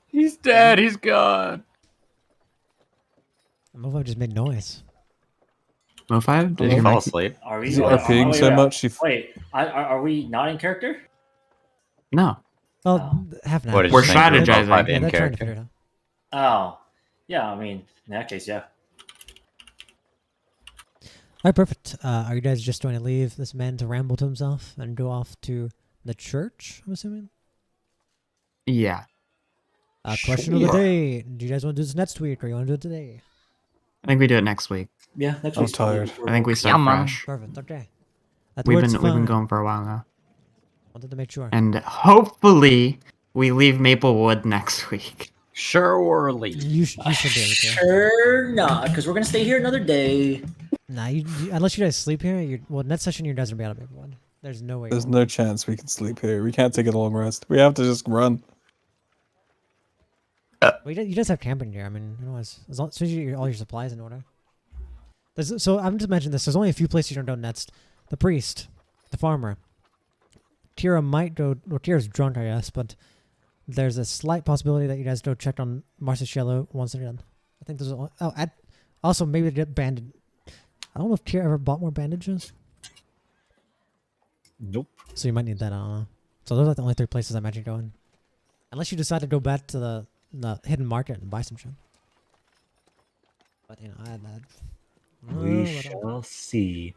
He's dead. He's gone. Mofo just made noise. 05? Did He you fell make- asleep. Are we Is he RPing so much? Wait, are we not in character? No. Well, half an hour. What did We're you think? We're both strategizing. five Yeah, in they're trying to character. figure it out. Oh, yeah. I mean, in that case, yeah. All right, perfect. Are you guys just going to leave this man to ramble to himself and go off to the church, I'm assuming? Yeah. Question of the day. Do you guys want to do this next week or you want to do it today? I think we do it next week. Yeah, next I'm week's tired. I think we start Yeah, man. fresh. Perfect. Okay. That We've works been fine. going for a while now. Wanted to make sure. And hopefully we leave Maplewood next week. Surely. You should be able to. Sure not, because we're gonna stay here another day. Nah, unless you guys sleep here, next session you guys are going to be out of Maplewood. There's no way. There's no chance we can sleep here. We can't take a long rest. We have to just run. Well, you guys have camping gear. I mean, as soon as you get all your supplies in order. So I'm just mentioning this. There's only a few places you don't go next. The priest, the farmer. Tira might go. Well, Tira's drunk, I guess, but there's a slight possibility that you guys go check on Marcicello once again. I think there's also maybe to get bandage. I don't know if Tira ever bought more bandages. Nope. So you might need that. I don't know. So those are the only 3 places I imagine going. Unless you decide to go back to the hidden market and buy some shit. But I had that. We shall see.